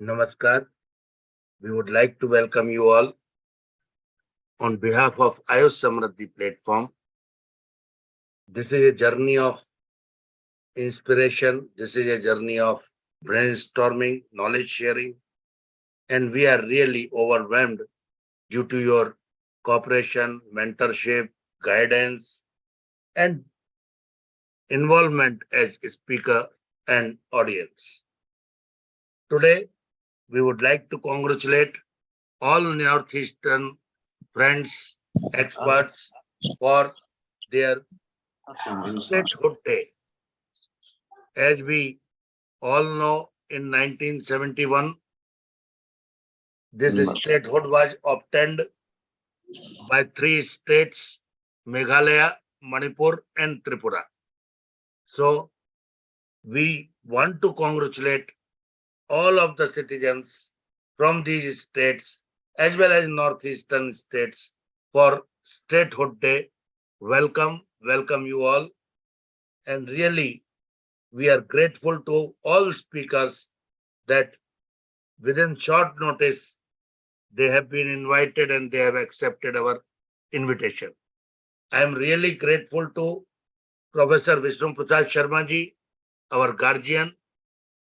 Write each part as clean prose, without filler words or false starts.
Namaskar. We would like to welcome you all on behalf of AYUSH SAMRIDDHI platform. This is a journey of inspiration. This is a journey of brainstorming, knowledge sharing, and we are really overwhelmed due to your cooperation, mentorship, guidance, and involvement as a speaker and audience. Today, we would like to congratulate all Northeastern friends, experts for their Statehood Day. As we all know, in 1971, this statehood was obtained by 3 states, Meghalaya, Manipur, and Tripura. So, we want to congratulate all of the citizens from these states as well as northeastern states for Statehood Day. Welcome you all. And really, we are grateful to all speakers that within short notice, they have been invited and they have accepted our invitation. I am really grateful to Professor Vishnu Prasad Sharma ji, our guardian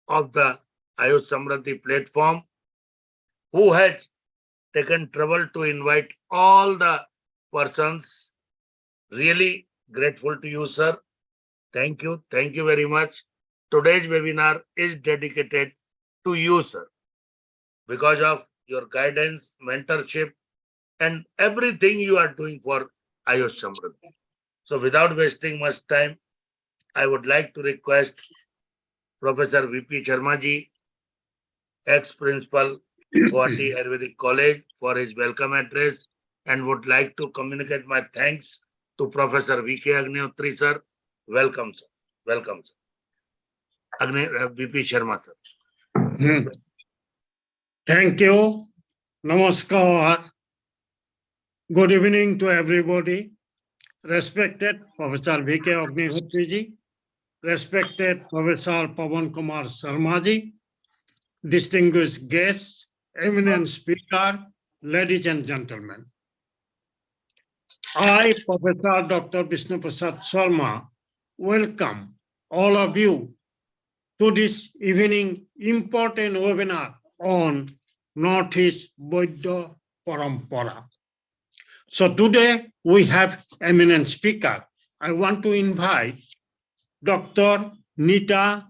of the AYUSH Samriddhi platform, who has taken trouble to invite all the persons. Really grateful to you, sir. Thank you very much. Today's webinar is dedicated to you, sir, because of your guidance, mentorship, and everything you are doing for AYUSH Samriddhi. So without wasting much time, I would like to request Professor V.P. Sharma ji, ex-principal, Guwahati Ayurvedic College, for his welcome address, and would like to communicate my thanks to Professor V.K. Agnihotri, sir. Welcome, sir. Welcome, sir. V.P. Sharma, sir. Thank you. Namaskar. Good evening to everybody. Respected Professor V.K. Agnihotri ji, respected Professor Pawan Kumar Sharma ji, distinguished guests, eminent speaker, ladies and gentlemen. I, Professor Dr. Vishnu Prasad Sharma, welcome all of you to this evening important webinar on Northeast Vaidya Parampara. So today we have eminent speaker. I want to invite Dr. Nita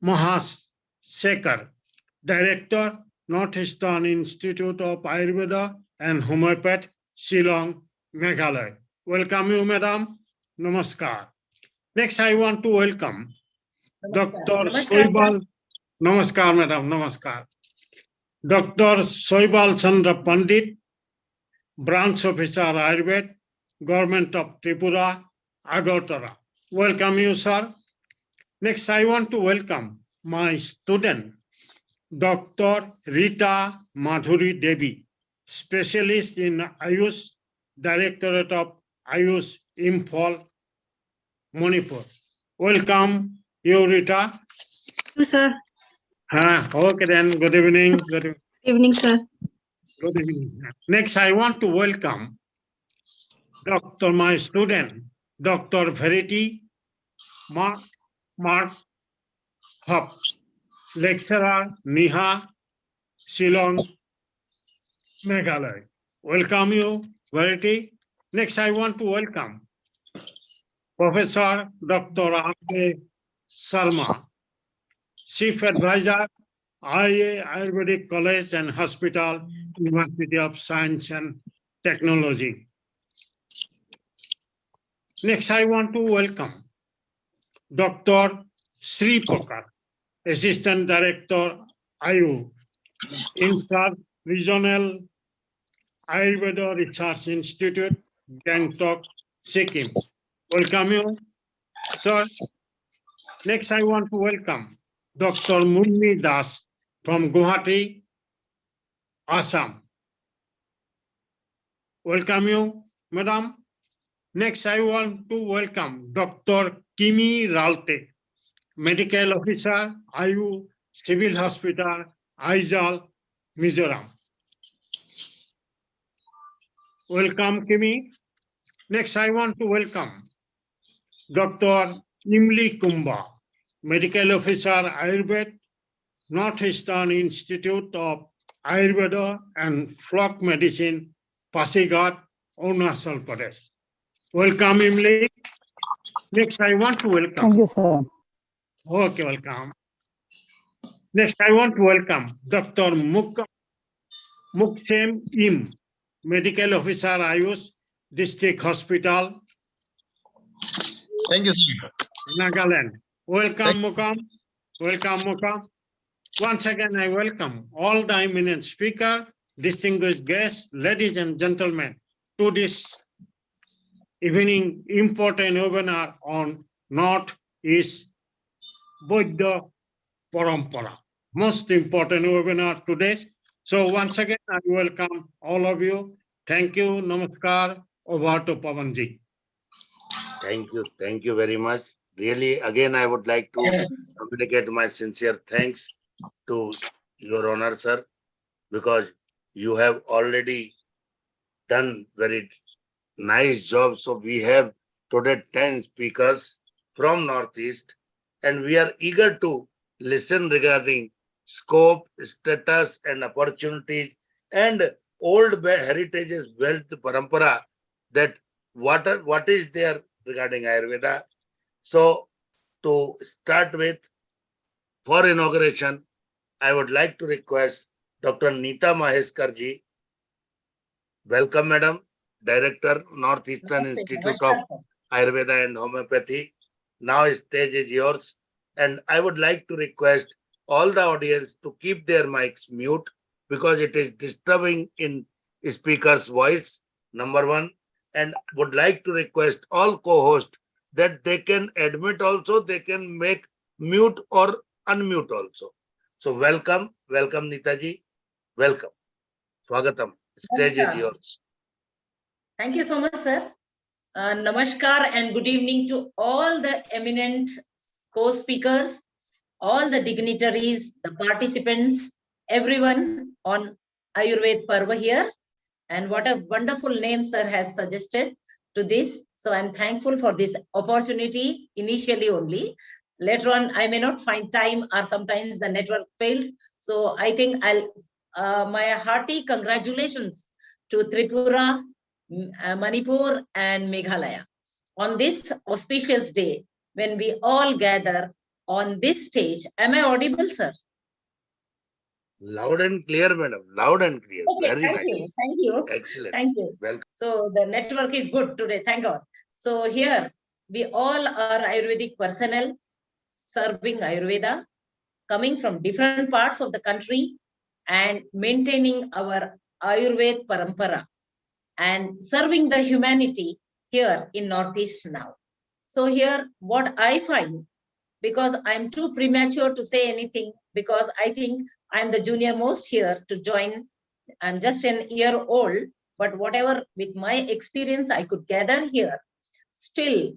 Mahasekar, Director, Northeastern Institute of Ayurveda and Homeopathy, Shillong, Meghalaya. Welcome you, Madam. Namaskar. Next, I want to welcome Dr. Soibal. Namaskar, Madam. Namaskar. Dr. Soibal Chandra Pandit, Branch Officer Ayurveda, Government of Tripura, Agartala. Welcome you, sir. Next, I want to welcome my student, Dr. Rita Madhuri Devi, specialist in AYUSH, Directorate of AYUSH, Imphal, Manipur. Welcome you, Rita. Thank you, sir. Okay, then. Good evening. Good evening, sir. Good evening. Next, I want to welcome my student, Dr. Verity Mark Hupp, lecturer, Niha, Shillong, Meghalaya. Welcome you, Verity. Next, I want to welcome Professor Dr. Ande Sharma, Chief Advisor, IA Ayurvedic College and Hospital, University of Science and Technology. Next, I want to welcome Dr. Sri Pokar, Assistant Director, IU, Insar Regional Ayurveda Research Institute, Gangtok, Sikkim. Welcome you, sir. Next, I want to welcome Dr. Munni Das from Guwahati, Assam. Welcome you, Madam. Next, I want to welcome Dr. Kimi Ralte, Medical Officer, IU Civil Hospital, Aizal, Mizoram. Welcome, Kimi. Next, I want to welcome Dr. Imli Kumba, Medical Officer, Ayurveda, Northeastern Institute of Ayurveda and Folk Medicine, Pasighat, Arunachal Pradesh. Welcome, Imli. Next, I want to welcome. Thank you, sir. Okay, welcome. Next, I want to welcome Dr. Mukchem Im, Medical Officer, AYUSH District Hospital, Thank you, sir. Nagaland. Welcome, Mukam. Welcome, Mukam. Once again, I welcome all the eminent speaker, distinguished guests, ladies and gentlemen, to this evening important webinar on Northeast VAIDYA Parampara. Most important webinar today. So once again, I welcome all of you. Thank you. Namaskar. Over to Pavanji. Thank you. Thank you very much. Really, again, I would like to communicate my sincere thanks to Your Honor, sir, because you have already done very nice job. So we have today 10 speakers from Northeast, and we are eager to listen regarding scope, status, and opportunities, and old heritages, wealth, parampara, that what is there regarding Ayurveda. So to start with, for inauguration, I would like to request Dr. Neeta Maheskarji. Welcome, Madam, Director, Northeastern Institute of Ayurveda and Homeopathy. Now stage is yours. And I would like to request all the audience to keep their mics mute because it is disturbing in speaker's voice, number one. And would like to request all co-hosts that they can admit also, they can make mute or unmute also. So welcome, Neetaji. Welcome. Swagatam. Stage is yours. Thank you so much, sir. Namaskar and good evening to all the eminent co-speakers, all the dignitaries, the participants, everyone on Ayurveda Parva here. And what a wonderful name sir has suggested to this. So I'm thankful for this opportunity initially only. Later on, I may not find time or sometimes the network fails. So I think my hearty congratulations to Tripura, Manipur and Meghalaya on this auspicious day when we all gather on this stage. Am I audible, sir? Loud and clear, madam. Loud and clear. Okay, Very nice. Thank you. Excellent. Thank you. Welcome. So the network is good today. Thank God. So here we all are Ayurvedic personnel serving Ayurveda, coming from different parts of the country and maintaining our Ayurveda Parampara and serving the humanity here in Northeast now. So here what I find, because I'm too premature to say anything, because I think I'm the junior most here to join. I'm just an year old, but whatever with my experience I could gather here, still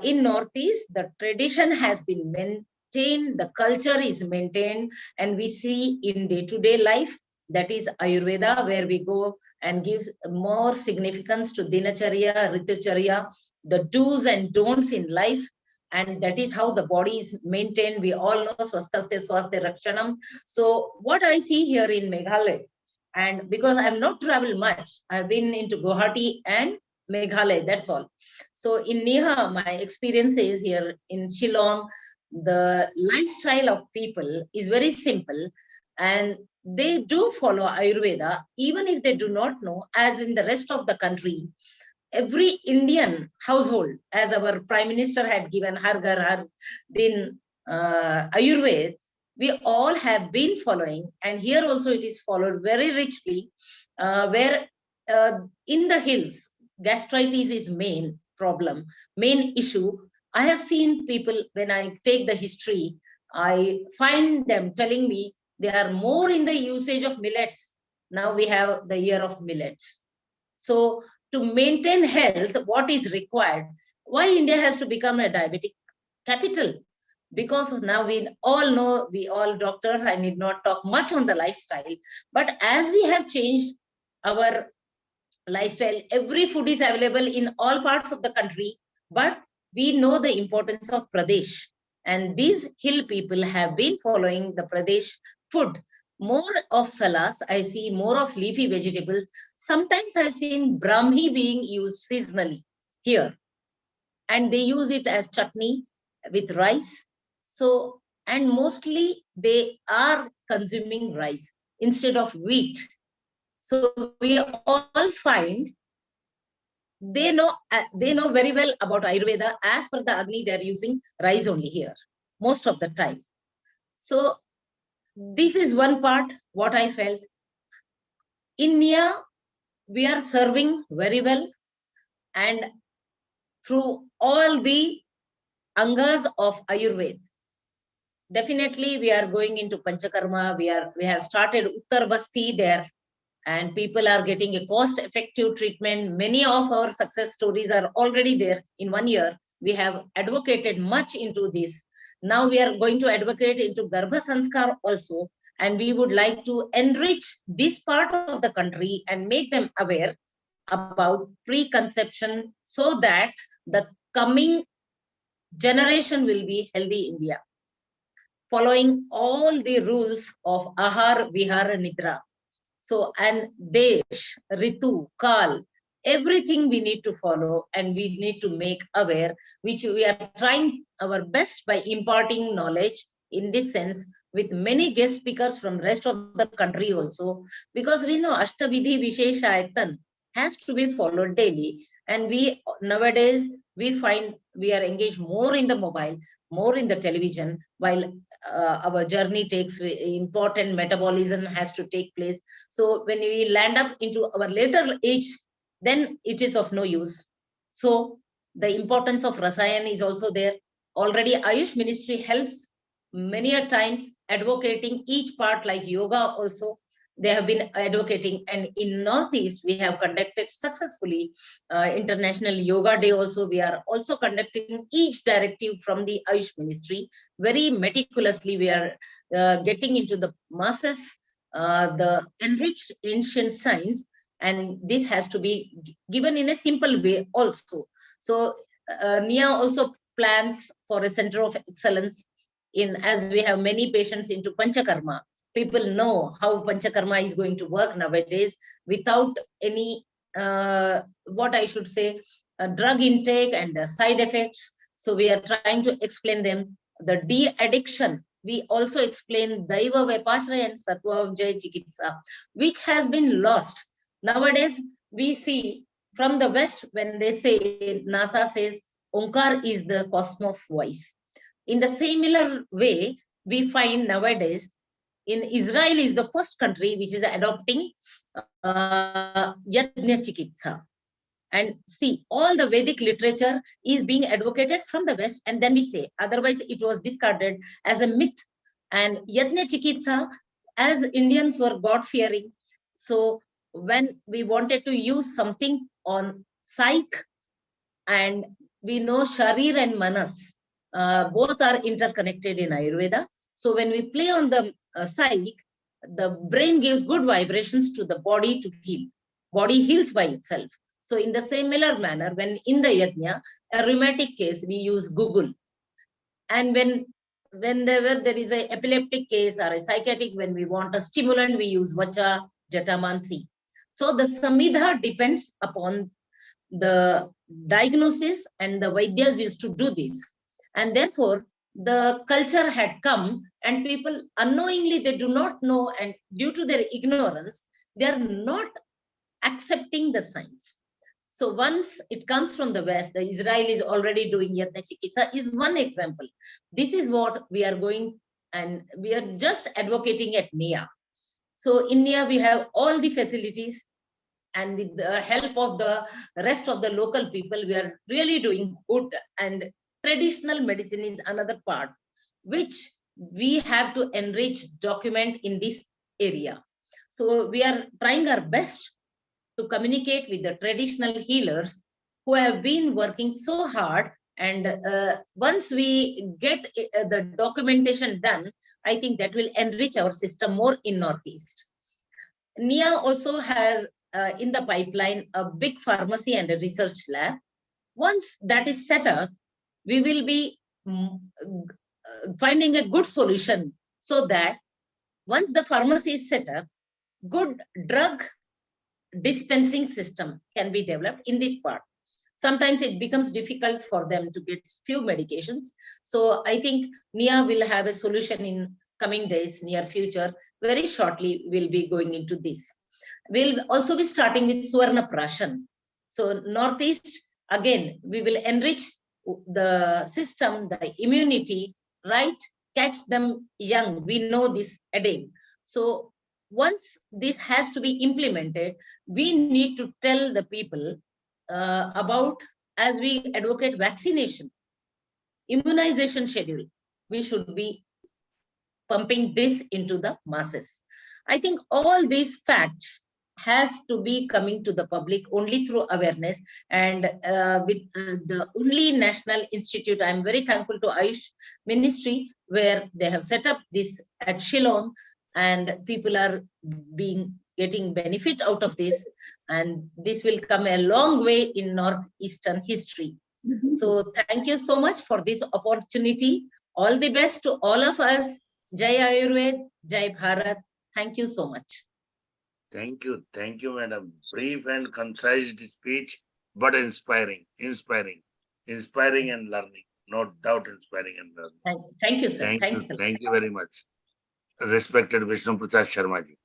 in Northeast, the tradition has been maintained, the culture is maintained, and we see in day-to-day life, that is Ayurveda, where we go and give more significance to Dinacharya, Ritucharya, the do's and don'ts in life. And that is how the body is maintained. We all know Swasthasya Swasthya Rakshanam. So what I see here in Meghalaya, and because I've not traveled much, I've been into Guwahati and Meghalaya, that's all. So in Neha, my experience is here in Shillong, the lifestyle of people is very simple and they do follow Ayurveda, even if they do not know, as in the rest of the country. Every Indian household, as our Prime Minister had given Har Ghar Har Din Ayurveda, we all have been following, and here also it is followed very richly, where in the hills, gastritis is main problem, main issue. I have seen people, when I take the history, I find them telling me they are more in the usage of millets. Now we have the year of millets. So to maintain health, what is required? Why India has to become a diabetic capital? because now we all doctors, I need not talk much on the lifestyle, but as we have changed our lifestyle, every food is available in all parts of the country, but we know the importance of Pradesh, and these hill people have been following the Pradesh food. More of salads, I see more of leafy vegetables. Sometimes I've seen Brahmi being used seasonally here, and they use it as chutney with rice. So, and mostly they are consuming rice instead of wheat. So we all find they know very well about Ayurveda. As per the Agni, they're using rice only here most of the time. So this is one part what I felt. India, we are serving very well, and through all the angas of Ayurveda. Definitely, we are going into Panchakarma. We have started Uttar Basti there, and people are getting a cost-effective treatment. Many of our success stories are already there. In 1 year, we have advocated much into this. Now we are going to advocate into Garbha Sanskar also, and we would like to enrich this part of the country and make them aware about preconception, so that the coming generation will be healthy India, following all the rules of Ahar, Vihara, Nidra. So, and Desh, Ritu, Kal, everything we need to follow, and we need to make aware, which we are trying our best by imparting knowledge in this sense, with many guest speakers from rest of the country also, because we know Ashtavidhi Visheshayatan has to be followed daily. And we nowadays, we find we are engaged more in the mobile, more in the television, while our journey takes important metabolism has to take place. So when we land up into our later age, then it is of no use. So the importance of Rasayan is also there. Already Ayush Ministry helps many a times advocating each part, like yoga also. They have been advocating, and in Northeast we have conducted successfully International Yoga Day also. We are also conducting each directive from the Ayush Ministry very meticulously. We are getting into the masses the enriched ancient science, and this has to be given in a simple way also. So NIA also plans for a center of excellence in, as we have many patients into Panchakarma. People know how Panchakarma is going to work nowadays without any, what I should say, drug intake and side effects. So we are trying to explain them. The de-addiction, we also explain Daiva Vipashraya and Sattva Jai Chikitsa, which has been lost. Nowadays, we see from the West, when they say, NASA says, Omkar is the cosmos voice. In the similar way, we find nowadays in Israel is the first country which is adopting Yajna Chikitsa. And see, all the Vedic literature is being advocated from the West, and then we say, otherwise it was discarded as a myth. And Yajna Chikitsa, as Indians were God-fearing, so when we wanted to use something on psych, and we know Sharir and Manas, both are interconnected in Ayurveda. So when we play on the psyche, the brain gives good vibrations to the body to heal. Body heals by itself. So in the similar manner, when in the yajna, a rheumatic case, we use Google. And whenever there is an epileptic case or a psychiatric, when we want a stimulant, we use Vacha, Jatamansi. So the Samhita depends upon the diagnosis, and the Vaidyas used to do this. And therefore, the culture had come, and people unknowingly, they do not know, and due to their ignorance, they are not accepting the science. So once it comes from the West, the Israel is already doing Yajna Chikitsa is one example. This is what we are going, and we are just advocating at NIA. So in NIA, we have all the facilities, and with the help of the rest of the local people, we are really doing good. And traditional medicine is another part, which we have to enrich, document in this area. So we are trying our best to communicate with the traditional healers who have been working so hard And once we get the documentation done, I think that will enrich our system more in Northeast. NIA also has in the pipeline a big pharmacy and a research lab. Once that is set up, we will be finding a good solution so that once the pharmacy is set up, good drug dispensing system can be developed in this part. Sometimes it becomes difficult for them to get few medications. So I think NIA will have a solution in coming days, near future. Very shortly, we'll be going into this. We'll also be starting with Suvarna Prashan. So Northeast, again, we will enrich the system, the immunity, right? Catch them young. We know this again. So once this has to be implemented, we need to tell the people about, as we advocate vaccination, immunization schedule, we should be pumping this into the masses. I think all these facts has to be coming to the public only through awareness, and with the only National Institute, I'm very thankful to AYUSH Ministry, where they have set up this at Shillong, and people are getting benefit out of this, and this will come a long way in Northeastern history. So thank you so much for this opportunity. All the best to all of us. Jai Ayurved, Jai Bharat. Thank you so much. Thank you, madam. Brief and concise speech, but inspiring and learning. No doubt, inspiring and learning. Thank you, sir. Thank you very much. Respected Vishnu Prasad Sharma ji.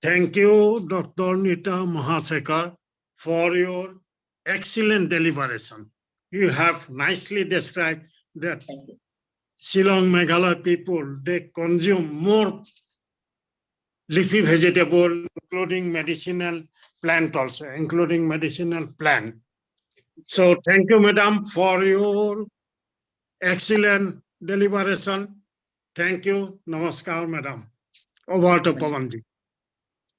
Thank you, Dr. Nita Mahasekar, for your excellent deliberation. You have nicely described that Shillong Meghalaya people, they consume more leafy vegetable, including medicinal plant also, So thank you, madam, for your excellent deliberation. Thank you. Namaskar, madam. Over to Pavanji.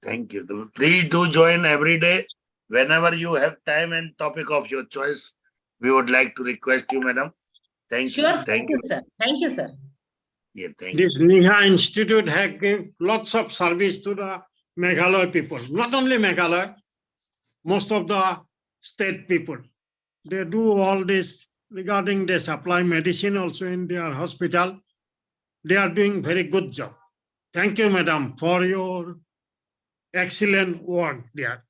Thank you. Please do join every day. Whenever you have time and topic of your choice, we would like to request you, madam. Thank you. Sure. Thank you, sir. Thank you, sir. Yeah, thank This you. NIHA Institute has given lots of service to the Meghalaya people. Not only Meghalaya, most of the state people. They do all this regarding they supply medicine also in their hospital. They are doing very good job. Thank you, madam, for your excellent work there.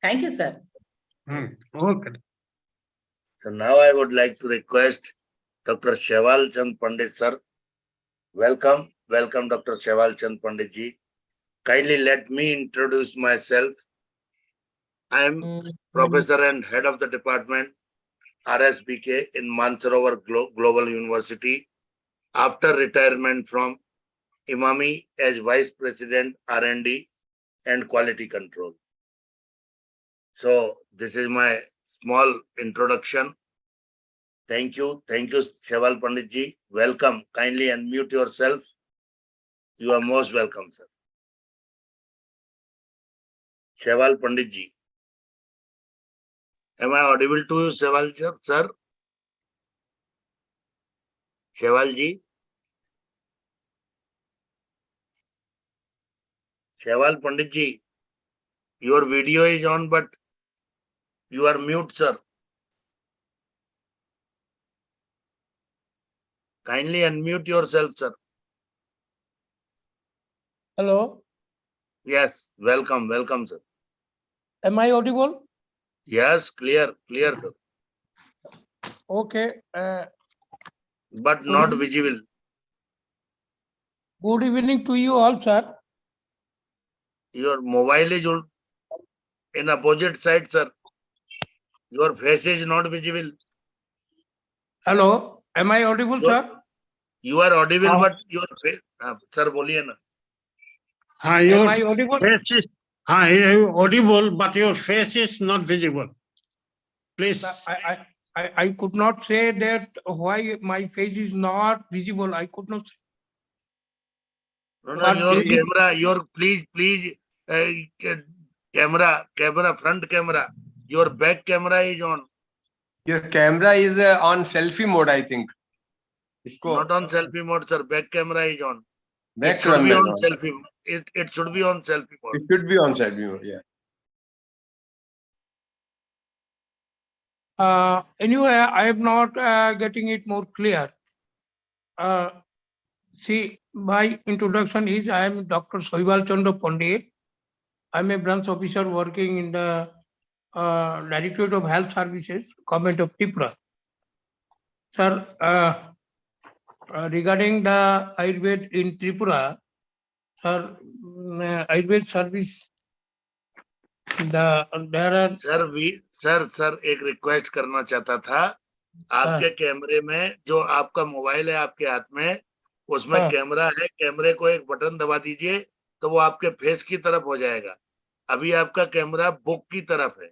Thank you, sir. Okay. So now I would like to request Dr. Sheval Chand Pandit, sir. Welcome, Dr. Sheval Chand Pandit ji. Kindly let me introduce myself. I am professor and head of the department RSBK in Mansarovar Global University. After retirement from Imami as Vice President R&D and Quality Control. So this is my small introduction. Thank you, Sheval Pandit ji. Welcome. Kindly unmute yourself. You are most welcome, sir. Sheval Pandit ji. Am I audible to you, Sheval sir? Sheval ji. Sheval Pandit ji. Your video is on, but you are mute, sir. Kindly unmute yourself, sir. Hello. Yes, welcome, sir. Am I audible? Yes, clear, sir. Okay. But not visible. Good evening to you all, sir. Your mobile is in opposite side, sir. Your face is not visible. Hello. Am I audible, sir? You are audible, but your face, sir, boliye na. Am I audible? Face is, audible, but your face is not visible. Please. I could not say that why my face is not visible. I could not say. No, your camera, please, camera, front camera. Your back camera is on. Your camera is on selfie mode, I think. Not on selfie mode, sir. Back camera is on. Back It should be camera on is on. selfie. It should be on selfie mode. It should be on selfie mode, yeah. Anyway, I am not getting it more clear. See, my introduction is I am Dr. Soibal Chandra Pandit. I am a branch officer working in the Directorate of Health Services, Government of Tripura. Sir, regarding the Ayurveda in Tripura, sir, Ayurveda service, there are sir एक request करना चाहता था आपके कैमरे में जो आपका mobile है आपके हाथ में उसमें कैमरा है कैमरे को एक बटन दबा दीजिए तो वो आपके फेस की तरफ हो जाएगा अभी आपका कैमरा बुक की तरफ है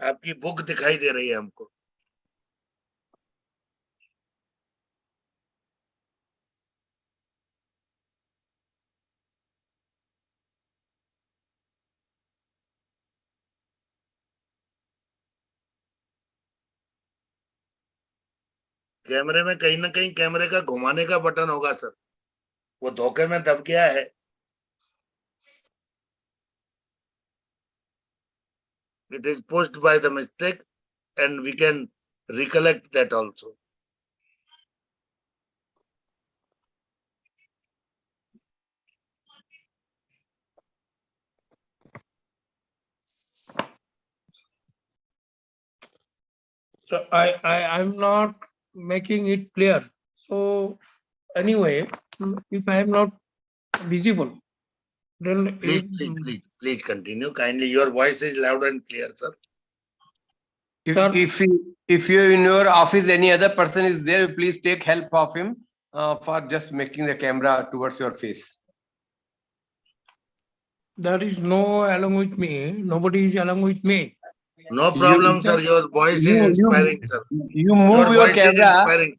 आपकी बुक दिखाई दे रही है हमको कैमरे में कहीं ना कहीं कैमरे का घुमाने का बटन होगा सर वो धोखे में दब गया है it is pushed by the mistake and we can recollect that also so I'm not making it clear. So anyway, if I am not visible, then please continue kindly your voice is loud and clear sir If you in your office any other person is there, please take help of him for just making the camera towards your face. there is no along with me. Nobody is along with me. no problem sir your voice is inspiring sir You move your voice is camera. inspiring.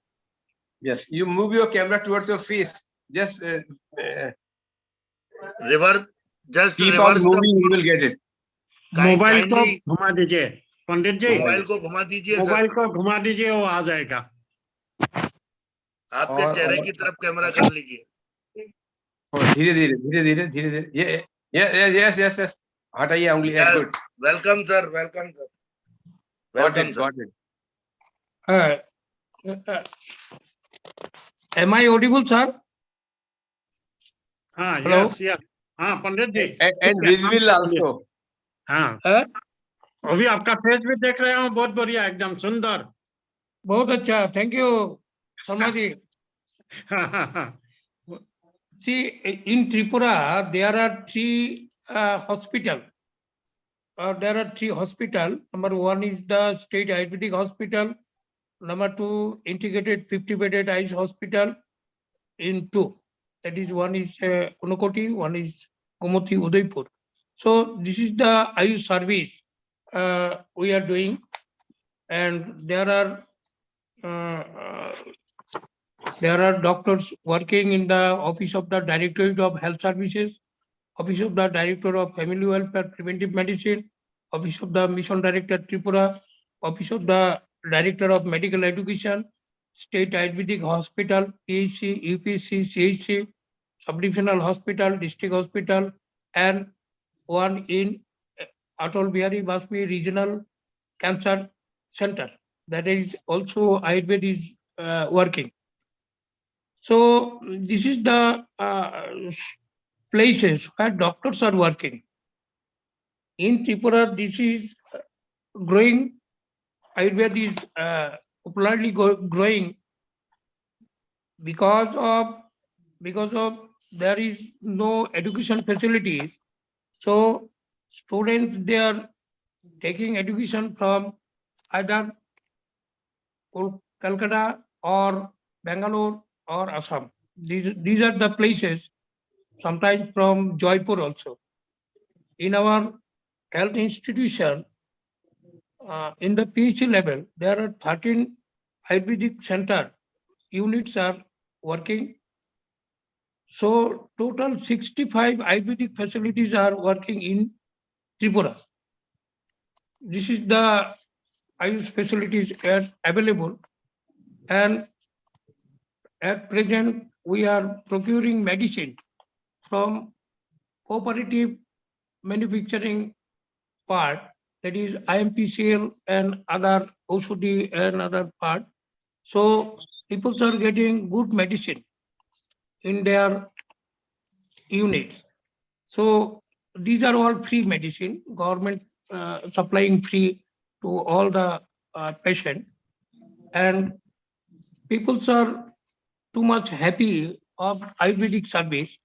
Yes, you move your camera towards your face. Just reverse just keep on reverse moving, you will get it. Mobile को kindly घुमा दीजिए पंडित जी mobile को घुमा दीजिए sir mobile को घुमा दीजिए वो आ जाएगा आपके चेहरे की तरफ कैमरा कर लीजिए धीरे धीरे yes हटाइए उंगली good welcome sir got it Am I audible, sir? हाँ Hello? yes हाँ पंडित जी and visible also. हाँ अभी आपका फेस भी देख रहे हो बहुत बढ़िया एकदम सुंदर बहुत अच्छा, thank you, Sharma ji. See, in Tripura, there are three hospitals. There are three hospitals. Number one is the State Ayurvedic Hospital. Number two, integrated 50-bedded IRES hospital in two. That is one is Unakoti, one is Gomoti, Udaipur. So this is the AYUSH service we are doing, and there are doctors working in the office of the Directorate of Health Services, office of the Director of Family Welfare Preventive Medicine, office of the Mission Director Tripura, office of the Director of Medical Education, State Ayurvedic Hospital, PHC, UPC, CHC, Subdivisional Hospital, District Hospital, and one in Atal Bihari Vajpayee Regional Cancer Center. That is also Ayurveda is working. So this is the places where doctors are working. In Tripura, this is growing. Ayurveda is popularly growing because of there is no education facilities. So students, they are taking education from either Calcutta or Bangalore or Assam. These are the places, sometimes from Jaipur also. In our health institution, in the PhD level, there are 13 Ayurvedic center units are working. So total 65 Ayurvedic facilities are working in Tripura. This is the Ayush facilities available, and at present we are procuring medicine from cooperative manufacturing part, that is IMPCL and other OSD and other part. So people are getting good medicine in their units. So these are all free medicine, government supplying free to all the patient, and people are too much happy of Ayurvedic service.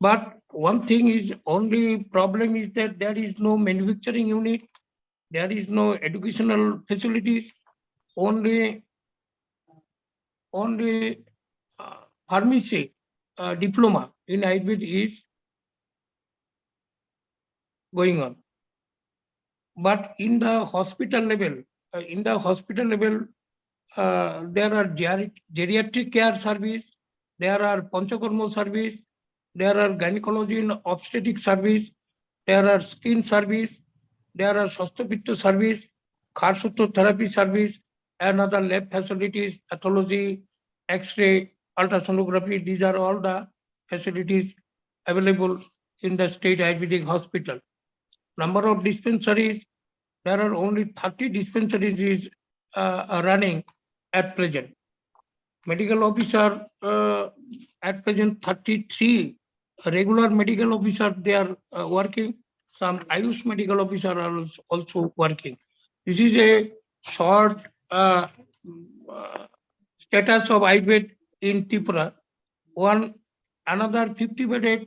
But one thing is, only problem is that there is no manufacturing unit, there is no educational facilities, only pharmacy diploma in Ayurveda is going on. But in the hospital level, there are geriatric care service, there are panchakarma service, there are gynecology and obstetric service, there are skin service, there are Shastapitya service, Kharsutra therapy service, and other lab facilities, pathology, X-ray, ultrasonography. These are all the facilities available in the state Ayurvedic hospital. Number of dispensaries, there are only 30 dispensaries is running at present. Medical officer at present 33 regular medical officer they are working. Some Ayush medical officer are also working. This is a short status of Ayurveda in Tripura. Another 50-bedded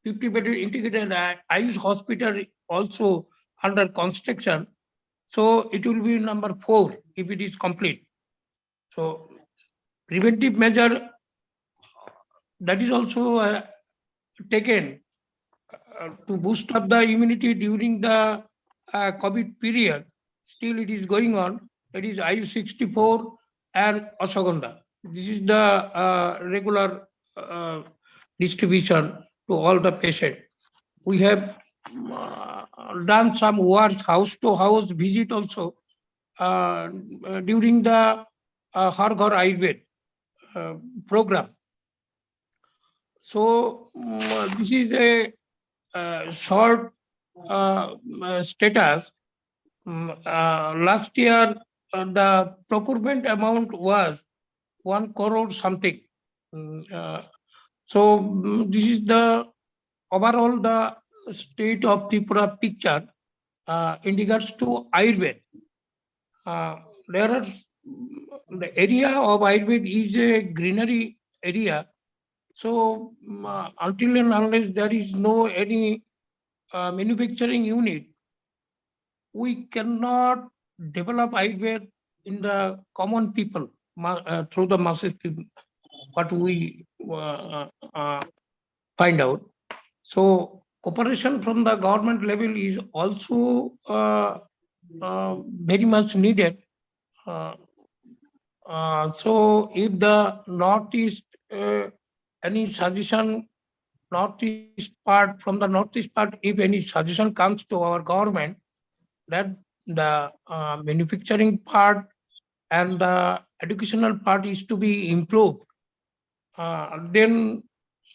integrated Ayush hospital also under construction. So it will be number 4 if it is complete. So preventive measure that is also taken to boost up the immunity during the COVID period. Still it is going on. That is Ayush 64 and Ashwagandha. This is the regular distribution to all the patients. We have done some works, house to house visit also during the Har Ghar Ayurveda program. So this is a short status. Last year the procurement amount was 1 crore something. So this is the overall the state of Tripura picture in regards to Ayurveda. There are the area of Ayurveda is a greenery area. So until and unless there is no any manufacturing unit, we cannot develop Ayurveda in the common people through the masses people, what we find out. So cooperation from the government level is also very much needed. So if the Northeast any suggestion, Northeast part, if any suggestion comes to our government that the manufacturing part and the educational part is to be improved, then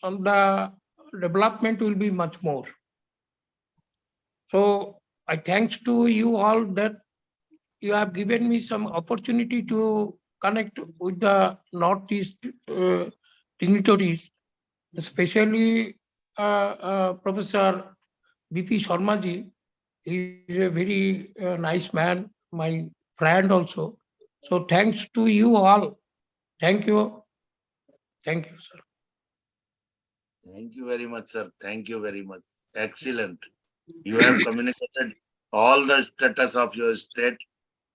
the development will be much more. So I thanks to you all that you have given me some opportunity to connect with the Northeast dignitaries, especially Professor B.P. Sharmaji. He is a very nice man, my friend also. So thanks to you all. Thank you. Thank you, sir. Thank you very much, sir. Thank you very much. Excellent. You have communicated all the status of your state.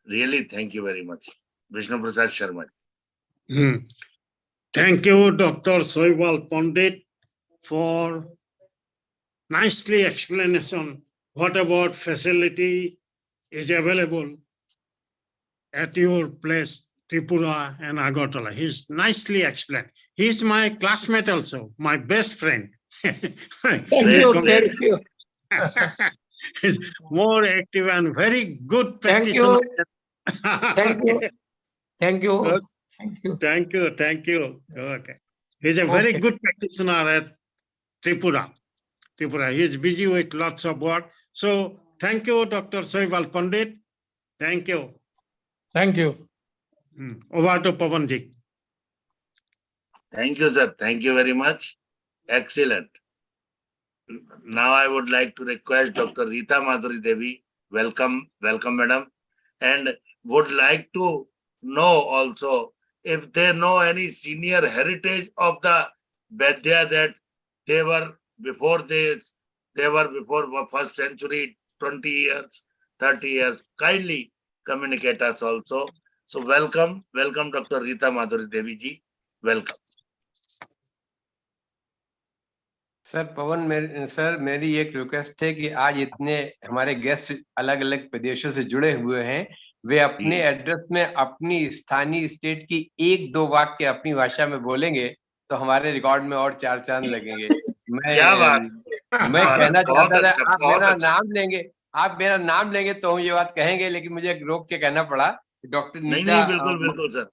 Really, thank you very much. Vishnu Prasad Sharma. Thank you, Dr. Soiwal Pandit, for nicely explanation what about facility is available at your place, Tripura and Agartala. He's nicely explained. He's my classmate also, my best friend. Thank Great, you, great. thank you, He's more active and very good thank practitioner. you, thank you, thank you, Okay. thank you. Thank you, thank you. Okay. He's a very Okay. good practitioner at Tripura. Tripura. He's busy with lots of work. So thank you, Dr. Soival Pandit. Thank you. Thank you. Over to Pavanji. Thank you, sir. Thank you very much. Excellent. Now I would like to request Dr. Rita Madhuri Devi. Welcome, welcome, madam. And would like to know also if they know any senior heritage of the Vaidya that they were before this, they were before first century, 20 years, 30 years. Kindly communicate us also. So welcome, welcome Dr. Rita Madhuri Devi ji. Welcome. Sir Pavan sir मेरी एक request है कि आज इतने हमारे guest अलग अलग प्रदेशों से जुड़े हुए हैं, वे अपने एड्रेस में अपनी स्थानीय स्टेट की एक दो वाक्य अपनी भाषा में बोलेंगे तो हमारे रिकॉर्ड में और चार चांद लगेंगे। मैं कहना चाहता था आप मेरा नाम लेंगे तो हम ये बात कहेंगे, लेकिन मुझे रोक के कहना पड़ा। डॉक्टर नीता, बिल्कुल सर।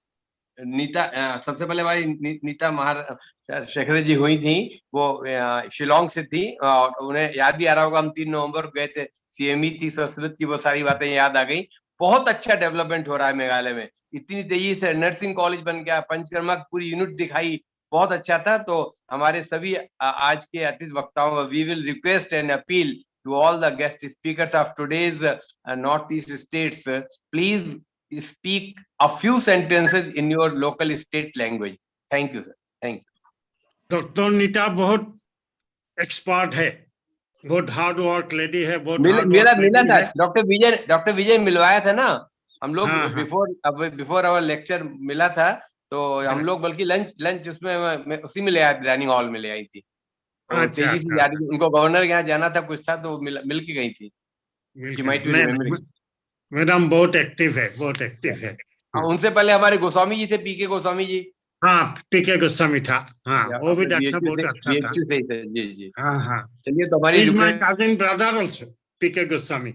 नीता सबसे पहले हमारी नीता शेखर जी हुई थी, वो शिलोंग से थी और उन्हें याद भी आ रहा होगा, हम 3 नवंबर को गए थे, सीएमई थी संस्कृत की, वो सारी बातें याद आ गई। बहुत अच्छा डेवलपमेंट हो रहा है मेघालय में, इतनी तेजी से नर्सिंग कॉलेज बन गया, पंचकर्मा पूरी यूनिट दिखाई, बहुत अच्छा था। तो हमारे सभी आज के अतिथि वक्ताओं को we will request and appeal to all the guest speakers of today's north east states, please speak a few sentences in your local state language. Thank you, sir. Thank you. Doctor Nita बहुत expert है, बहुत hard work lady है, बहुत मिला था doctor विजय मिलवाया था ना हम लोग, हाँ, बिफोर आवर लेक्चर मिला था, तो हम लोग बल्कि लंच उसमें उसी में ले आए, डाइनिंग हॉल में ले आई थी। तो तेजी से याद, उनको गवर्नर के यहाँ जाना था, कुछ था, तो मिल के गई थी। मैडम बहुत एक्टिव है, बहुत एक्टिव है। उनसे पहले हमारे गोस्वामी जी थे, पीके गोस्वामी जी। हाँ, पीके गोस्वामी था। हाँ, वो भी अच्छा, बहुत अच्छा था। जी जी। हाँ हाँ। चलिए, तो हमारी my cousin brother also, PK Goswami.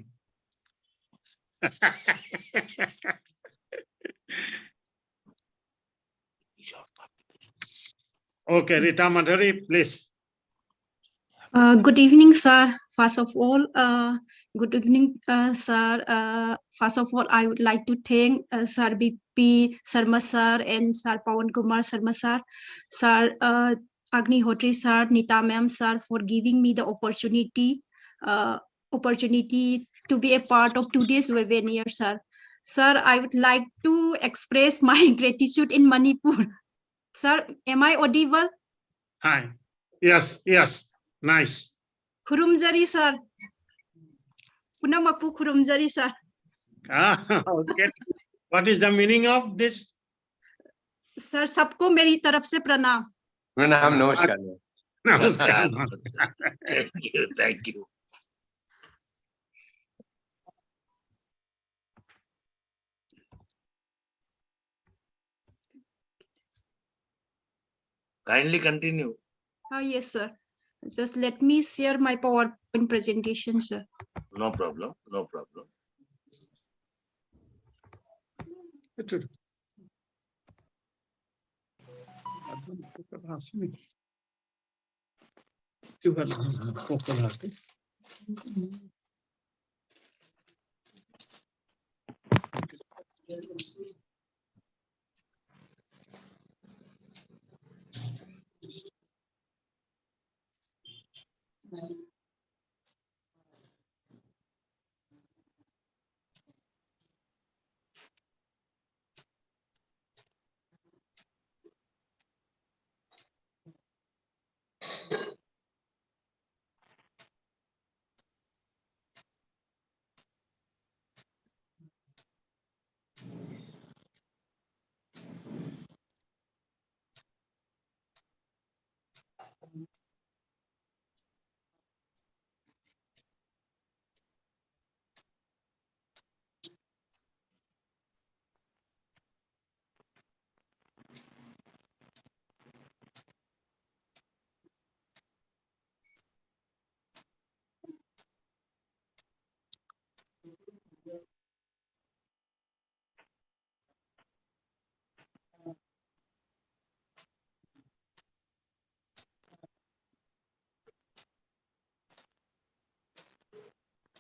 Okay, Rita Madhuri, please. Good evening, sir. First of all, good evening, sir. First of all, I would like to thank Sir BP Sharma sir and Sir Pawan Kumar Sharma sir, Sir Agni Hotri sir, Nita ma'am sir, for giving me the opportunity to be a part of today's webinar, sir. Sir, I would like to express my gratitude in Manipur. Sir, am I audible? Hi. Yes, yes. Nice. Khurumjari, sir. Punamapu Khurumjari, sir. Okay. What is the meaning of this? Sir, सबको मेरी तरफ से प्रणाम. प्रणाम, नमस्कार. नमस्कार. Thank you. Kindly continue. Yes, sir. Just let me share my PowerPoint presentation, sir. No problem. No problem.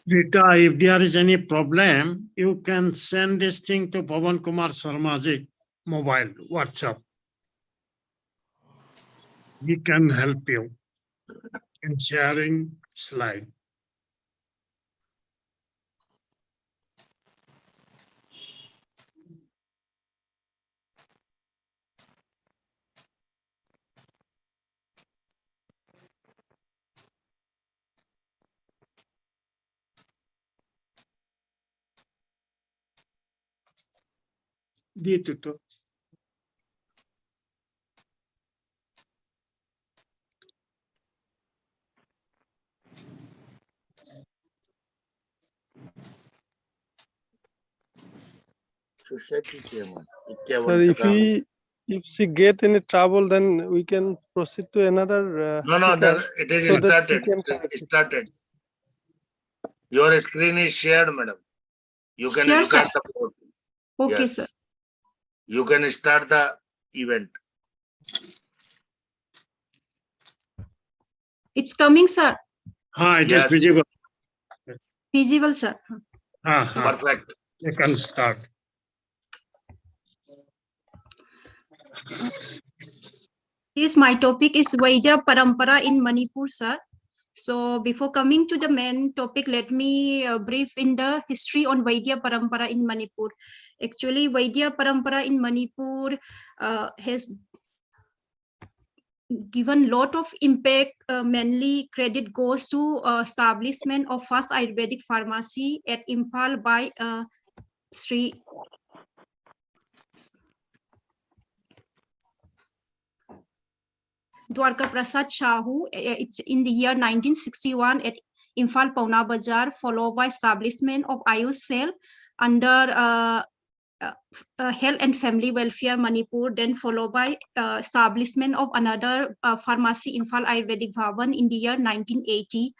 Rita, if there is any problem, you can send this thing to Pawan Kumar Sharmaji mobile, WhatsApp. He can help you in sharing slide. Dito to. Society chairman. Sir, if she get any trouble, then we can proceed to another. No, speaker it is so that she started. can It correct is it. started. Your screen is shared, madam. You can Sure, start sir. the board. Okay, Yes. sir. You can start the event. It's coming, sir. It is Yes. visible. Visible, sir. Perfect. You can start. My topic is Vaidya Parampara in Manipur, sir. So before coming to the main topic, let me brief in the history on Vaidya Parampara in Manipur. Actually, Vaidya Parampara in Manipur has given lot of impact. Mainly credit goes to establishment of first Ayurvedic pharmacy at Imphal by Sri Dwarka Prasad Shahu. It's in the year 1961 at Imphal Pauna Bazar, followed by establishment of AYUSH cell under Health and Family Welfare Manipur, then followed by establishment of another pharmacy Imphal Ayurvedic Bhavan in the year 1980.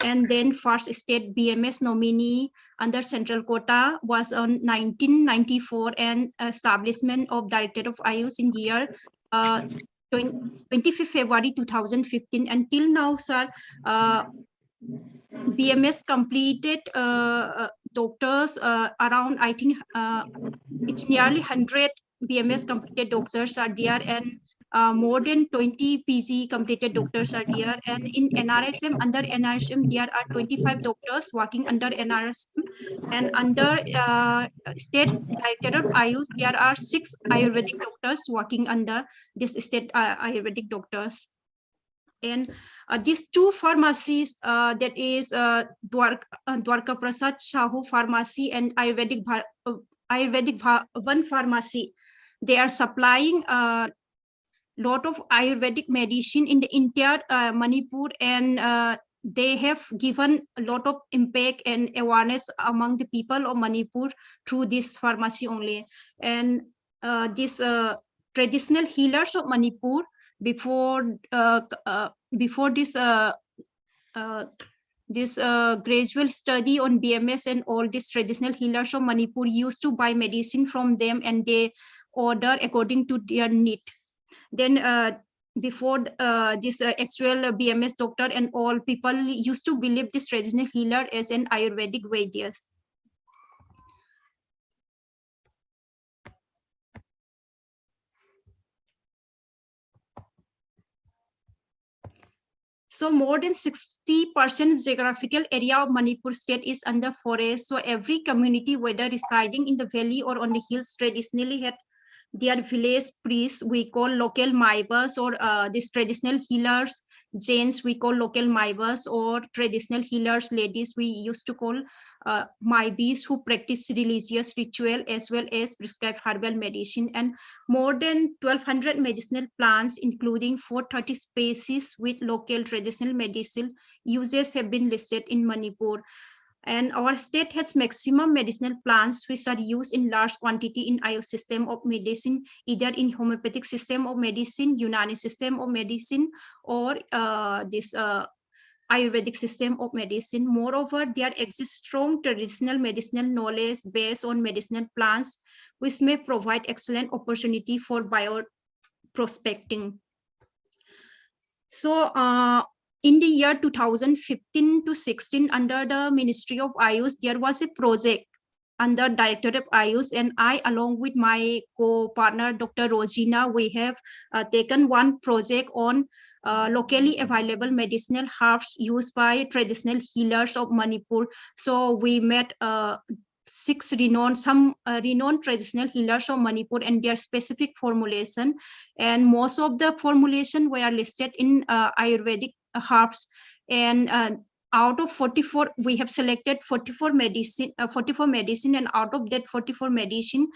And then first state BMS nominee under Central Quota was on 1994, and establishment of Directorate of AYUSH in the year 25th February 2015. Until now, sir, BMS completed doctors around, I think it's nearly 100 BMS completed doctors are there, and more than 20 PG completed doctors are there. And in NRSM, under NRSM, there are 25 doctors working under NRSM. And under State Directorate of AYUSH, there are 6 Ayurvedic doctors working under this state Ayurvedic doctors. And these 2 pharmacies, that is Dwarka Prasad Shahu Pharmacy and Ayurvedic one pharmacy, they are supplying a lot of Ayurvedic medicine in the entire Manipur, and they have given a lot of impact and awareness among the people of Manipur through this pharmacy only. And these traditional healers of Manipur, before this gradual study on BMS, and all these traditional healers of Manipur used to buy medicine from them, and they order according to their need. Then before this actual BMS doctor and all, people used to believe this traditional healer as an Ayurvedic Vaidyas. So more than 60% geographical area of Manipur state is under forest. So every community, whether residing in the valley or on the hills, traditionally had their village priests, we call local maibas, or these traditional healers. Jains, we call local maibas, or traditional healers, ladies, we used to call maibis, who practice religious ritual as well as prescribe herbal medicine. And more than 1,200 medicinal plants, including 430 species with local traditional medicinal uses, have been listed in Manipur. And our state has maximum medicinal plants which are used in large quantity in AYUSH system of medicine, either in homeopathic system of medicine, Unani system of medicine, or this Ayurvedic system of medicine. Moreover, there exists strong traditional medicinal knowledge based on medicinal plants, which may provide excellent opportunity for bioprospecting. So in the year 2015 to 16, under the Ministry of AYUSH, there was a project under Directorate of AYUSH, and I, along with my co-partner, Dr. Rosina, we have taken one project on locally available medicinal herbs used by traditional healers of Manipur. So we met some renowned traditional healers of Manipur and their specific formulation, and most of the formulation were listed in Ayurvedic herbs, and out of 44 we have selected 44 medicine, and out of that 44 medicine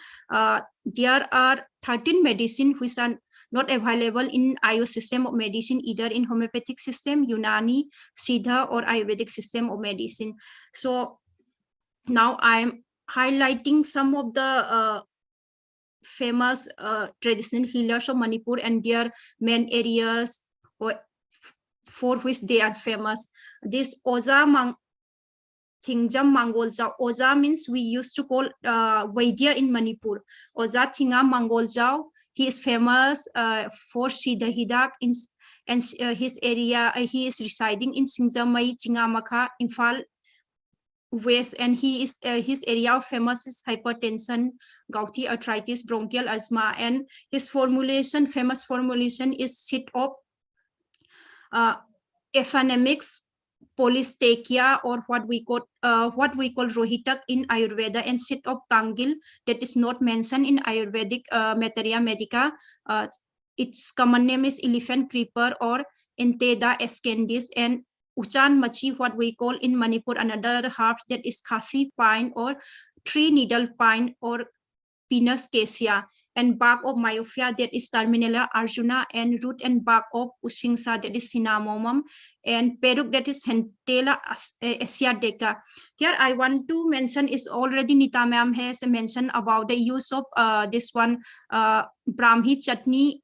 there are 13 medicine which are not available in AYUSH system of medicine, either in homeopathic system, Unani, Siddha, or Ayurvedic system of medicine. So now I'm highlighting some of the famous traditional healers of Manipur and their main areas for which they are famous. This Oza Thingjam Mangolzao. Oza means we used to call Vaidya in Manipur. Oza Thinga Mangolzao. He is famous for Siddha Hidak and his area. He is residing in Singzamai, Chingamakha, Imphal West, and he is his area of famous is hypertension, gouty arthritis, bronchial asthma, and his famous formulation is sit of ephanemics, polystachya, or what we call rohitak in Ayurveda, and sit of tangil that is not mentioned in Ayurvedic Materia Medica. Its common name is elephant creeper or Enteda escendis, and Uchan Machi, what we call in Manipur another herbs, that is Khasi pine or tree needle pine or Pinus cassia, and bark of Myopia, that is Terminella arjuna, and root and bark of Usingsa, that is Cinnamomum, and peruk, that is Centella asiatica. Here I want to mention is already Nita ma'am has mentioned about the use of this one Brahmi chutney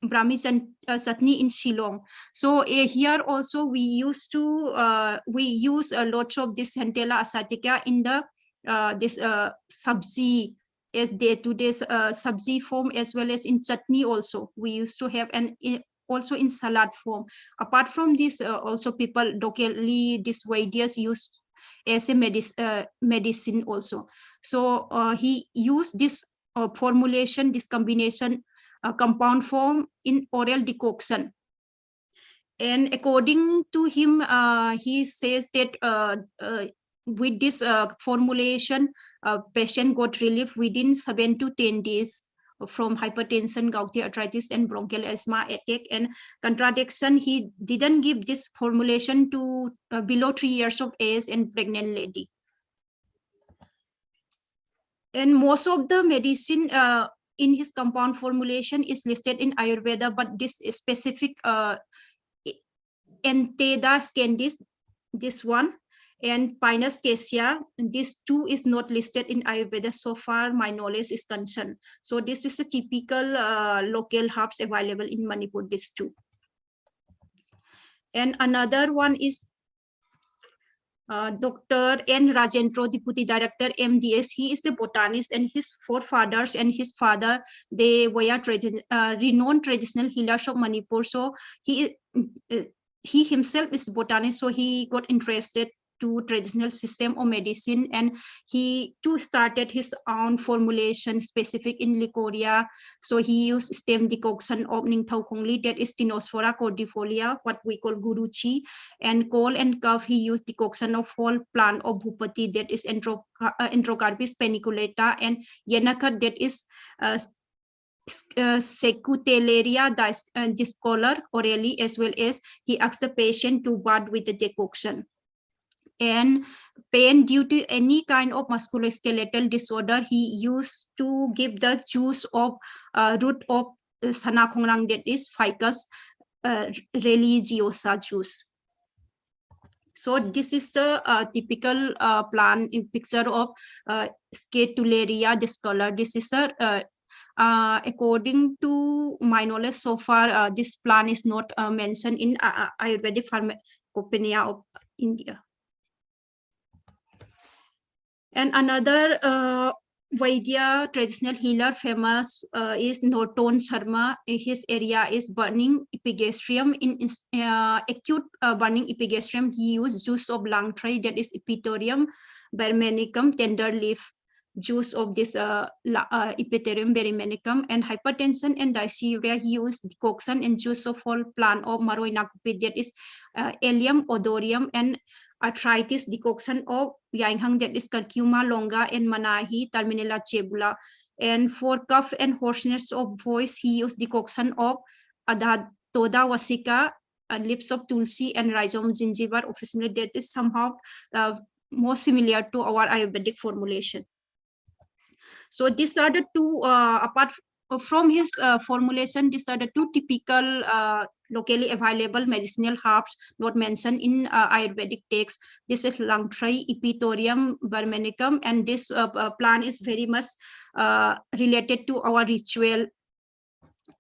in Shillong. So here also we use lots of this Centella asiatica in the this sabzi as day-to-day sabzi form, as well as in chutney also we used to have, and also in salad form. Apart from this, also people locally this Vaidyas use as a medicine also. So he used this formulation, this combination compound form in oral decoction, and according to him he says that with this formulation patient got relief within 7 to 10 days from hypertension, gouty arthritis, and bronchial asthma attack. And contradiction, he didn't give this formulation to below 3 years of age and pregnant lady. And most of the medicine in his compound formulation is listed in Ayurveda, but this specific Enteda scandis, this one, and Pinus cassia, this two is not listed in Ayurveda so far my knowledge is concerned. So this is a typical local herbs available in Manipur, these two. And another one is Dr. N. Rajendra, Deputy Director, MDS. He is a botanist, and his forefathers and his father, they were renowned traditional healers of Manipur. So he himself is a botanist, so he got interested to traditional system of medicine, and he too started his own formulation specific in Licoria. So he used stem decoction of Ningthau Khongli, that is Tinospora cordifolia, what we call guruchi, and cold and cough he used decoction of whole plant of Bhupati, that is Enterocarpus paniculata, and Yenakat, that is Secutelaria discolor orally, as well as he asked the patient to bath with the decoction. And pain due to any kind of musculoskeletal disorder, he used to give the juice of root of Sanakhongrang, that is Ficus religiosa juice. So this is the typical plant picture of Scutularia discolor. This is a according to my knowledge so far, this plant is not mentioned in Ayurvedic Pharmacopoeia of India. And another Vaidya traditional healer famous is Norton Sharma. His area is burning epigastrium. In acute burning epigastrium, he used juice of langtry, that is Epitorium bermenicum, tender leaf juice of this Epitorium bermenicum. And hypertension and dysuria, he used decoction and juice of whole plant of Maroinacupi, that is Allium odorium. And arthritis decoction of Yanghang, that is Curcuma longa, and Manahi terminella cebula. And for cough and hoarseness of voice, he used decoction of Toda Wasika, lips of Tulsi, and Rhizome gingiva officinale, that is somehow more similar to our Ayurvedic formulation. So these are the two, apart from his formulation, these are the two typical locally available medicinal herbs not mentioned in Ayurvedic texts. This is Langtry, Epitorium bermenicum, and this plant is very much related to our ritual.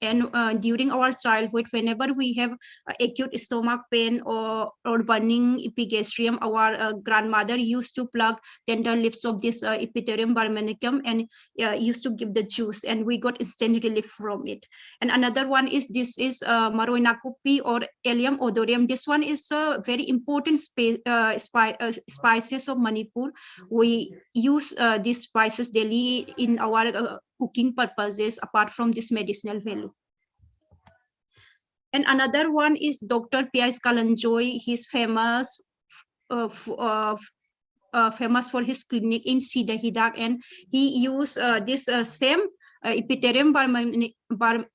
And during our childhood, whenever we have acute stomach pain or burning epigastrium, our grandmother used to plug tender leaves of this Epitorium bermenicum and used to give the juice, and we got instant relief from it. And another one is this is Maroinacupi or Allium odorium. This one is a very important spices of Manipur. We use these spices daily in our cooking purposes, apart from this medicinal value. And another one is Dr. P.I. Kalanjoy. He's famous famous for his clinic in Sidahidak, and he used this same Epitorium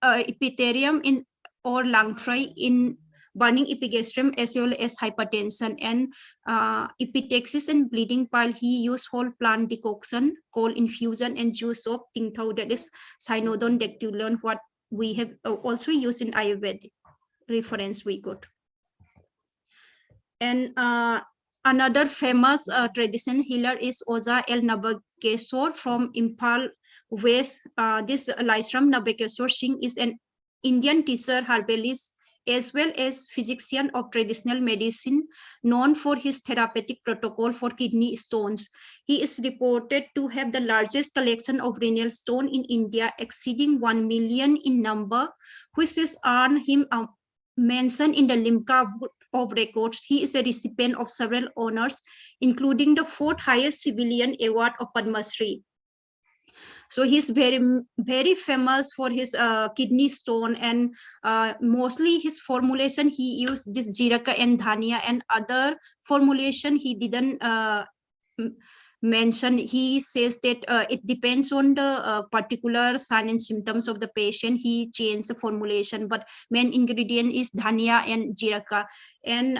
Epitorium in or langtry in burning epigastrium as well as hypertension. And epitaxis and bleeding pile, he used whole plant decoction, cold infusion, and juice of tingthau, that is Cynodon dactylon, what we have also used in Ayurvedic reference we got. And another famous traditional healer is Oza El Nabakeswar from Imphal West. This Laisram Nabakeswar Singh is an Indian teacher, herbalist, as well as physician of traditional medicine, known for his therapeutic protocol for kidney stones. He is reported to have the largest collection of renal stone in India, exceeding 1 million in number, which is earned him mentioned in the Limca Book of Records. He is a recipient of several honors, including the 4th highest civilian award of Padma Shri. So he's very famous for his kidney stone, and mostly his formulation, he used this jiraka and dhania, and other formulation he didn't mention. He says that it depends on the particular sign and symptoms of the patient. He changed the formulation, but main ingredient is dhania and jiraka. And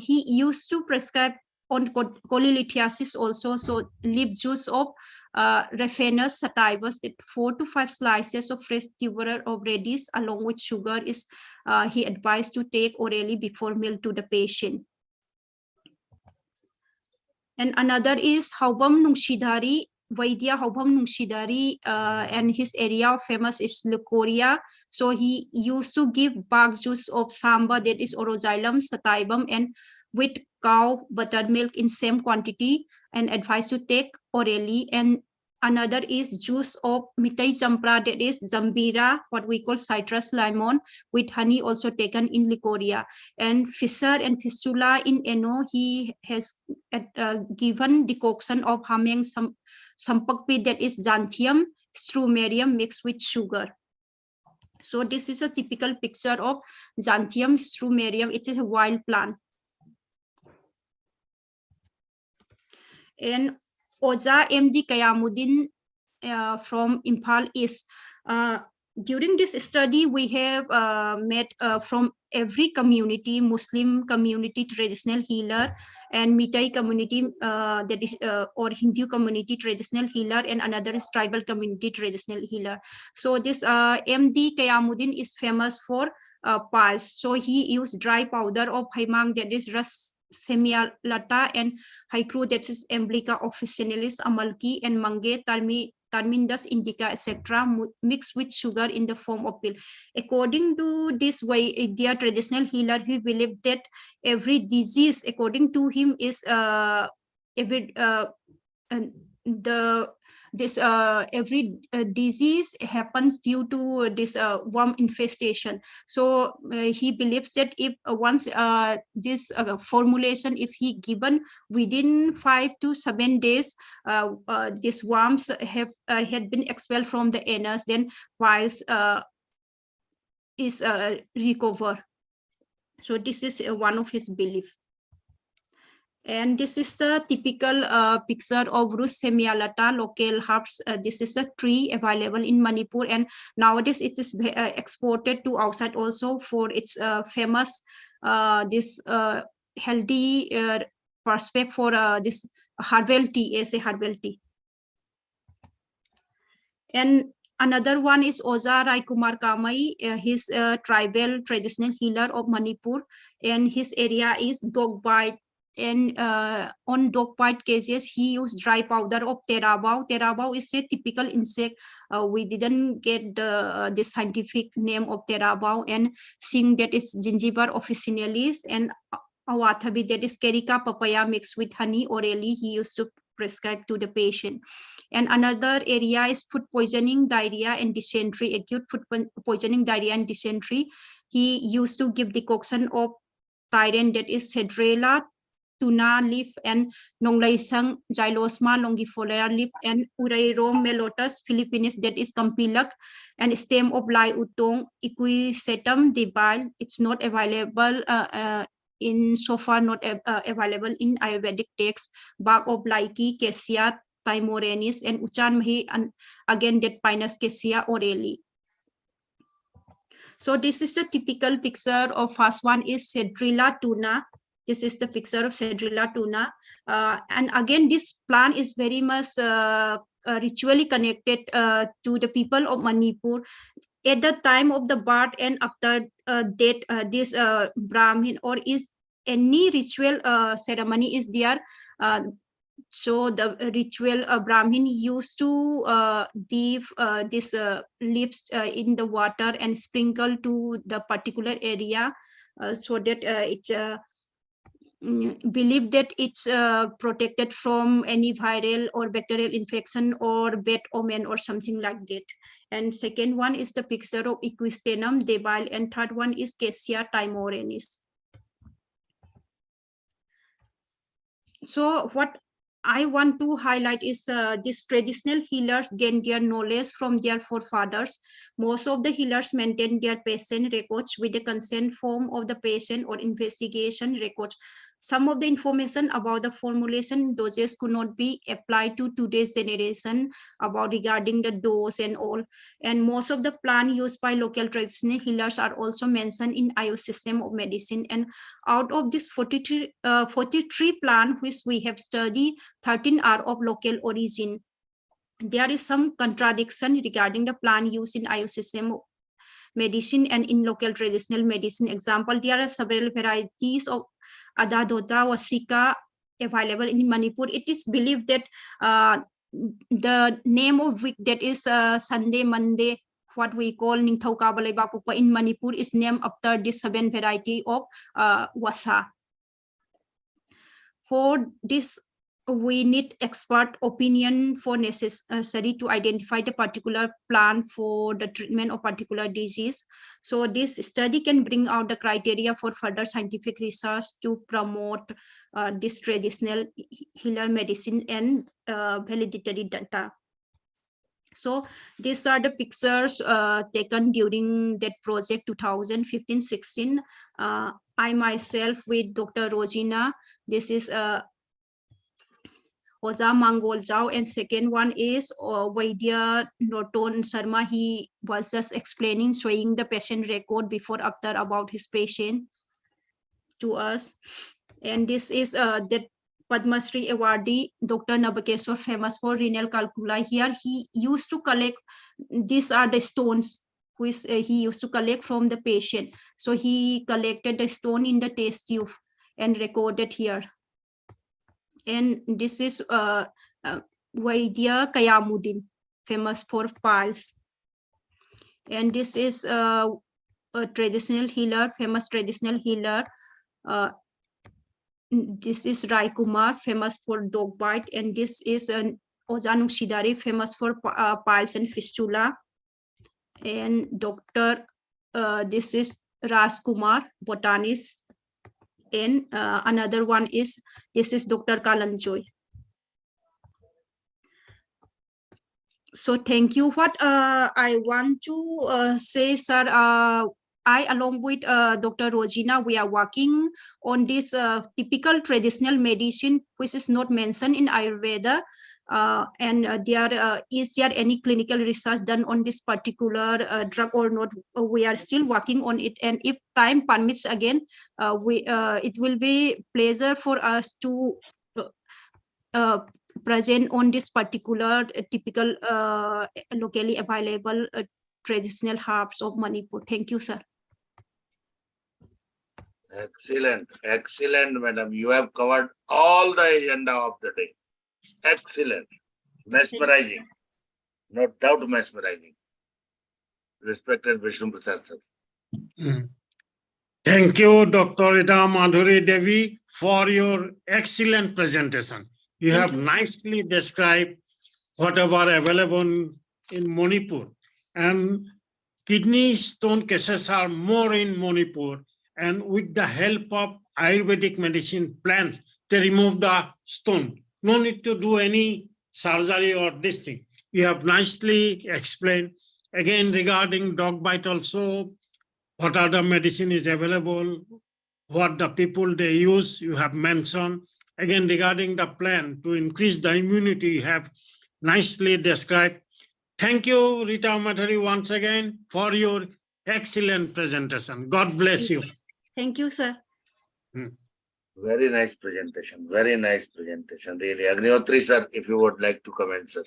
he used to prescribe on cholelithiasis also. So leaf juice of Raphanus sativus, 4 to 5 slices of fresh tuber of radish along with sugar is he advised to take orally before meal to the patient. And another is Haubam Nungshidhari, Vaidya Haubam Nungshidhari, and his area of famous is Leucoria. So he used to give bark juice of samba, that is Oroxylum sativum, and with cow buttermilk in same quantity, and advised to take orally. And another is juice of Mitai Champra, that is Zambira, what we call citrus lemon, with honey also taken in Leucoria. And fissure and fistula in Eno, he has given decoction of Hameng Sampakpi, that is Xanthium strumarium mixed with sugar. So this is a typical picture of Xanthium strumarium. It is a wild plant. And Oza MD Kayamuddin from Imphal East. During this study, we have met from every community, Muslim community traditional healer, and Mitai community, that is, or Hindu community traditional healer, and another is tribal community traditional healer. So this MD Kayamuddin is famous for piles. So he used dry powder of Haimang, that is Ras Semialata, and Haikru, that is Emblica officinalis, Amalki, and Mange, Tarmindas indica, etc., mixed with sugar in the form of pill. According to this way, their traditional healer, he believed that every disease, according to him, is this every disease happens due to this worm infestation. So he believes that if once this formulation, if he given within 5 to 7 days, these worms have had been expelled from the anus, then piles is recover. So this is one of his belief. And this is the typical picture of Rus semialata local herbs. This is a tree available in Manipur, and nowadays it is exported to outside also for its famous this healthy prospect for this herbal tea, as a herbal tea. And another one is Oza Rai Kumar Kamai. He's a tribal traditional healer of Manipur, and his area is dog bite. And on dog bite cases, he used dry powder of terabao. Terabao is a typical insect. We didn't get the scientific name of terabao, and sing, that is Gingiber officinalis, and awathabi, that is Carica papaya mixed with honey orally, he used to prescribe to the patient. And another area is food poisoning, diarrhea, and dysentery, acute food poisoning, diarrhea, and dysentery. He used to give decoction of thyrin, that is Cedrela, tuna leaf, and Nonglaisang, Xylosma longifoliar leaf, and Urairum melotus philippinis, that is Kampilak, and stem of Lai Utong, Equisetum debile. It's not available in so far, not available in Ayurvedic texts. Bark of Laiki, Cassia timorenis, and Uchan Mahi, and again that Pinus Cassia orally. So this is a typical picture of first one is Cedrela tuna. This is the picture of Cedrela tuna. And again, this plant is very much ritually connected to the people of Manipur. At the time of the birth and after that, this Brahmin or is any ritual ceremony is there. So the ritual Brahmin used to dip this leaves in the water and sprinkle to the particular area so that it's believe that it's protected from any viral or bacterial infection or bad omen or something like that. And second one is the picture of Equistenum debile, and third one is Cassia timorenis. So what I want to highlight is these traditional healers gain their knowledge from their forefathers. Most of the healers maintain their patient records with the consent form of the patient or investigation records. Some of the information about the formulation doses could not be applied to today's generation about regarding the dose and all. And most of the plants used by local traditional healers are also mentioned in AYUSH system of medicine. And out of this 43 plants which we have studied, 13 are of local origin. There is some contradiction regarding the plant used in AYUSH system of medicine and in local traditional medicine. Example, there are several varieties of Adadota or Sika available in Manipur. It is believed that the name of week, that is Sunday, Monday, what we call Ningthaukabalaibakupa in Manipur, is named after this 7 variety of wasa. For this, we need expert opinion for necessary to identify the particular plant for the treatment of particular disease. So this study can bring out the criteria for further scientific research to promote this traditional healer medicine and validatory data. So these are the pictures taken during that project 2015-16. I myself with Dr. Rosina, this is Oza Mangoljao, and second one is Vaidya Norton Sharma. He was just explaining, showing the patient record before after about his patient to us. And this is the Padma Shri awardee Dr. Nabakeswar, famous for renal calculi. Here he used to collect, these are the stones which he used to collect from the patient. So he collected the stone in the test tube and recorded here. And this is Vaidya Kayamuddin, famous for piles. And this is a traditional healer, famous traditional healer. This is Rai Kumar, famous for dog bite. And this is Ojanuk Shidari, famous for piles and fistula. And Dr. This is Ras Kumar, botanist. And another one is, this is Dr. Kalanjoy. So thank you. What I want to say, sir, I, along with Dr. Rosina, we are working on this typical traditional medicine, which is not mentioned in Ayurveda. Is there any clinical research done on this particular drug or not? We are still working on it. And if time permits again, it will be pleasure for us to present on this particular typical locally available traditional herbs of Manipur. Thank you, sir. Excellent, excellent, madam. You have covered all the agenda of the day. Excellent, mesmerizing, no doubt mesmerizing. Respected Vishnu Prasad sir. Thank you, Dr. Rita Madhuri Devi, for your excellent presentation. You Thank have you, sir. nicely described whatever available in Manipur. And kidney stone cases are more in Manipur. And with the help of Ayurvedic medicine plants, they remove the stone. No need to do any surgery or this thing. You have nicely explained. Again, regarding dog bite also, what are the medicine is available, what the people they use, you have mentioned. Again, regarding the plan to increase the immunity, you have nicely described. Thank you, Rita Madhuri, once again for your excellent presentation. God bless you. Thank you, sir. Very nice presentation. Very nice presentation. Really. Agnihotri sir, if you would like to comment, sir.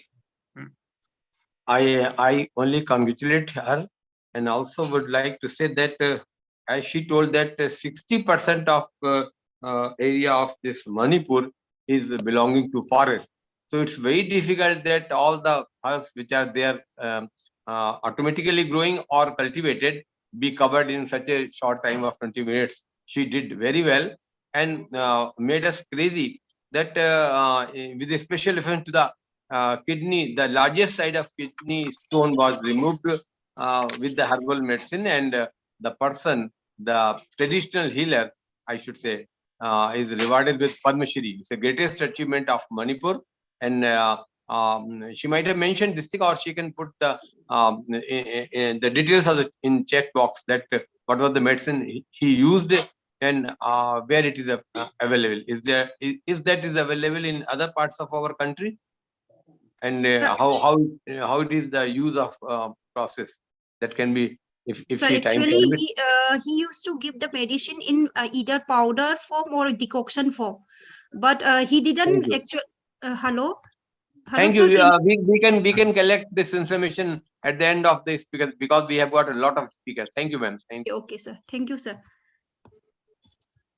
I only congratulate her and also would like to say that as she told that 60% of area of this Manipur is belonging to forest. So it's very difficult that all the herbs which are there automatically growing or cultivated be covered in such a short time of 20 minutes. She did very well and made us crazy that with a special reference to the kidney, the largest side of kidney stone was removed with the herbal medicine, and the person, the traditional healer, I should say, is rewarded with Padma Shri. It's the greatest achievement of Manipur, and she might have mentioned this thing, or she can put the details of in chat box that what was the medicine he used and where it is available. Is that is available in other parts of our country? And how it is the use of process that can be if So she time actually, permits. he used to give the medicine in either powder form or decoction form, but he didn't actually. Hello, Thank sir. you. We can collect this information at the end of this because we have got a lot of speakers. Thank you, ma'am. Thank you. Okay, sir. Thank you, sir.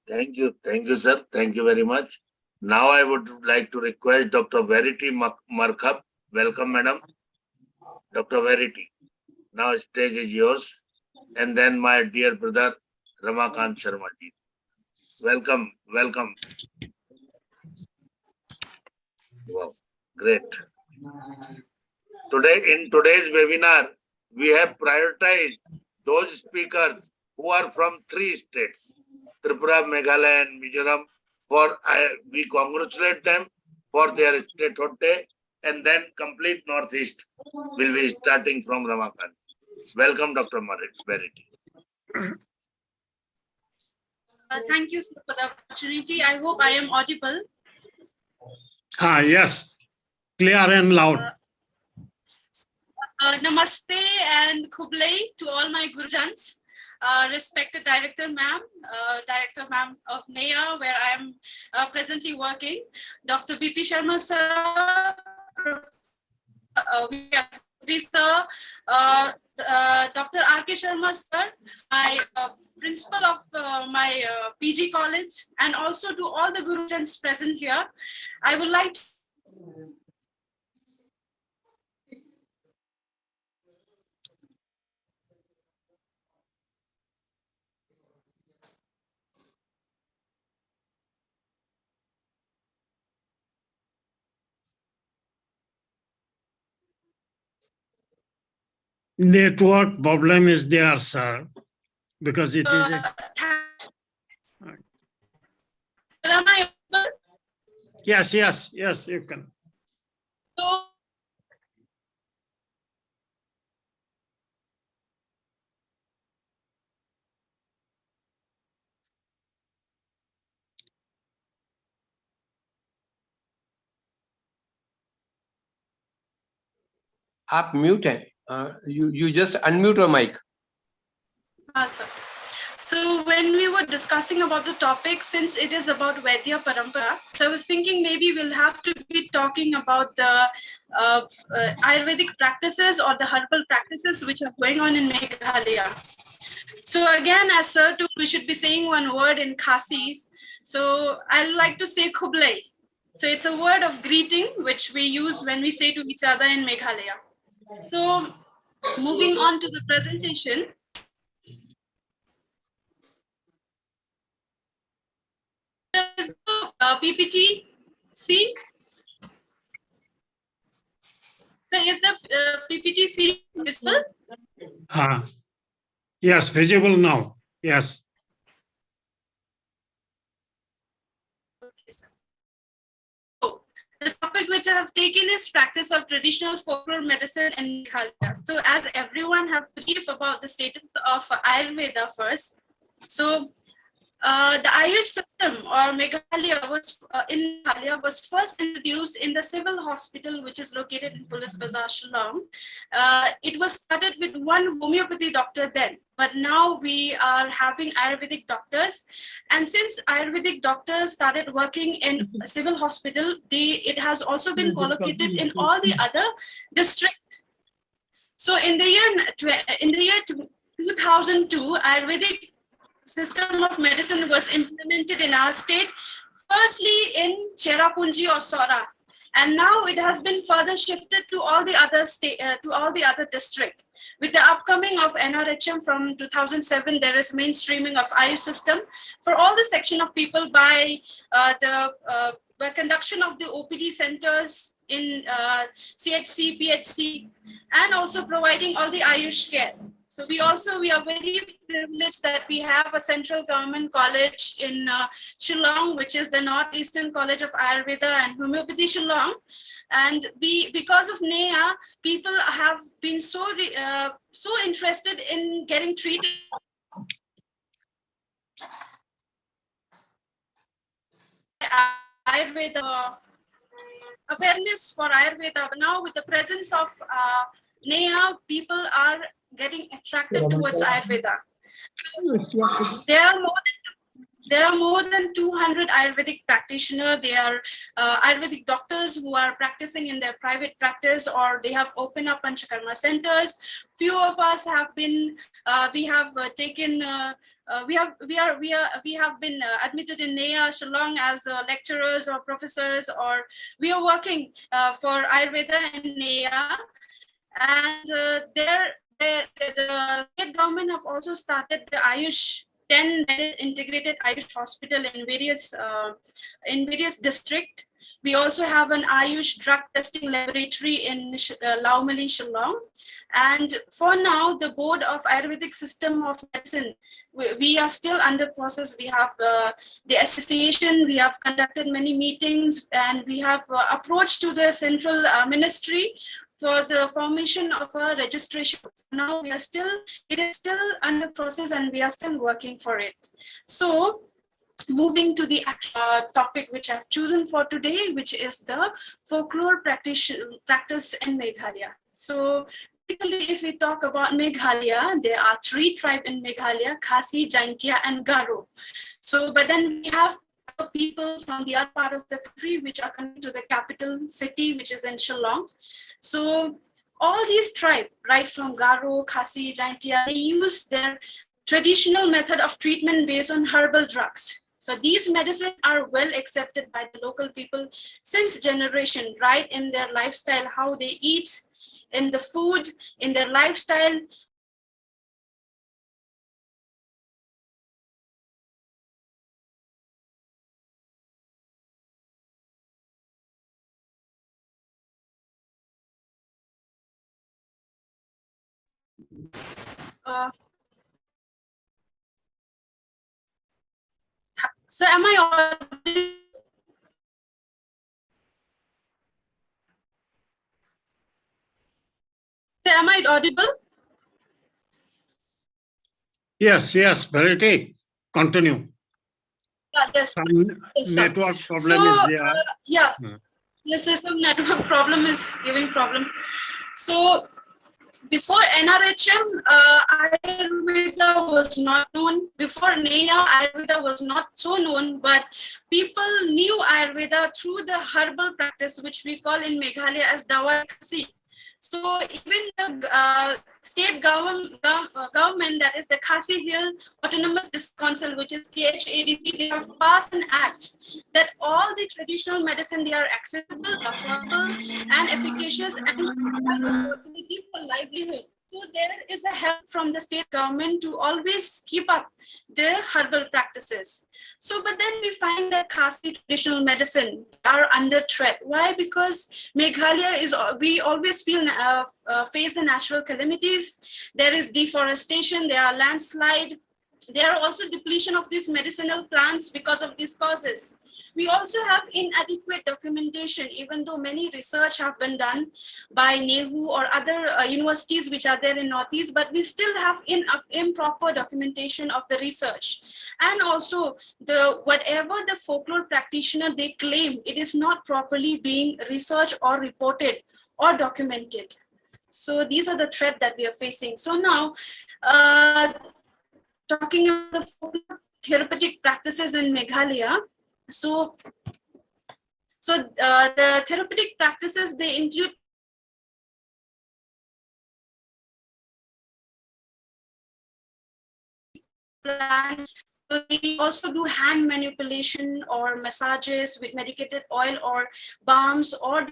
Thank you, sir. Thank you very much. Now I would like to request Dr. Verity Markup. Welcome, madam. Dr. Verity. Now stage is yours. And then my dear brother Ramakant Sharma ji. Welcome, welcome. Wow, great. Today, in today's webinar, we have prioritized those speakers who are from 3 states, Tripura, Meghalaya, and Mizoram. We congratulate them for their statehood day, and then complete Northeast will be starting from Ramakant. Welcome, Dr. Verity. Thank you for the opportunity. I hope I am audible. Yes, clear and loud. Namaste and Kublai to all my Gurujans. Respected Director Ma'am of NEA, where I am presently working, Dr. BP Sharma sir, sir, Dr. R.K. Sharma sir, my principal of my PG college, and also to all the Gurujans present here. I would like to Network problem is there, sir, because it is a, Am I audible? yes, you can. So, आप mute हैं, you just unmute your mic. sir. So when we were discussing about the topic, since it is about Vaidya Parampara, so I was thinking maybe we'll have to be talking about the Ayurvedic practices or the herbal practices which are going on in Meghalaya. So again, as sir, too, we should be saying one word in Khasi. So I like to say Khublai. So it's a word of greeting which we use when we say to each other in Meghalaya. So moving on to the presentation. There is PPT. See? So is the PPT visible? Yes, visible now. Yes. The topic which I have taken is practice of traditional folklore medicine in Meghalaya. So as everyone have brief about the status of Ayurveda first. So the AYUSH system or Meghalaya was first introduced in the civil hospital, which is located in Police Bazaar, Shillong. It was started with one homeopathy doctor then, but now we are having Ayurvedic doctors. And since Ayurvedic doctors started working in a civil hospital, it has also been collocated in all the other districts. So in the year 2002, Ayurvedic system of medicine was implemented in our state, firstly in Cherrapunji or Sora, and now it has been further shifted to all the other districts. With the upcoming of NRHM from 2007, there is mainstreaming of AYUSH system for all the section of people by by conduction of the OPD centers in CHC, PHC, and also providing all the AYUSH care. So we are very privileged that we have a central government college in Shillong, which is the Northeastern College of Ayurveda and Homeopathy Shillong. And because of NEA, people have been so interested in getting treated. Ayurveda, awareness for Ayurveda. Now with the presence of NEA, people are getting attracted towards Ayurveda. There are more than 200 Ayurvedic practitioners. They are Ayurvedic doctors who are practicing in their private practice, or they have opened up Panchakarma centers. Few of us have been, we have been admitted in NEA Shillong as lecturers or professors, or we are working for Ayurveda in NEA. And the state government have also started the AYUSH 10 integrated AYUSH hospital in various districts. We also have an AYUSH drug testing laboratory in Laumali, Shillong. And for now, the Board of Ayurvedic System of Medicine, we are still under process. We have the association, we have conducted many meetings, and we have approached to the central ministry for the formation of a registration. Now it is still under process, and we are still working for it. So moving to the topic which I've chosen for today, which is the folklore practice in Meghalaya. So basically, if we talk about Meghalaya, there are 3 tribes in Meghalaya: Khasi, Jaintia, and Garo. So, but then we have people from the other part of the country which are coming to the capital city, which is in Shillong. So all these tribes, right from Garo, Khasi, Jaintia, they use their traditional method of treatment based on herbal drugs. So these medicines are well accepted by the local people since generation, right in their lifestyle, how they eat, in the food, in their lifestyle. So am I audible? So am I audible? Yes, yes, Verity, continue. Yes. Some Yes, sir. network problem So, is there. yeah. Hmm. Yes, yes, some network problem is giving problem. So before NRHM, Ayurveda was not known. Before NEA, Ayurveda was not so known, but people knew Ayurveda through the herbal practice, which we call in Meghalaya as Dawai Khasi. So even the state government, that is the Khasi Hill Autonomous District Council, which is KHADC, they have passed an act that all the traditional medicine, they are accessible, affordable, and efficacious, and provide opportunity for livelihood. So there is a help from the state government to always keep up their herbal practices. So, but then we find that Khasi traditional medicine are under threat. Why? Because Meghalaya is, we always feel face the natural calamities. There is deforestation, there are landslide. There are also depletion of these medicinal plants because of these causes. We also have inadequate documentation, even though many research have been done by NEHU or other universities which are there in Northeast, but we still have improper documentation of the research. And also whatever the folklore practitioner they claim, it is not properly being researched or reported or documented. So these are the threats that we are facing. So now, talking about the folklore therapeutic practices in Meghalaya, so the therapeutic practices, they include plant. So they also do hand manipulation or massages with medicated oil or balms, or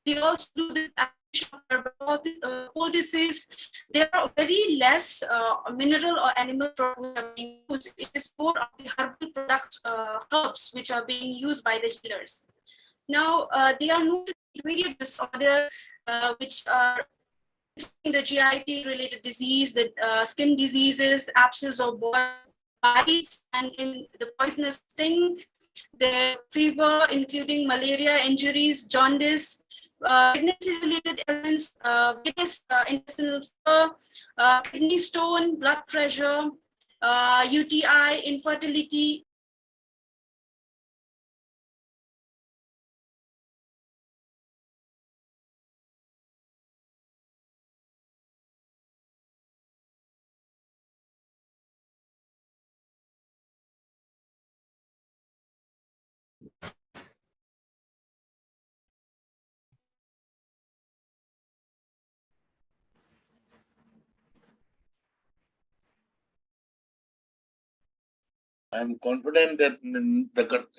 they also do the poultices. There are very less mineral or animal products are being used. It is more of the herbal products, herbs, which are being used by the healers. Now, they are known to various disorders, which are the GIT related disease, the skin diseases, abscess or bites, and in the poisonous sting, the fever, including malaria, injuries, jaundice, pregnancy-related ailments, various intestinal fever, kidney stone, blood pressure, UTI, infertility. I'm confident that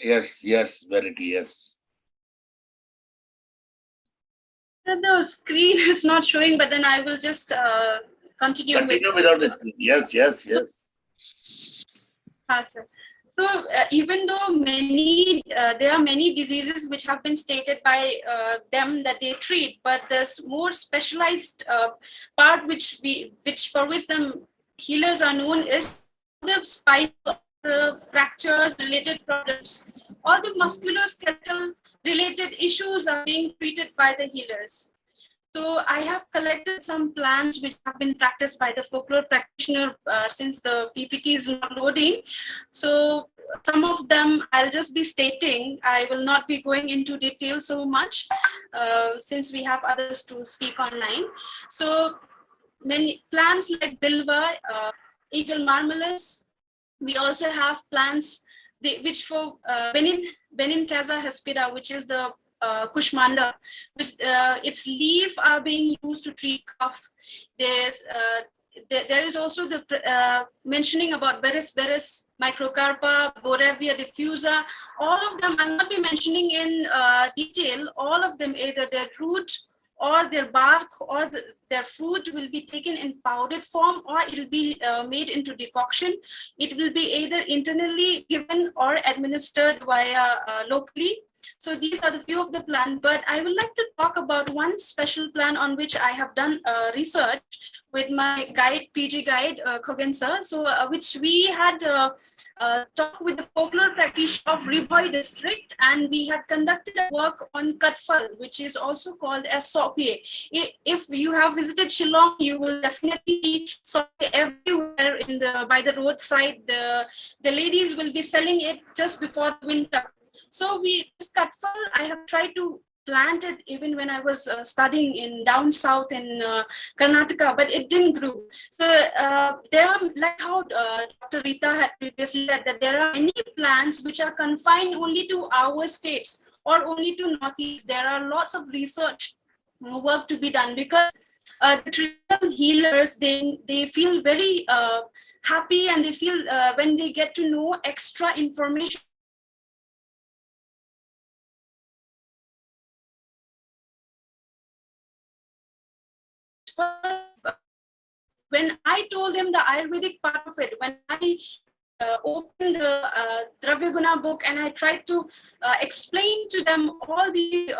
yes, Verity, yes. The screen is not showing, but then I will just continue without the screen. Yes. Sir. So even though there are many diseases which have been stated by them that they treat, but there's more specialized part for which the healers are known is the spinal fractures related problems. All the musculoskeletal related issues are being treated by the healers. So I have collected some plans which have been practiced by the folklore practitioner since the PPT is not loading. So some of them I'll just be stating. I will not be going into detail so much since we have others to speak online. So many plants like Bilva, Eagle Marmalus. We also have plants which for Benin Casa Hespida, which is the Kushmanda, which its leaf are being used to treat cough. There is also the mentioning about Beres, Microcarpa, Borevia diffusa. All of them, I'll not be mentioning in detail, all of them, either their root or their bark or their fruit will be taken in powdered form, or it will be made into decoction. It will be either internally given or administered via locally. So these are the few of the plan, but I would like to talk about one special plan on which I have done research with my guide, PG guide, Kogan sir. So which we had talked with the folklore practitioner of Ribhoi district, and we had conducted a work on Katfal, which is also called as Sopye. If you have visited Shillong, you will definitely see Sopye everywhere by the roadside. The ladies will be selling it just before the winter. So this Katfal, I have tried to plant it even when I was studying in down south in Karnataka, but it didn't grow. So there are, like how Dr. Rita had previously said, that there are many plants which are confined only to our states or only to Northeast. There are lots of research work to be done, because the traditional healers, they feel very happy, and they feel when they get to know extra information. When I told them the Ayurvedic part of it, when I opened the Dravya Guna book and I tried to explain to them all the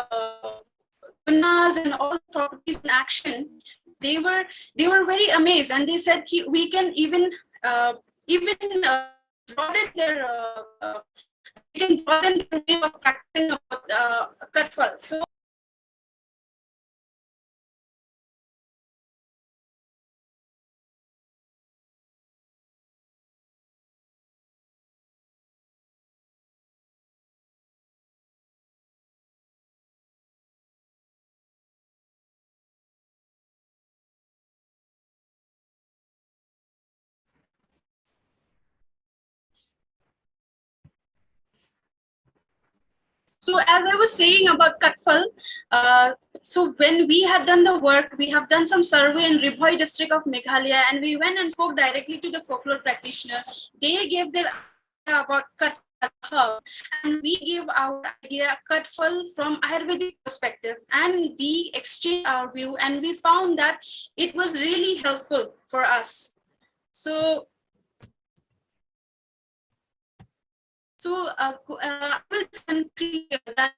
gunas and all the properties in action, they were very amazed, and they said we can even broaden their way of practicing about Katfal. So So as I was saying about Katfal, so when we had done the work, we have done some survey in Ribhoi district of Meghalaya, and we went and spoke directly to the folklore practitioner. They gave their idea about Katfal, and we gave our idea Katfal from Ayurvedic perspective, and we exchanged our view, and we found that it was really helpful for us. So I will conclude that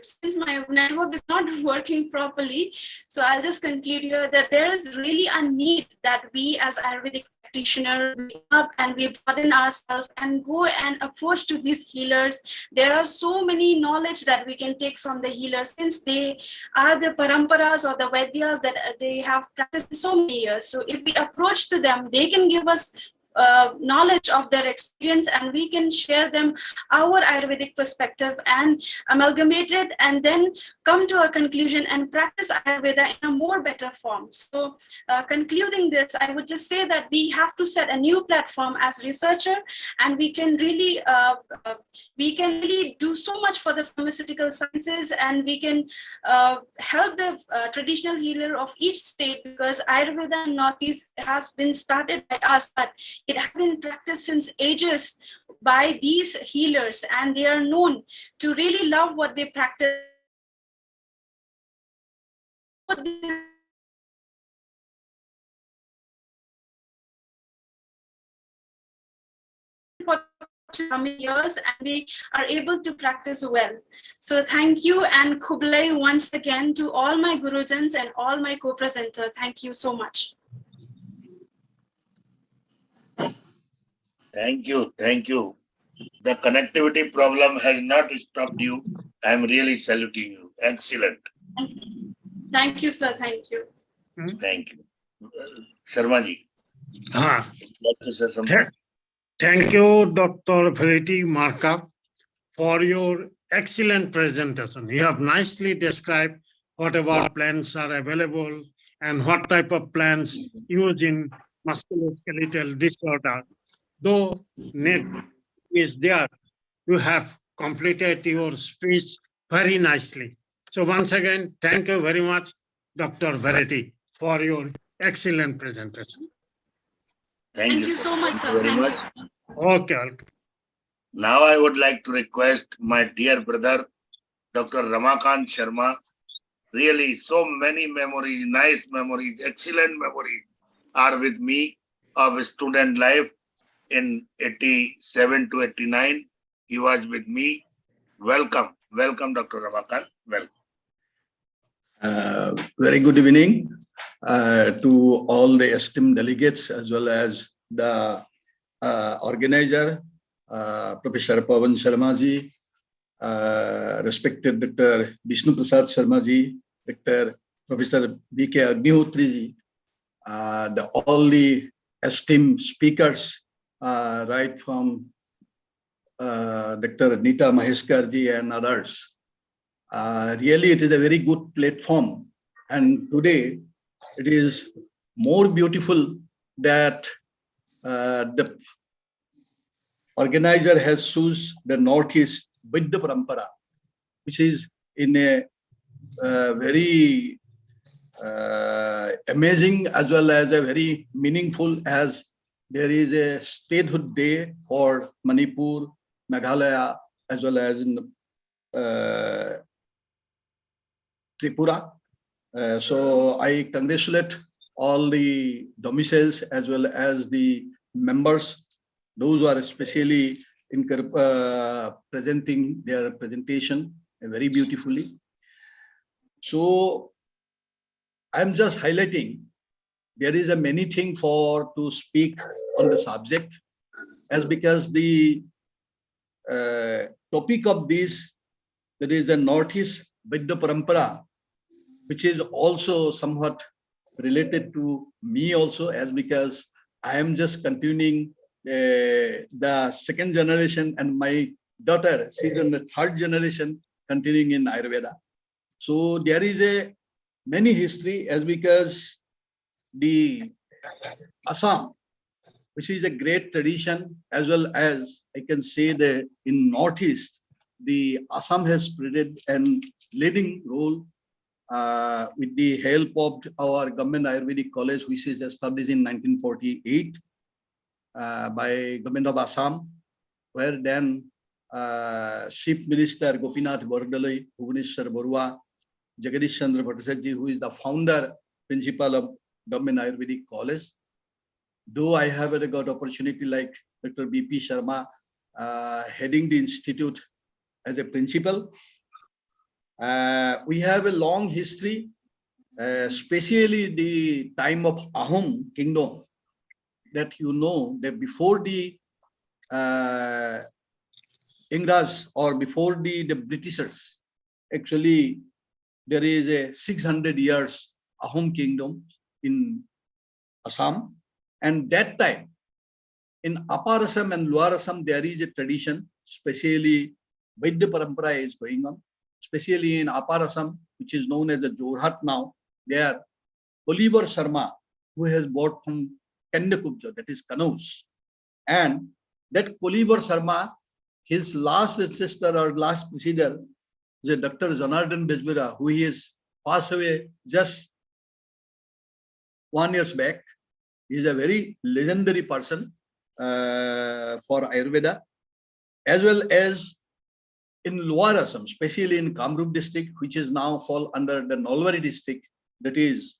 since my network is not working properly, so I'll just conclude here that there is really a need that we as Ayurvedic practitioners wake up and we broaden ourselves and go and approach to these healers. There are so many knowledge that we can take from the healers, since they are the paramparas or the Vaidyas that they have practiced so many years. So if we approach to them, they can give us knowledge of their experience, and we can share them our Ayurvedic perspective and amalgamate it, and then come to a conclusion and practice Ayurveda in a more better form. So concluding this, I would just say that we have to set a new platform as researcher, and we can really do so much for the pharmaceutical sciences, and we can help the traditional healer of each state, because Ayurveda in Northeast has been started by us, but it has been practiced since ages by these healers, and they are known to really love what they practice. For coming years, and we are able to practice well. So thank you, and Kublai once again to all my Gurujans and all my co-presenters. Thank you so much. Thank you. Thank you. The connectivity problem has not stopped you. I am really saluting you. Excellent. Thank you, sir. Thank you. Thank you. Sharma ji, like to say something? Thank you, Dr. Verity Markup, for your excellent presentation. You have nicely described whatever plants are available and what type of plants used in musculoskeletal disorder. Though need is there, you have completed your speech very nicely. So once again, thank you very much, Dr. Verity, for your excellent presentation. Thank you so much, sir. very much. Okay. Now I would like to request my dear brother, Dr. Ramakant Sharma. Really, so many memories, nice memories, excellent memories are with me of student life in 87 to 89. He was with me. Welcome. Welcome, Dr. Ramakant. Welcome. Very good evening to all the esteemed delegates as well as the organizer, Professor Pawan Sharma ji, respected Dr. Vishnu Prasad Sharma ji, Dr. Professor B.K. Agnihotri ji, all the esteemed speakers, right from Dr. Nita Maheshkar ji and others. Really, it is a very good platform, and today it is more beautiful that the organizer has chosen the Northeast Vaidya Parampara, which is in a very amazing as well as a very meaningful, as there is a statehood day for Manipur, Meghalaya, as well as in Tripura. So I congratulate all the domiciles as well as the members, those who are especially in presenting their presentation very beautifully. So I'm just highlighting there is a many thing for to speak on the subject, as because the topic of this, that is the Northeast Vaidya Parampara, which is also somewhat related to me also, as because I am just continuing the second generation, and my daughter, she's in the third generation continuing in Ayurveda. So there is a many history, as because the Assam, which is a great tradition, as well as I can say that in Northeast, the Assam has played a leading role with the help of our government Ayurvedic college, which is established in 1948 by government of Assam, where then Chief Minister Gopinath Bordoloi, Bhubaneswar Barua, Jagadish Chandra Bhattacharya, who is the founder, principal of government Ayurvedic college. Though I have got opportunity like Dr. B.P. Sharma heading the institute as a principal, we have a long history, especially the time of Ahom kingdom, that you know that before the Ingras or before the Britishers, actually there is a 600 years Ahom kingdom in Assam, and that time in Upper Assam and Lower Assam there is a tradition, especially Vaidya Parampara is going on, especially in Upper Assam, which is known as a Jorhat now. There, Oliver Sharma, who has bought from Kendakubja, that is Kanauj, and that Oliver Sharma, his last ancestor or last precedor is a Dr. Janardhan Besbera, who is passed away just 1 year back. He is a very legendary person for Ayurveda, as well as in Lower Assam, especially in Kamrup district, which is now fall under the Nalbari district, that is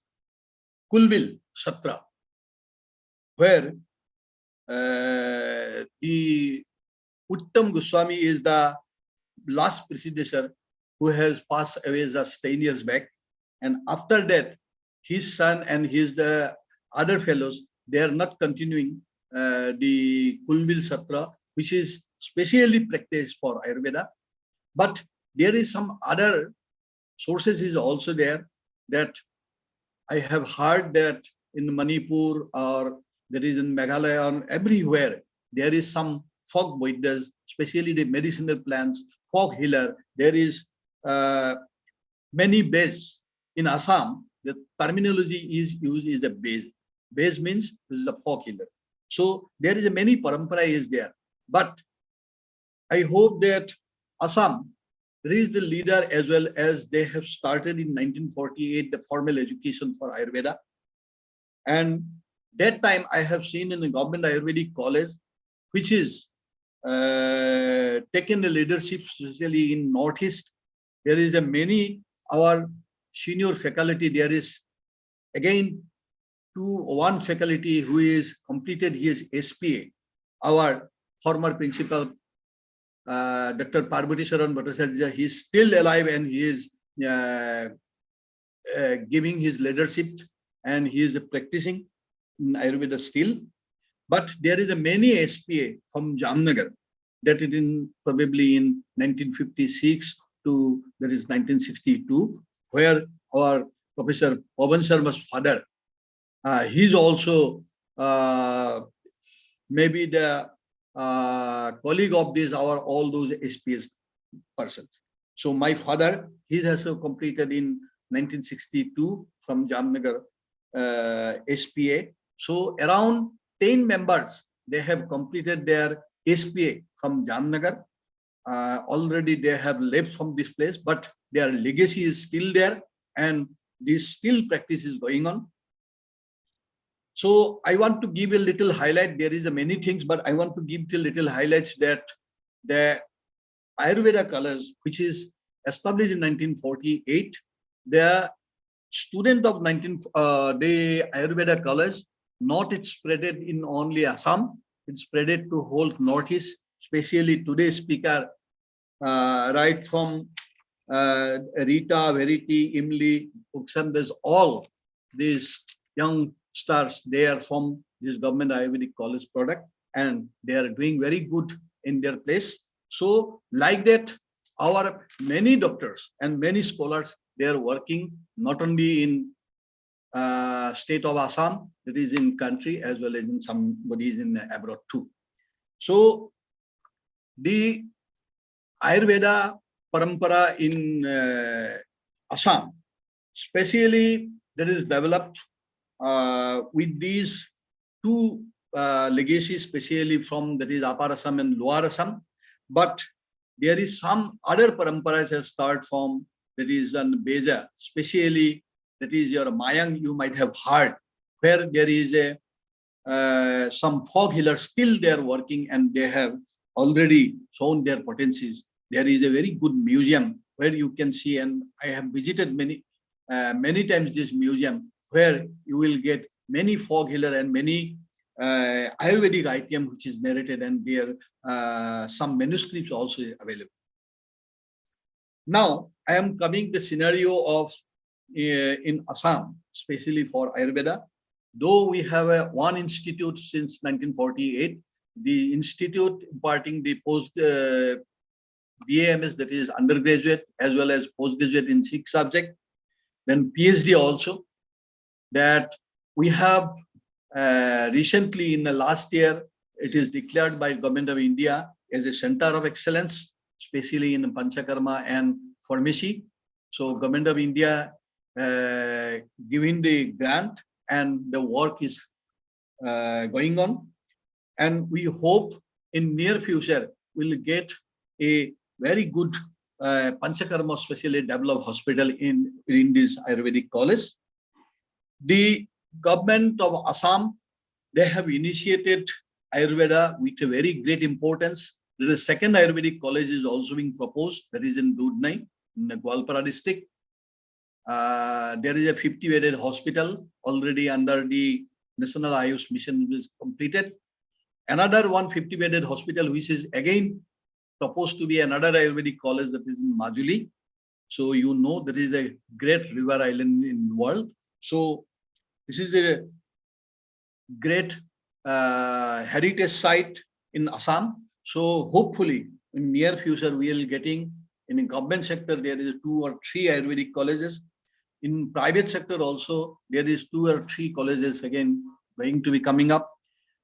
Kulbil Satra, where the Uttam Goswami is the last predecessor who has passed away just 10 years back. And after that, his son and the other fellows, they are not continuing the Kulbil Satra, which is specially practiced for Ayurveda. But there is some other sources is also there, that I have heard that in Manipur or there is in Meghalaya or everywhere, there is some folk Vaidyas, especially the medicinal plants, folk healer. There is many base. In Assam, the terminology is used is the base. Base means this is the folk healer. So there is a many parampara is there. But I hope that Assam is the leader, as well as they have started in 1948 the formal education for Ayurveda. And that time I have seen in the government Ayurvedic college, which is taken the leadership, especially in Northeast. There is a many our senior faculty. There is again one faculty who is completed his SPA, our former principal Dr. Parvati Sharan Bhattacharya, he is still alive and he is giving his leadership and he is practicing in Ayurveda still. But there is a many SPA from Jamnagar that it in probably in 1956 to that is 1962, where our Professor Pavan Sharma's father, he's also maybe the colleague of this our all those SPS persons. So my father, he has completed in 1962 from Jamnagar SPA. So around 10 members, they have completed their SPA from Jamnagar. Already they have left from this place, but their legacy is still there and this still practice is going on. So I want to give a little highlight. There is a many things, but I want to give a little highlights that the Ayurveda College, which is established in 1948, the student of the Ayurveda College, not it's spreaded in only Assam, it's spreaded to whole Northeast, especially today's speaker, right from Rita, Verity, Imli, Uksam, there's all these young stars, they are from this government Ayurvedic college product and they are doing very good in their place. So like that, our many doctors and many scholars, they are working not only in state of Assam, that is in country as well as in somebody is in abroad too. So the Ayurveda Parampara in Assam, especially that is developed with these two legacies, especially from that is Upper Assam and Lower Assam. But there is some other paramparas that start from that is an Beja, especially that is your Mayang, you might have heard, where there is a some folk healers still they are working and they have already shown their potencies. There is a very good museum where you can see, and I have visited many times this museum, where you will get many folk healer and many Ayurvedic item which is narrated, and there some manuscripts also available. Now I am coming the scenario of in Assam, especially for Ayurveda. Though we have one institute since 1948, the institute imparting the post BAMS, that is undergraduate as well as postgraduate in 6 subjects, then PhD also. That we have recently in the last year, it is declared by Government of India as a center of excellence, especially in Panchakarma and pharmacy. So Government of India giving the grant and the work is going on. And we hope in near future we'll get a very good Panchakarma specially developed hospital in this Ayurvedic college. The government of Assam, they have initiated Ayurveda with a very great importance. There is a second Ayurvedic college is also being proposed, that is in Dudhnai, in the Gwalpara district. There is a 50-bedded hospital already under the National AYUSH mission is completed. Another 150-bedded hospital, which is again proposed to be another Ayurvedic college, that is in Majuli. So you know that is a great river island in the world. So this is a great heritage site in Assam. So hopefully in near future we will getting in the government sector there is 2 or 3 Ayurvedic colleges. In private sector also there is 2 or 3 colleges again going to be coming up.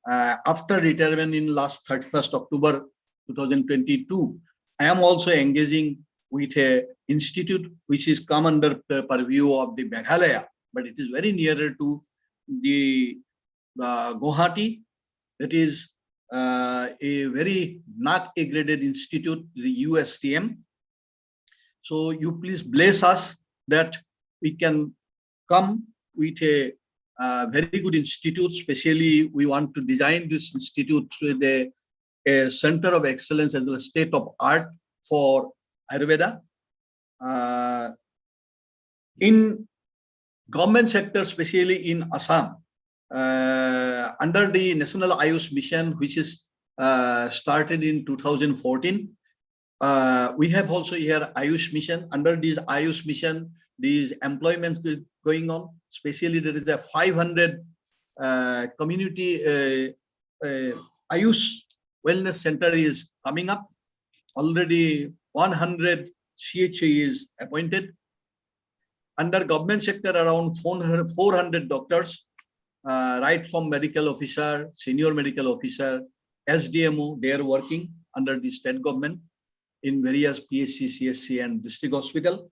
After retirement in last 31st October 2022, I am also engaging with a institute which is come under the purview of the Meghalaya, but it is very nearer to the Guwahati. That is a very not a graded institute, the USTM. So you please bless us that we can come with a very good institute. Especially we want to design this institute with a center of excellence as a state of art for Ayurveda. In government sector, especially in Assam, under the National AYUSH mission, which is started in 2014, We have also here AYUSH mission. Under this AYUSH mission, these employments going on. Especially there is a 500 community AYUSH wellness center is coming up. Already 100 CHA is appointed. Under government sector, around 400 doctors, right from medical officer, senior medical officer, SDMO, they are working under the state government in various PSC, CSC and district hospital.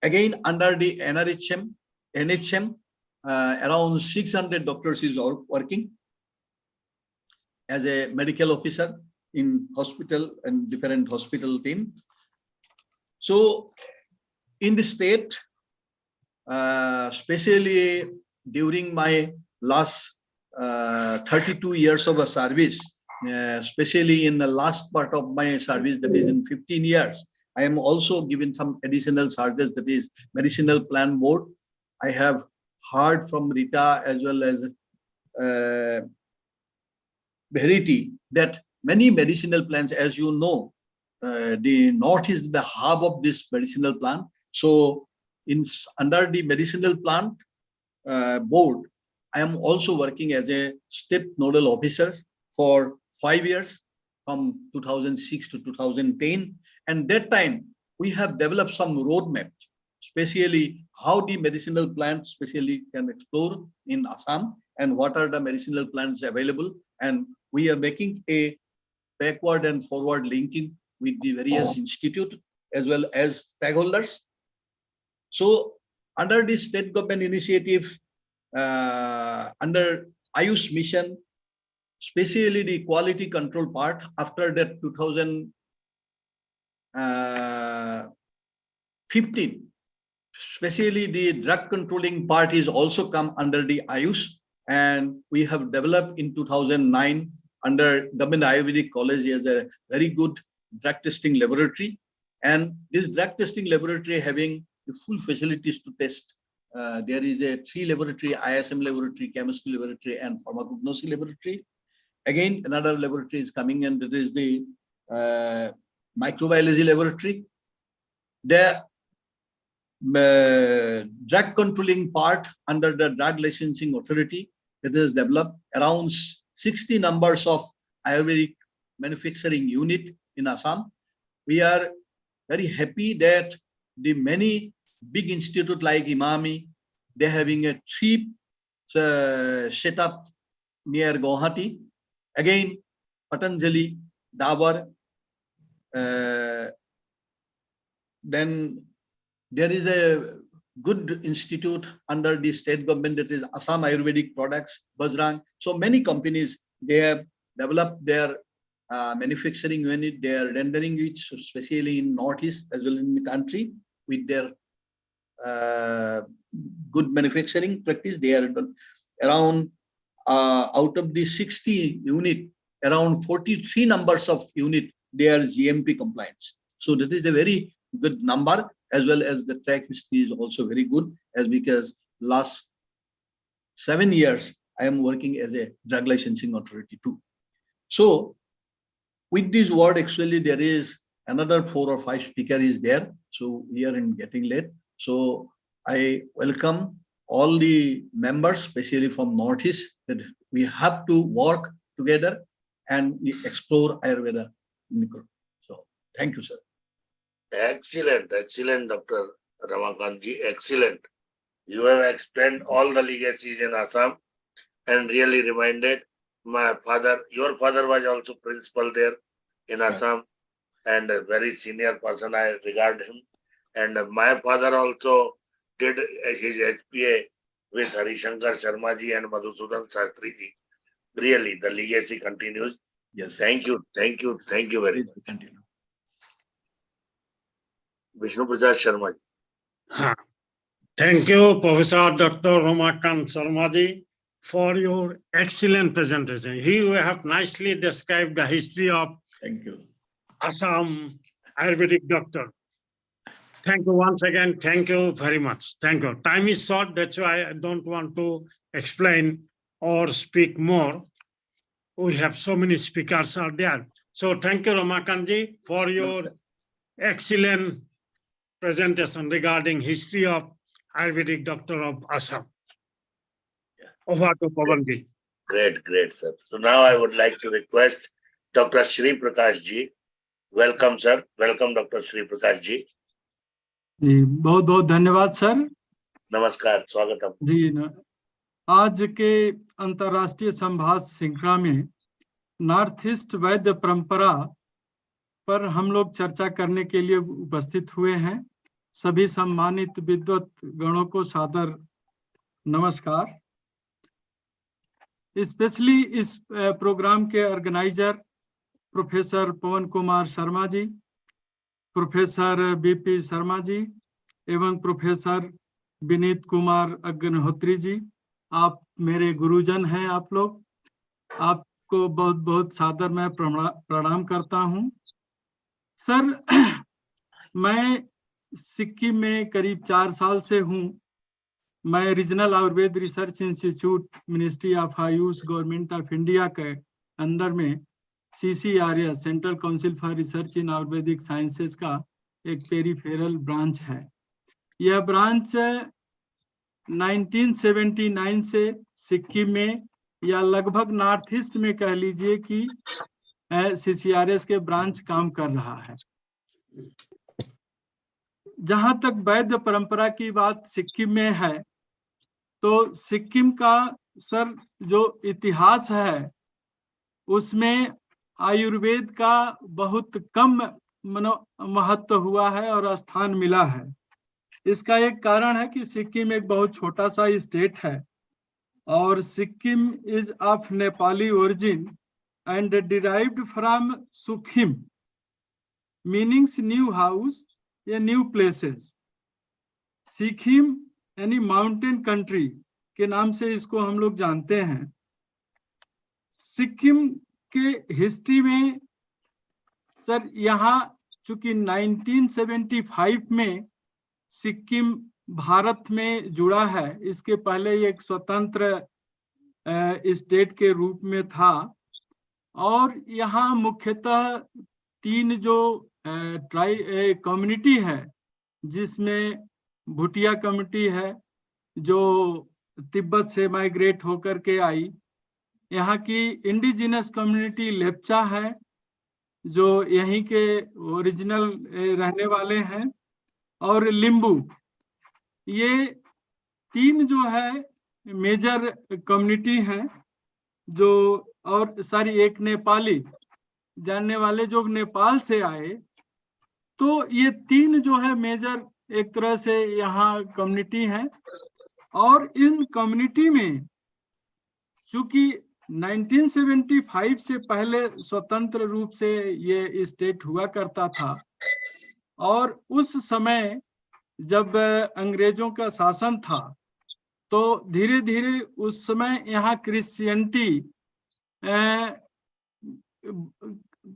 Again, under the NHM, around 600 doctors is working as a medical officer in hospital and different hospital team. So in the state, especially during my last 32 years of a service, especially in the last part of my service, that is in 15 years, I am also given some additional charges, that is medicinal plan board. I have heard from Rita as well as Verity that many medicinal plans, as you know, the North is the hub of this medicinal plan. So under the medicinal plant board, I am also working as a state nodal officer for 5 years from 2006 to 2010. And that time we have developed some roadmap, especially how the medicinal plants especially can explore in Assam and what are the medicinal plants available. And we are making a backward and forward linking with the various institutes as well as stakeholders. So under the state government initiative, under AYUSH mission, especially the quality control part, after that 2015, especially the drug controlling part is also come under the AYUSH, and we have developed in 2009 under Government Ayurvedic College as a very good drug testing laboratory. And this drug testing laboratory having the full facilities to test. There is a 3 laboratory, ISM laboratory, chemistry laboratory, and pharmacognosy laboratory. Again, another laboratory is coming, and that is the microbiology laboratory. The drug controlling part under the Drug Licensing Authority, it is developed around 60 numbers of Ayurvedic manufacturing unit in Assam. We are very happy that the many big institute like Imami, they're having a 3 setup near Guwahati. Again, Patanjali, Dabar. Then there is a good institute under the state government, that is Assam Ayurvedic Products, Bajrang. So many companies, they have developed their manufacturing unit, they are rendering it, especially in Northeast as well in the country, with their good manufacturing practice. They are around out of the 60 unit, around 43 numbers of unit, they are GMP compliance. So that is a very good number, as well as the track history is also very good, as because last 7 years I am working as a drug licensing authority too. So with this word, actually there is another 4 or 5 speaker is there. So we are in getting late. So I welcome all the members, especially from Northeast, that we have to work together and we explore Ayurveda in the group. So thank you, sir. Excellent, excellent, Dr. Ramakantji, excellent. You have explained all the legacies in Assam and really reminded my father, your father was also principal there in Assam, and a very senior person, I regard him. And my father also did his HPA with Harishankar Sharma ji and Madhusudan Shastri ji. Really, the legacy continues. Yes. Thank you, thank you, thank you very much. Continue. Vishnu Prasad Sharma ji. Thank you, Professor Dr. Ramakant Sharma-ji, for your excellent presentation. You have nicely described the history of Thank you. Assam Ayurvedic doctor. Thank you once again. Thank you very much. Thank you. Time is short. That's why I don't want to explain or speak more. We have so many speakers out there. So thank you, Ramakantji, for your excellent presentation regarding history of Ayurvedic doctor of Assam. Over to Pavanji. Great, great, sir. So now I would like to request Dr. Shri Prakash ji. Welcome, sir. Welcome, Dr. Shri Prakash ji. जी बहुत बहुत धन्यवाद sir नमस्कार, स्वागतम जी आज के अंतर्राष्ट्रीय संवाद श्रृंखला में नॉर्थ ईस्ट वैद्य परंपरा पर हम लोग चर्चा करने के लिए उपस्थित हुए हैं। सभी सम्मानित विद्वत गणों को सादर नमस्कार। स्पेशली इस प्रोग्राम के ऑर्गेनाइजर प्रोफेसर पवन कुमार शर्मा जी, प्रोफेसर बीपी शर्मा जी एवं प्रोफेसर विनीत कुमार अग्निहोत्री जी, आप मेरे गुरुजन हैं। आप लोग, आपको बहुत बहुत सादर मैं प्रणाम करता हूं। सर मैं सिक्किम में करीब 4 साल से हूं। मैं regional Ayurveda research institute ministry of Ayush government of India के अंदर में CCRS central council for research in Ayurvedic sciences का एक पेरिफेरल ब्रांच है। यह ब्रांच 1979 से सिक्किम में या लगभग नॉर्थ ईस्ट में कह लीजिए कि CCRS के ब्रांच काम कर रहा है। जहां तक वैद्य परंपरा की बात सिक्किम में है, तो सिक्किम का सर जो इतिहास है उसमें आयुर्वेद का बहुत कम महत्व हुआ है और स्थान मिला है। इसका एक कारण है कि सिक्किम एक बहुत छोटा सा स्टेट है और Sikkim is of Nepali origin and derived from Sukhim meanings new house या न्यू प्लेसेस। सिक्किम यानी माउंटेन कंट्री के नाम से इसको हम लोग जानते हैं। सिक्किम के हिस्ट्री में सर यहाँ चूंकि 1975 में सिक्किम भारत में जुड़ा है, इसके पहले ये एक स्वतंत्र स्टेट के रूप में था और यहाँ मुख्यतः 3 जो कम्युनिटी है, जिसमें भूटिया कम्युनिटी है जो तिब्बत से माइग्रेट होकर के आई, यहाँ की इंडिजिनस कम्युनिटी लेप्चा है जो यहीं के ओरिजिनल रहने वाले हैं, और लिम्बू। ये 3 जो है मेजर कम्युनिटी हैं जो, और सारी एक नेपाली जानने वाले जो नेपाल से आए। तो ये 3 जो है मेजर एक तरह से यहाँ कम्युनिटी हैं और इन कम्युनिटी में चूंकि 1975 से पहले स्वतंत्र रूप से ये स्टेट हुआ करता था और उस समय जब अंग्रेजों का शासन था तो धीरे धीरे उस समय यहाँ क्रिश्चियनिटी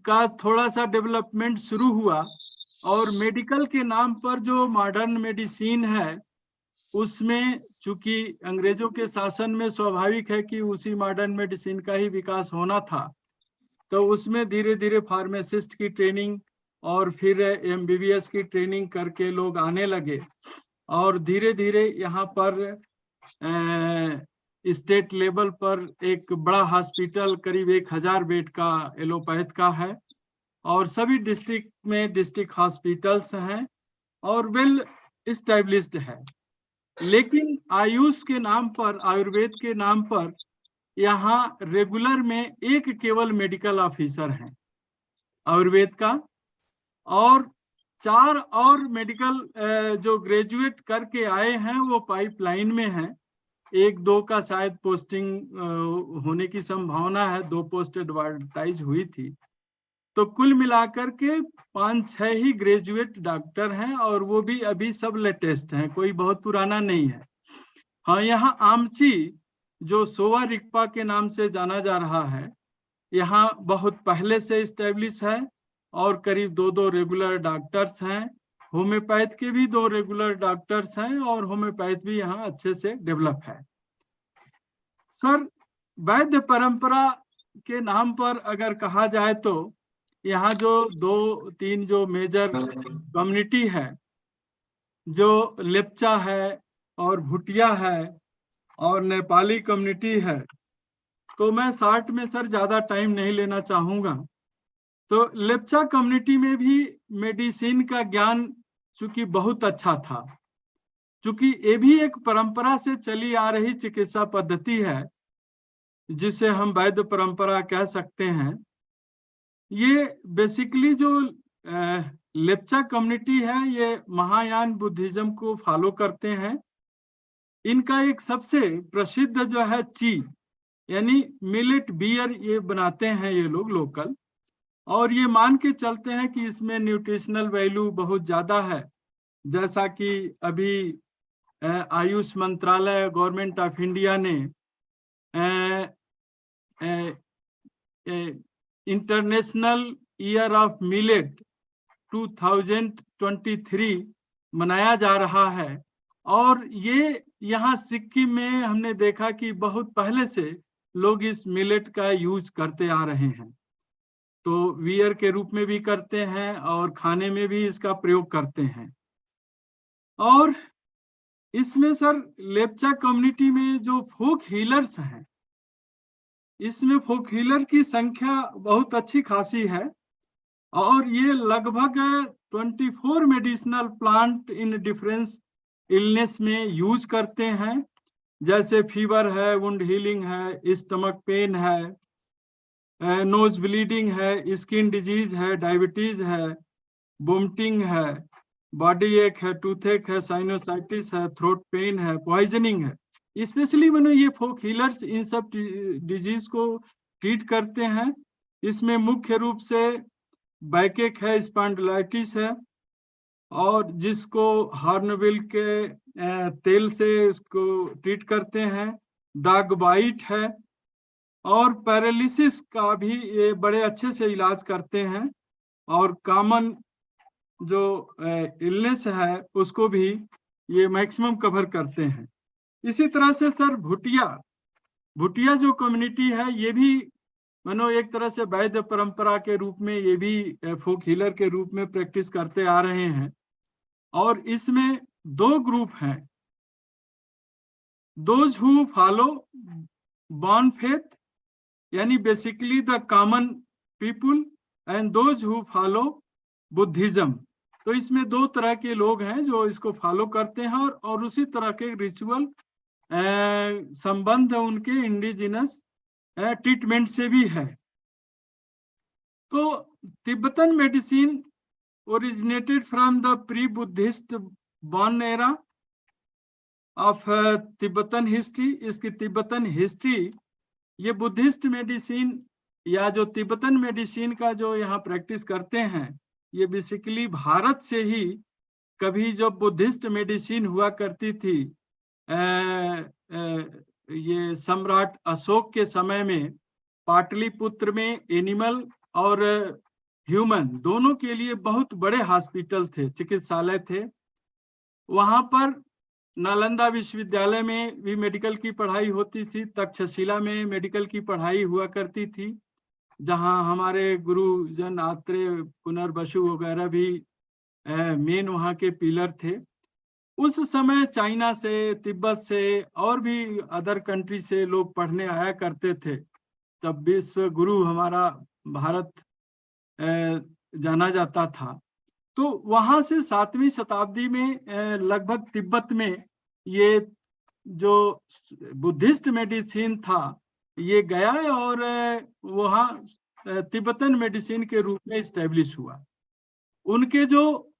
का थोड़ा सा डेवलपमेंट शुरू हुआ और मेडिकल के नाम पर जो मॉडर्न मेडिसिन है उसमें चूंकि अंग्रेजों के शासन में स्वाभाविक है कि उसी मॉडर्न मेडिसिन का ही विकास होना था, तो उसमें धीरे धीरे फार्मासिस्ट की ट्रेनिंग और फिर MBBS की ट्रेनिंग करके लोग आने लगे और धीरे धीरे यहाँ पर स्टेट लेवल पर एक बड़ा हॉस्पिटल करीब 1000 बेड का एलोपैथ का है और सभी डिस्ट्रिक्ट में डिस्ट्रिक्ट हॉस्पिटल्स हैं और वेल एस्टैब्लिश्ड है। लेकिन आयुष के नाम पर, आयुर्वेद के नाम पर यहाँ रेगुलर में एक केवल मेडिकल ऑफिसर हैं आयुर्वेद का, और 4 और मेडिकल जो ग्रेजुएट करके आए हैं वो पाइपलाइन में हैं। 1-2 का शायद पोस्टिंग होने की संभावना है, 2 पोस्ट एडवर्टाइज हुई थी। तो कुल मिलाकर के 5-6 ही ग्रेजुएट डॉक्टर हैं और वो भी अभी सब लेटेस्ट हैं, कोई बहुत पुराना नहीं है। हाँ, यहाँ आमची जो सोवा रिक्पा के नाम से जाना जा रहा है, यहाँ बहुत पहले से इस्टेब्लिश है और करीब 2 रेगुलर डॉक्टर्स हैं। होम्योपैथ के भी 2 रेगुलर डॉक्टर्स हैं और होम्योपैथ भी यहाँ अच्छे से डेवलप है। सर, वैद्य परंपरा के नाम पर अगर कहा जाए तो यहाँ जो 2-3 जो मेजर कम्युनिटी है, जो लेप्चा है और भूटिया है और नेपाली कम्युनिटी है, तो मैं शॉर्ट में सर ज्यादा टाइम नहीं लेना चाहूंगा। तो लेप्चा कम्युनिटी में भी मेडिसिन का ज्ञान चूंकि बहुत अच्छा था, चूंकि ये भी एक परंपरा से चली आ रही चिकित्सा पद्धति है जिसे हम वैद्य परंपरा कह सकते हैं। ये बेसिकली जो लेप्चा कम्युनिटी है ये महायान बुद्धिज्म को फॉलो करते हैं। इनका एक सबसे प्रसिद्ध जो है ची यानी मिलेट बियर ये बनाते हैं ये लोग लोकल, और ये मान के चलते हैं कि इसमें न्यूट्रिशनल वैल्यू बहुत ज्यादा है। जैसा कि अभी आयुष मंत्रालय गवर्नमेंट ऑफ इंडिया ने इंटरनेशनल ईयर ऑफ मिलेट 2023 मनाया जा रहा है, और ये यहाँ सिक्किम में हमने देखा कि बहुत पहले से लोग इस मिलेट का यूज करते आ रहे हैं। तो वियर के रूप में भी करते हैं और खाने में भी इसका प्रयोग करते हैं। और इसमें सर लेप्चा कम्युनिटी में जो फोक हीलर्स हैं, इसमें फोक हीलर की संख्या बहुत अच्छी खासी है, और ये लगभग 24 medicinal plant in difference illness में यूज करते हैं। जैसे फीवर है, वुंड हीलिंग है, स्टमक पेन है, नोज ब्लीडिंग है, स्किन डिजीज है, डायबिटीज है, वोमिटिंग है, बॉडी एक है, टूथ एक है, साइनोसाइटिस है, थ्रोट पेन है, पॉइजनिंग है। स्पेशली मैंने ये फोक हीलर्स इन सब डिजीज को ट्रीट करते हैं। इसमें मुख्य रूप से बैकेक है, स्पॉन्डिलाइटिस है, और जिसको हॉर्नबिल के तेल से इसको ट्रीट करते हैं। डॉग बाइट है, और पैरालिसिस का भी ये बड़े अच्छे से इलाज करते हैं, और कॉमन जो इलनेस है उसको भी ये मैक्सिमम कवर करते हैं। इसी तरह से सर भूटिया जो कम्युनिटी है ये भी मानो एक तरह से वैद्य परंपरा के रूप में ये भी फोक हीलर के रूप में प्रैक्टिस करते आ रहे हैं। और इसमें 2 ग्रुप हैं, those who follow born faith यानी basically the common people, and those who follow Buddhism. तो इसमें 2 तरह के लोग हैं जो इसको फॉलो करते हैं, और उसी तरह के रिचुअल संबंध उनके इंडिजिनस ट्रीटमेंट से भी है। तो Tibetan medicine originated from the pre-Buddhist born era of Tibetan history। इसकी तिब्बतन हिस्ट्री, ये बुद्धिस्ट मेडिसिन या जो तिब्बतन मेडिसिन का जो यहाँ प्रैक्टिस करते हैं, ये बेसिकली भारत से ही कभी जब बुद्धिस्ट मेडिसिन हुआ करती थी ये सम्राट अशोक के समय में, पाटलिपुत्र में एनिमल और ह्यूमन दोनों के लिए बहुत बड़े हॉस्पिटल थे, चिकित्सालय थे। वहां पर नालंदा विश्वविद्यालय में भी मेडिकल की पढ़ाई होती थी, तक्षशिला में मेडिकल की पढ़ाई हुआ करती थी, जहां हमारे गुरुजन आत्रेय पुनर्वसु वगैरह भी मेन वहां के पिलर थे। उस समय चाइना से, तिब्बत से और भी अदर कंट्री से लोग पढ़ने आया करते थे। तब विश्व गुरु हमारा भारत जाना जाता था। तो वहां से 7वीं शताब्दी में लगभग तिब्बत में ये जो बुद्धिस्ट मेडिसिन था ये गया, और वहाँ तिब्बतन मेडिसिन के रूप में इस्टेब्लिश हुआ। उनके जो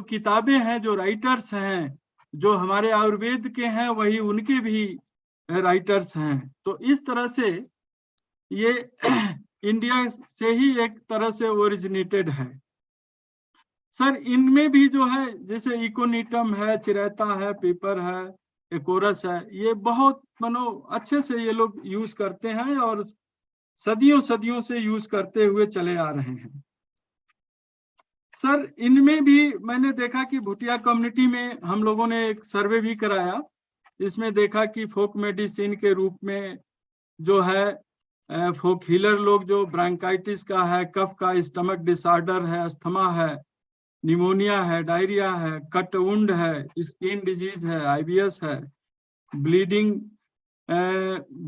किताबें हैं, जो राइटर्स हैं, जो हमारे आयुर्वेद के हैं, वही उनके भी राइटर्स हैं। तो इस तरह से ये इंडिया से ही एक तरह से ओरिजिनेटेड है। सर इनमें भी जो है जैसे इकोनिटम है, चिरैता है, पेपर है, एकोरस है, ये बहुत मानो अच्छे से ये लोग यूज करते हैं और सदियों से यूज करते हुए चले आ रहे हैं। सर इनमें भी मैंने देखा कि भूटिया कम्युनिटी में हम लोगों ने एक सर्वे भी कराया। इसमें देखा कि फोक मेडिसिन के रूप में जो है फोक हीलर लोग जो ब्रांकाइटिस का है, कफ का, स्टमक डिसऑर्डर है, अस्थमा है, निमोनिया है, डायरिया है, कट वुंड है, स्किन डिजीज है, आईबीएस है,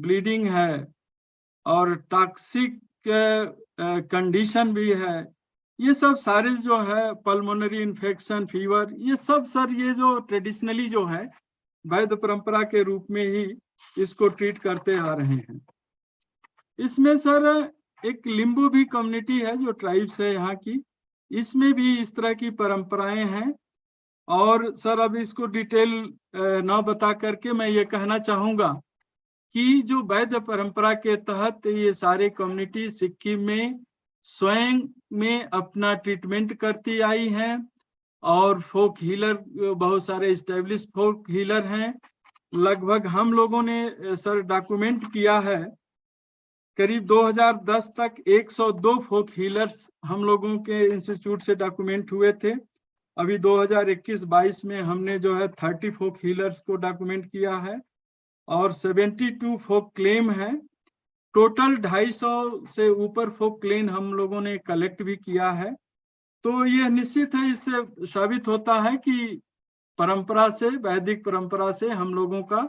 ब्लीडिंग है और टॉक्सिक कंडीशन भी है, ये सब सारे जो है, पल्मोनरी इन्फेक्शन, फीवर, ये सब सर ये जो ट्रेडिशनली जो है वैद्य परंपरा के रूप में ही इसको ट्रीट करते आ रहे हैं। इसमें सर एक लिम्बू भी कम्युनिटी है जो ट्राइब्स है यहाँ की, इसमें भी इस तरह की परंपराएं हैं। और सर अब इसको डिटेल ना बता करके मैं ये कहना चाहूंगा कि जो वैद्य परंपरा के तहत ये सारे कम्युनिटी सिक्किम में स्वयं में अपना ट्रीटमेंट करती आई हैं और फोक हीलर बहुत सारे इस्टेब्लिश फोक हीलर हैं। लगभग हम लोगों ने सर डॉक्यूमेंट किया है, करीब 2010 तक 102 फोक हीलर्स हम लोगों के इंस्टीट्यूट से डॉक्यूमेंट हुए थे। अभी 2021-22 में हमने जो है 30 फोक हीलर्स को डॉक्यूमेंट किया है और 72 फोक क्लेम है। टोटल 250 से ऊपर फोक क्लेम हम लोगों ने कलेक्ट भी किया है। तो ये निश्चित है, इससे साबित होता है कि परंपरा से, वैदिक परंपरा से हम लोगों का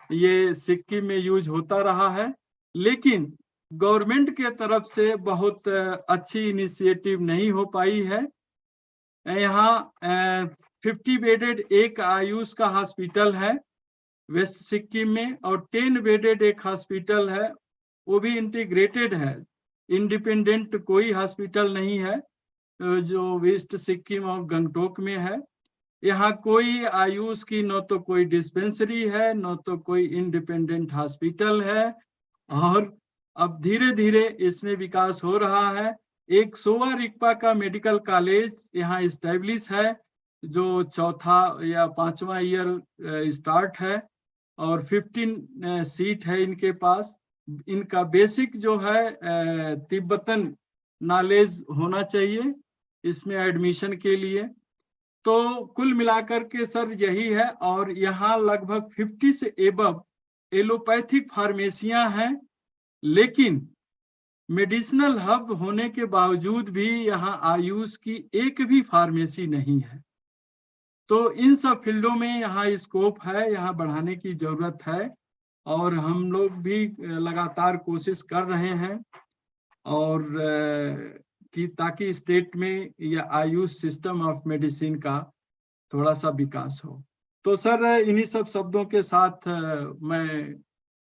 ये सिक्किम में यूज होता रहा है, लेकिन गवर्नमेंट के तरफ से बहुत अच्छी इनिशिएटिव नहीं हो पाई है। यहाँ 50 बेडेड एक आयुष का हॉस्पिटल है वेस्ट सिक्किम में और 10 बेडेड एक हॉस्पिटल है, वो भी इंटीग्रेटेड है, इंडिपेंडेंट कोई हॉस्पिटल नहीं है जो वेस्ट सिक्किम और गंगटोक में है। यहाँ कोई आयुष की न तो कोई डिस्पेंसरी है, न तो कोई इंडिपेंडेंट हॉस्पिटल है। और अब धीरे धीरे इसमें विकास हो रहा है। एक सोवा रिक्पा का मेडिकल कॉलेज यहाँ इस्टेब्लिश है जो चौथा या 5वां ईयर स्टार्ट है और 15 सीट है इनके पास। इनका बेसिक जो है तिब्बतन नॉलेज होना चाहिए इसमें एडमिशन के लिए। तो कुल मिलाकर के सर यही है। और यहाँ लगभग 50 से एबव एलोपैथिक फार्मेसियां हैं, लेकिन मेडिसिनल हब होने के बावजूद भी यहाँ आयुष की एक भी फार्मेसी नहीं है। तो इन सब फील्डों में यहाँ स्कोप है, यहाँ बढ़ाने की जरूरत है और हम लोग भी लगातार कोशिश कर रहे हैं और कि ताकि स्टेट में यह आयुष सिस्टम ऑफ मेडिसिन का थोड़ा सा विकास हो। तो सर इन्हीं सब शब्दों के साथ मैं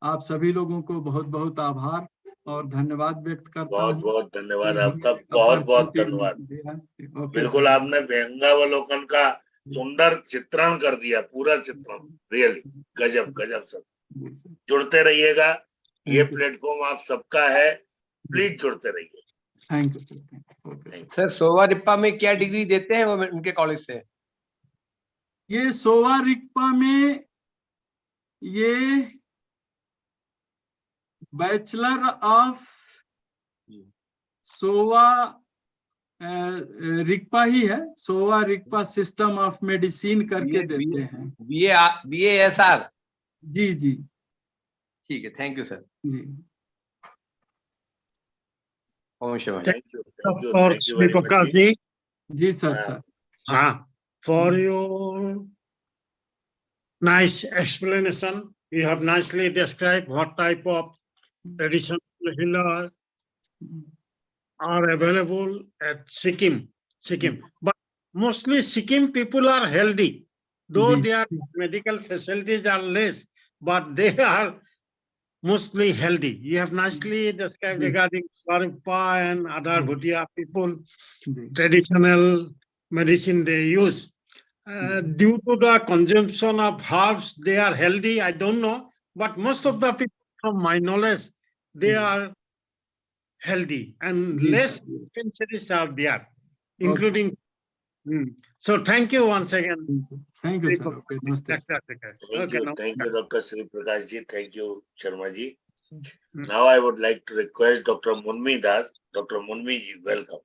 आप सभी लोगों को बहुत बहुत आभार और धन्यवाद व्यक्त करता बहुत हूँ। बहुत धन्यवाद आपका, बहुत बहुत धन्यवाद। बिल्कुल आपने व्यंगावलोकन का सुंदर चित्रण कर दिया, पूरा चित्रण, रियली गजब गजब। सब जुड़ते रहिएगा, ये प्लेटफॉर्म आप सबका है, प्लीज जुड़ते रहिए। Thank you sir. Sowa Rigpa में क्या डिग्री देते हैं वो उनके कॉलेज से? ये सोवा रिक्पा में ये बैचलर ऑफ सोवा रिक्पा ही है, Sowa Rigpa system of medicine करके देते हैं। BASR। जी जी ठीक है, थैंक यू सर। जी। Thank you For very much Prakash ji. जी sir for your nice explanation. You have nicely described what type of traditional healer are available at Sikkim. But mostly Sikkim people are healthy, though their medical facilities are less, but they are mostly healthy. You have nicely described regarding Parappa and other Bhutia people, traditional medicine they use. Due to the consumption of herbs, they are healthy. I don't know, but most of the people, from my knowledge, they are healthy and less dispensaries are there, including. So thank you once again. Thank you, sir. Okay, Thank you, Dr. Sri Prakash ji. Thank you, Sharma ji. Now I would like to request Dr. Munmi Das. Dr. Munmi ji, welcome.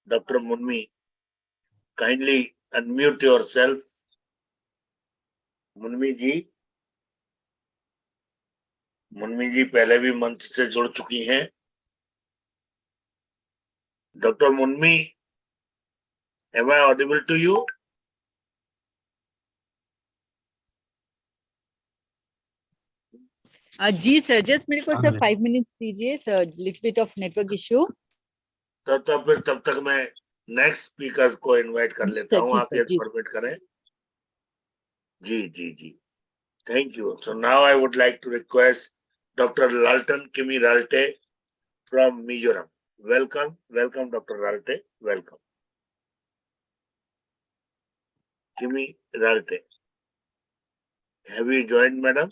Dr. Munmi, kindly unmute yourself. Munmi ji. Munni ji पहले भी मंच से जुड़ चुकी हैं। Doctor Munni, am I audible to you? जी sir, just मेरे को सर 5 मिनट्स दीजिए sir, little bit of network issue. तो फिर तब तक मैं नेक्स्ट स्पीकर को इनवाइट कर लेता हूँ, आप यदि परमिट करें। जी जी जी, thank you. So now I would like to request doctor Lalton Kimi Ralte from Mizoram. Welcome, welcome doctor Ralte, welcome. Kimi Ralte, have you joined, madam?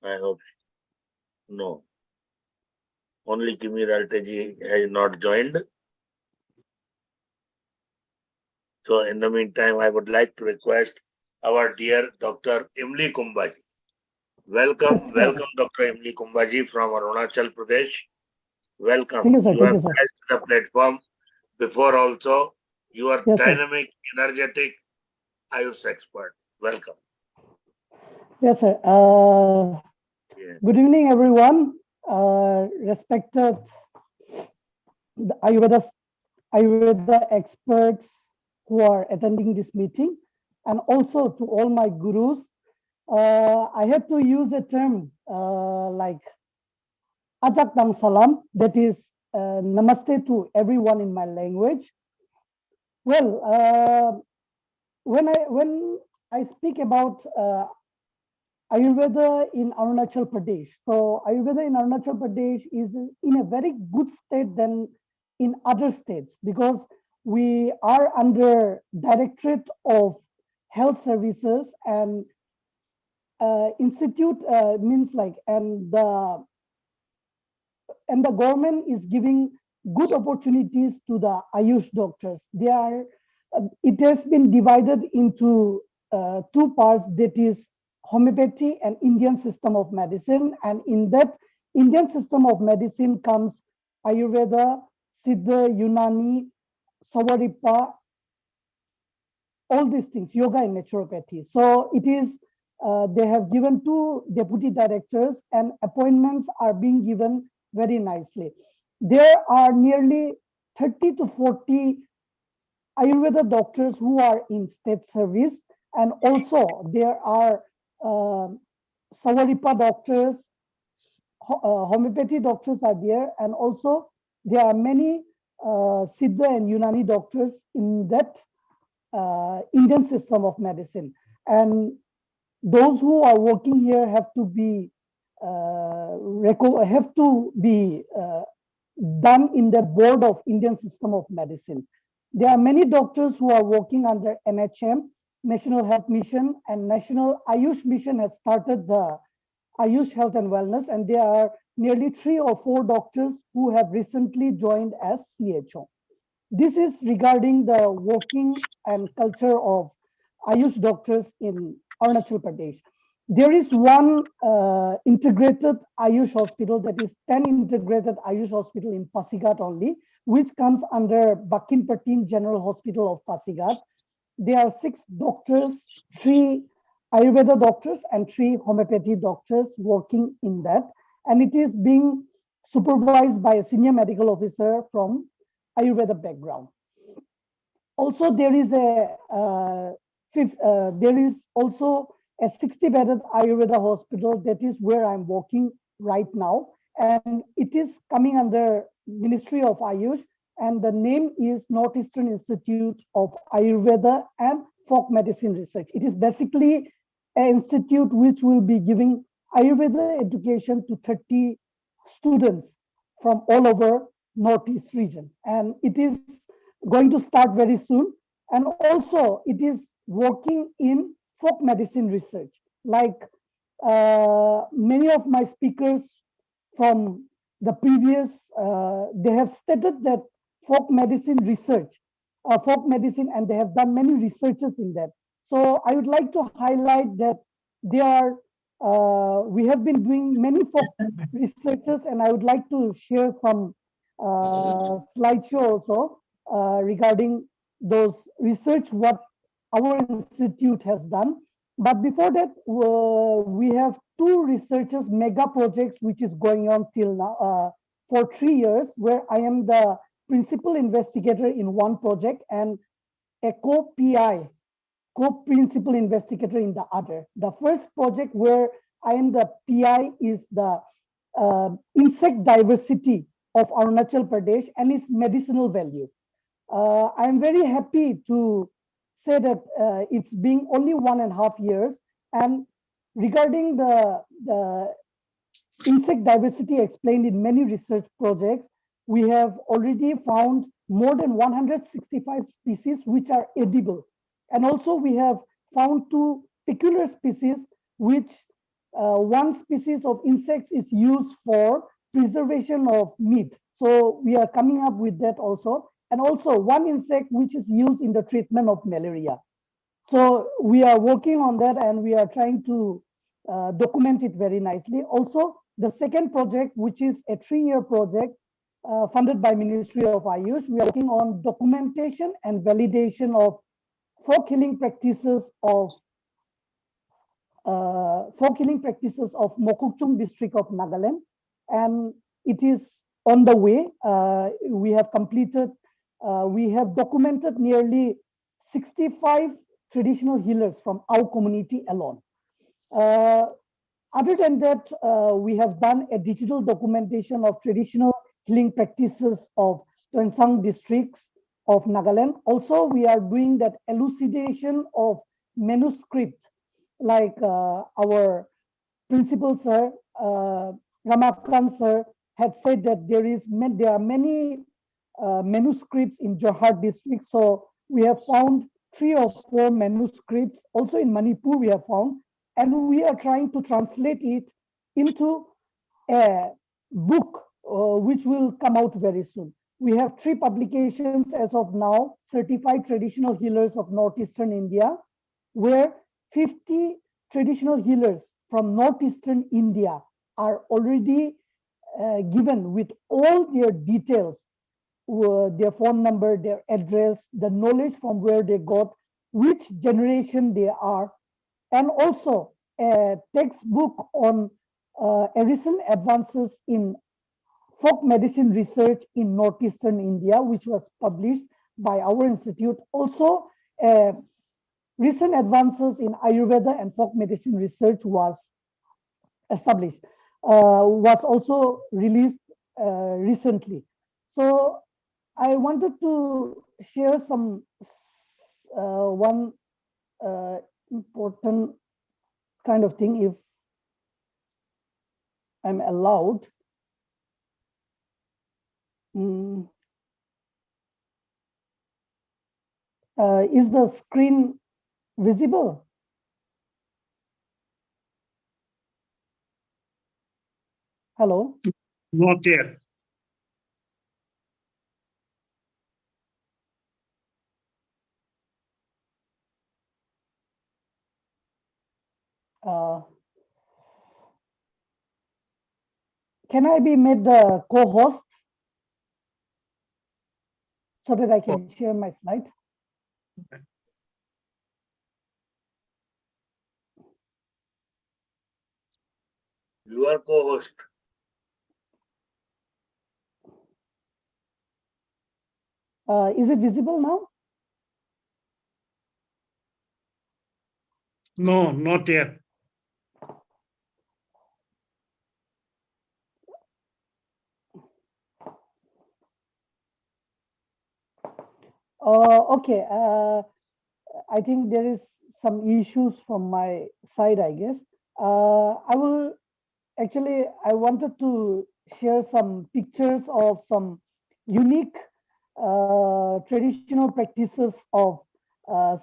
I hope no. Only Kimi Ralte ji has not joined. So in the meantime, I would like to request our dear Dr. Imli Kumbaji. Welcome, welcome Dr. Imli Kumbaji from Arunachal Pradesh. Welcome. Thank you, sir. You have passed the platform before also. You are Yes, dynamic, energetic AYUSH expert. Welcome. Yes, sir. Good evening, everyone. Respected the Ayurveda experts who are attending this meeting, and also to all my gurus. I have to use a term like Ajak Dang Salam, that is namaste to everyone in my language. Well, when I speak about Ayurveda in Arunachal Pradesh. So Ayurveda in Arunachal Pradesh is in a very good state than in other states, because we are under Directorate of Health Services, and institute means like, and the government is giving good opportunities to the Ayush doctors. They are, it has been divided into two parts, that is homeopathy and Indian system of medicine. And in that Indian system of medicine comes Ayurveda, Siddha, Unani, Savaripa, all these things, yoga and naturopathy. So it is, they have given two deputy directors and appointments are being given very nicely. There are nearly 30 to 40 Ayurveda doctors who are in state service, and also there are Savaripa doctors, homeopathy doctors are there, and also there are many Siddha and Unani doctors in that Indian system of medicine. And those who are working here have to be done in the board of Indian system of medicine. There are many doctors who are working under NHM, National Health Mission, and National Ayush Mission has started the Ayush Health and Wellness, and there are nearly 3 or 4 doctors who have recently joined as CHO. This is regarding the working and culture of Ayush doctors in Arunachal Pradesh. There is one integrated Ayush hospital, that is 10 integrated Ayush hospital in Pasigat only, which comes under Bakin Patin General Hospital of Pasigat. There are 6 doctors, 3 Ayurveda doctors and 3 homeopathy doctors working in that. And it is being supervised by a senior medical officer from Ayurveda background. Also, there is also a 60-bedded Ayurveda hospital, that is where I'm working right now, and it is coming under Ministry of Ayush, and the name is Northeastern Institute of Ayurveda and Folk Medicine Research. It is basically an institute which will be giving Ayurveda education to 30 students from all over Northeast region, and it is going to start very soon. And also it is working in folk medicine research, like many of my speakers from the previous, they have stated that folk medicine research, folk medicine, and they have done many researches in that. So I would like to highlight that there are, we have been doing many folk researches, and I would like to share some slideshow also regarding those research, what our institute has done. But before that, we have two researchers mega projects which is going on till now for 3 years, where I am the principal investigator in one project and a co-PI, co-principal investigator in the other. The first project where I am the PI is the insect diversity of Arunachal Pradesh and its medicinal value. I am very happy to say that it's been only 1.5 years, and regarding the insect diversity explained in many research projects, we have already found more than 165 species which are edible. And also we have found 2 peculiar species which one species of insects is used for preservation of meat. So we are coming up with that also. And also one insect which is used in the treatment of malaria. So we are working on that and we are trying to document it very nicely. Also, the second project, which is a 3-year project funded by Ministry of AYUSH, we are working on documentation and validation of folk healing practices of Mokokchung district of Nagaland, and it is on the way. We have completed, we have documented nearly 65 traditional healers from our community alone. Other than that, we have done a digital documentation of traditional healing practices of Tuensang districts of Nagaland. Also, we are doing that elucidation of manuscript, like our principal sir, Ramakant sir, had said that there are many manuscripts in Johar district. So we have found 3 or 4 manuscripts. Also in Manipur we have found, and we are trying to translate it into a book which will come out very soon. We have 3 publications as of now, Certified Traditional Healers of Northeastern India, where 50 traditional healers from Northeastern India are already given with all their details, their phone number, their address, the knowledge from where they got, which generation they are, and also a textbook on recent advances in folk medicine research in Northeastern India, which was published by our institute. Also, recent advances in Ayurveda and folk medicine research was established, was also released recently. So I wanted to share some one important kind of thing, if I'm allowed. Is the screen visible? Hello? Not yet. Can I be made the co-host so that I can share my slide? You are co-host. Is it visible now? No, not yet. Okay. I think there is some issues from my side, I guess. I wanted to share some pictures of some unique traditional practices of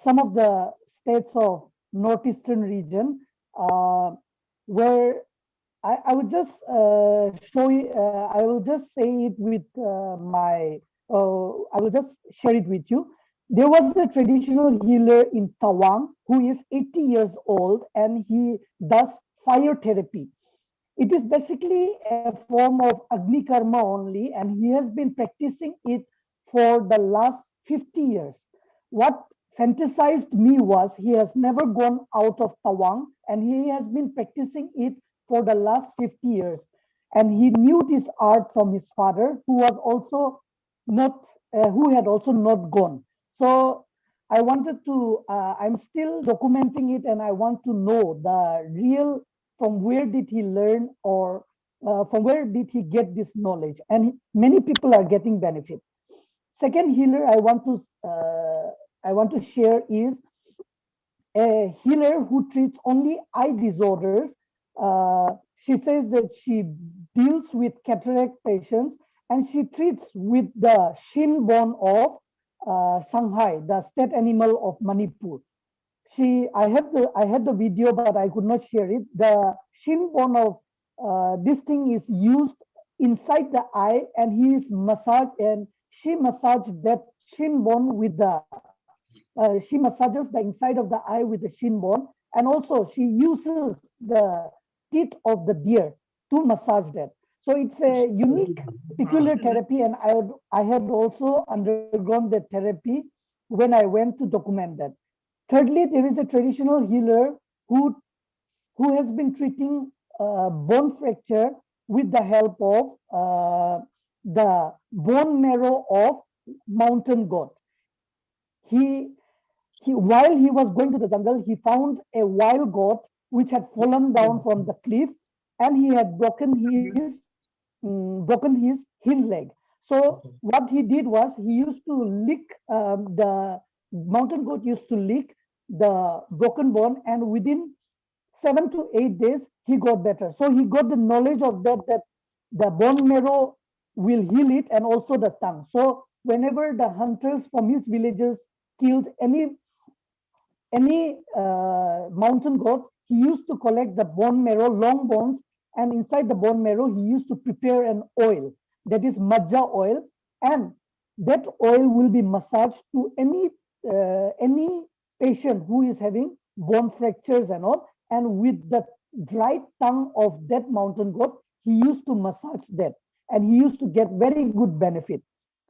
some of the states of northeastern region, where I would just show you, I will just say it with I will just share it with you. There was a traditional healer in Tawang who is 80 years old and he does fire therapy. It is basically a form of Agni Karma only, and he has been practicing it for the last 50 years. What fantasized me was he has never gone out of Tawang and he has been practicing it for the last 50 years. And he knew this art from his father, who was also not, who had also not gone. So I wanted to, I'm still documenting it and I want to know the real, from where did he learn or from where did he get this knowledge? And many people are getting benefit. Second healer I want to share is a healer who treats only eye disorders. She says that she deals with cataract patients and she treats with the shin bone of Shanghai, the state animal of Manipur. I had the video, but I could not share it. The shin bone of this thing is used inside the eye, and he is massaged, and she massaged that shin bone with the. She massages the inside of the eye with the shin bone, and also she uses the teeth of the deer to massage that. So it's a unique, peculiar therapy, and I had also undergone that therapy when I went to document that. Thirdly, there is a traditional healer who has been treating bone fracture with the help of the bone marrow of mountain goat. While he was going to the jungle, he found a wild goat which had fallen down from the cliff, and he had broken his hind leg. So what he did was he used to lick the mountain goat used to lick the broken bone, and within 7 to 8 days he got better. So he got the knowledge of that the bone marrow will heal it, and also the tongue. So whenever the hunters from his villages killed any mountain goat, he used to collect the bone marrow, long bones, and inside the bone marrow, he used to prepare an oil, that is majja oil, and that oil will be massaged to any patient who is having bone fractures and all, and with the dry tongue of that mountain goat, he used to massage that, and he used to get very good benefit.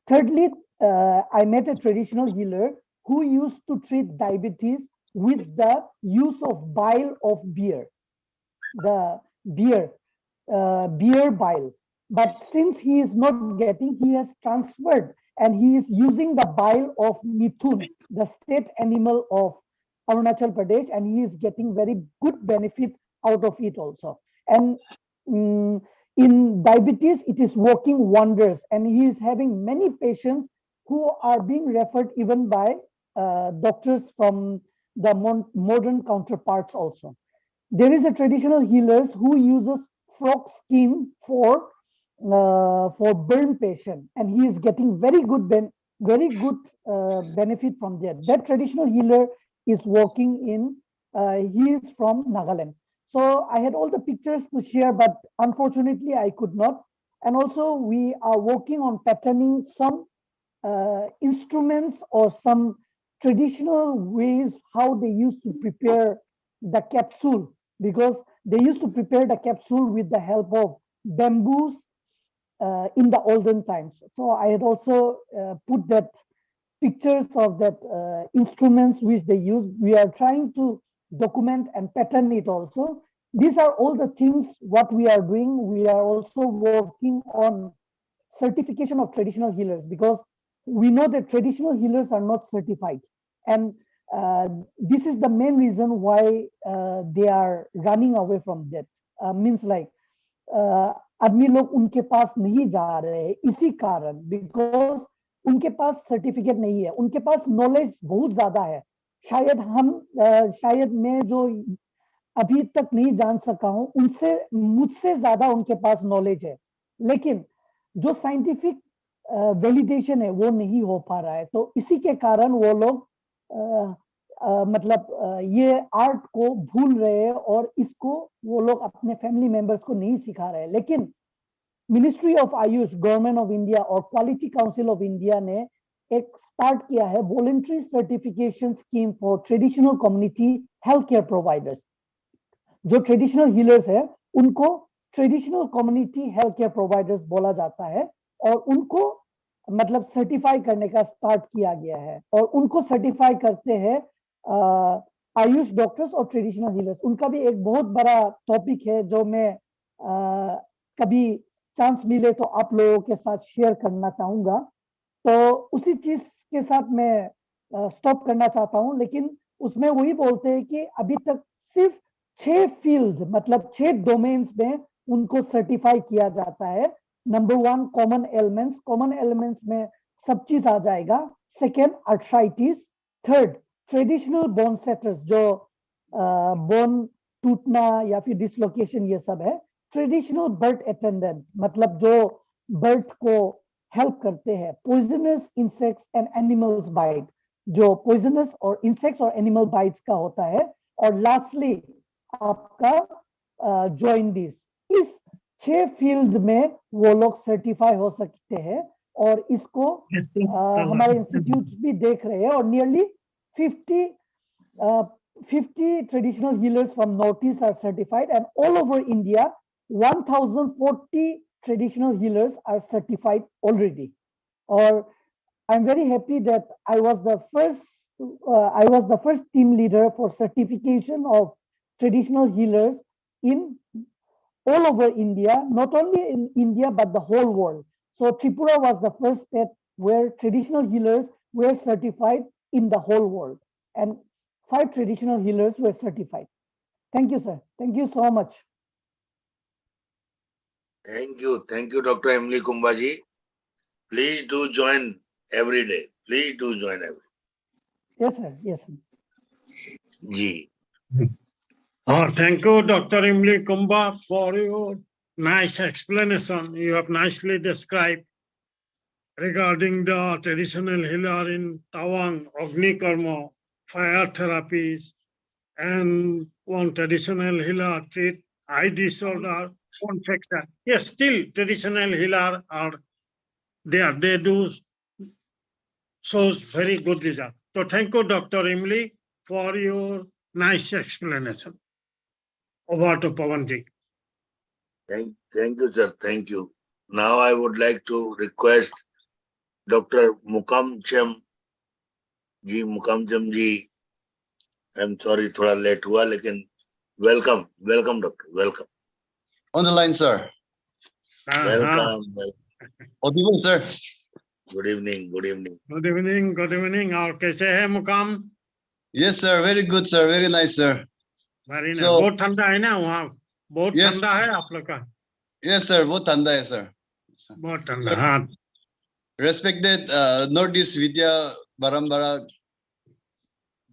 Thirdly, I met a traditional healer who used to treat diabetes with the use of bile of beer, the beer bile. But since he is not getting, he has transferred and he is using the bile of Mithun, the state animal of Arunachal Pradesh, and he is getting very good benefit out of it also. And in diabetes, it is working wonders, and he is having many patients who are being referred even by doctors from the modern counterparts also. There is a traditional healers who uses frog skin for burn patient, and he is getting very good benefit from that. That traditional healer is working in. He is from Nagaland. So I had all the pictures to share, but unfortunately I could not. And also we are working on patterning some instruments or some traditional ways how they used to prepare the capsule, because they used to prepare the capsule with the help of bamboos in the olden times. So I had also put that pictures of that instruments which they use. We are trying to document and pattern it also. These are all the things what we are doing. We are also working on certification of traditional healers, because we know that traditional healers are not certified, and this is the main reason why they are running away from that. Means like आदमी लोग उनके पास नहीं जा रहे हैं इसी कारण, because उनके पास सर्टिफिकेट नहीं है, उनके पास नॉलेज बहुत ज्यादा है. शायद मैं जो अभी तक नहीं जान सका हूं, उनसे मुझसे ज्यादा उनके पास नॉलेज है, लेकिन जो साइंटिफिक वैलिडेशन है वो नहीं हो पा रहा है. तो इसी के कारण वो लोग मतलब ये आर्ट को भूल रहे हैं और इसको वो लोग अपने फैमिली मेंबर्स को नहीं सिखा रहे हैं. लेकिन ministry of Ayush, government of India और क्वालिटी काउंसिल ऑफ इंडिया ने एक स्टार्ट किया है voluntary certification scheme for traditional community health care providers. जो ट्रेडिशनल हीलर्स है उनको traditional community health care providers बोला जाता है, और उनको मतलब सर्टिफाई करने का स्टार्ट किया गया है और उनको सर्टिफाई करते हैं आयुष डॉक्टर्स और ट्रेडिशनल हीलर्स। उनका भी एक बहुत बड़ा टॉपिक है जो मैं कभी चांस मिले तो आप लोगों के साथ शेयर करना चाहूंगा। तो उसी चीज के साथ मैं स्टॉप करना चाहता हूं, लेकिन उसमें वही बोलते हैं कि अभी तक सिर्फ 6 फील्ड मतलब 6 डोमेन्स में उनको सर्टिफाई किया जाता है। नंबर 1 कॉमन एलिमेंट्स में सब चीज आ जाएगा। Second arthritis, third traditional bone setters जो बोन टूटना या फिर डिसलोकेशन ये सब है। ट्रेडिशनल बर्ड अटेंडेंट मतलब जो बर्ड को हेल्प करते हैं। Poisonous insects and animals bite जो पॉइजनस और इंसेक्ट्स और एनिमल बाइट्स का होता है। और लास्टली आपका जॉइंडिस। इस 6 फील्ड में वो लोग सर्टिफाई हो सकते हैं और इसको हमारे इंस्टीट्यूट भी देख रहे हैं। और nearly 50 traditional healers from Northeast are certified, and all over India 1040 traditional healers are certified already. Or I'm very happy that I was the first team leader for certification of traditional healers in all over India, not only in India but the whole world. So Tripura was the first state where traditional healers were certified in the whole world, and 5 traditional healers were certified. Thank you, sir. Thank you so much. Thank you, Dr. Emily Kumbaji. Please do join every day. Please do join every day. Yes, sir. Yes, sir. Ji. Thank you, Dr. Emily Kumba, for your nice explanation. You have nicely described regarding the traditional healer in Tawang, Agni Karma, fire therapies, and one traditional healer treat eye disorder, infection. Yes, still traditional healer are there. They do shows very good result. So thank you, Dr. Emily, for your nice explanation. Over to Pawanji. Thank you, sir. Thank you. Now I would like to request Dr. Mukamcham ji. I'm sorry, thoda late hua, lekin welcome, doctor, welcome. On the line, sir. Welcome. Audible, sir. Good evening. Good evening. और कैसे है मुकाम? Yes, sir. Very good, sir. Very nice, sir. Very nice. बहुत ठंडा है ना वहाँ? बहुत ठंडा है आप लोग का? Yes, sir. बहुत ठंडा है, sir. बहुत ठंडा, हाँ. Respected Northeast Vidya Parambara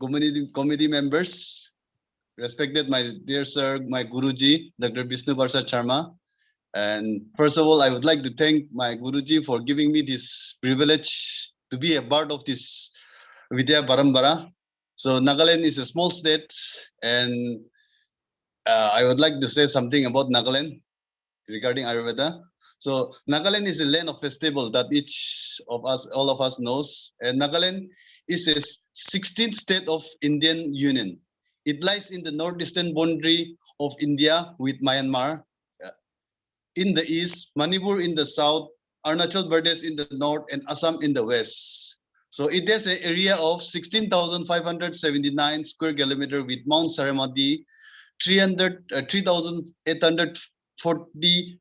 committee members, respected my dear sir, my Guruji, Dr. Vishnu Prasad Sharma. And first of all, I would like to thank my Guruji for giving me this privilege to be a part of this Vidya Parambara. So Nagaland is a small state, and I would like to say something about Nagaland regarding Ayurveda. So Nagaland is the land of festival that each of us, all of us knows. And Nagaland is a 16th state of Indian Union. It lies in the northeastern boundary of India with Myanmar in the east, Manipur in the south, Arunachal Pradesh in the north, and Assam in the west. So it has an area of 16,579 square kilometer with Mount Saramati, 3,840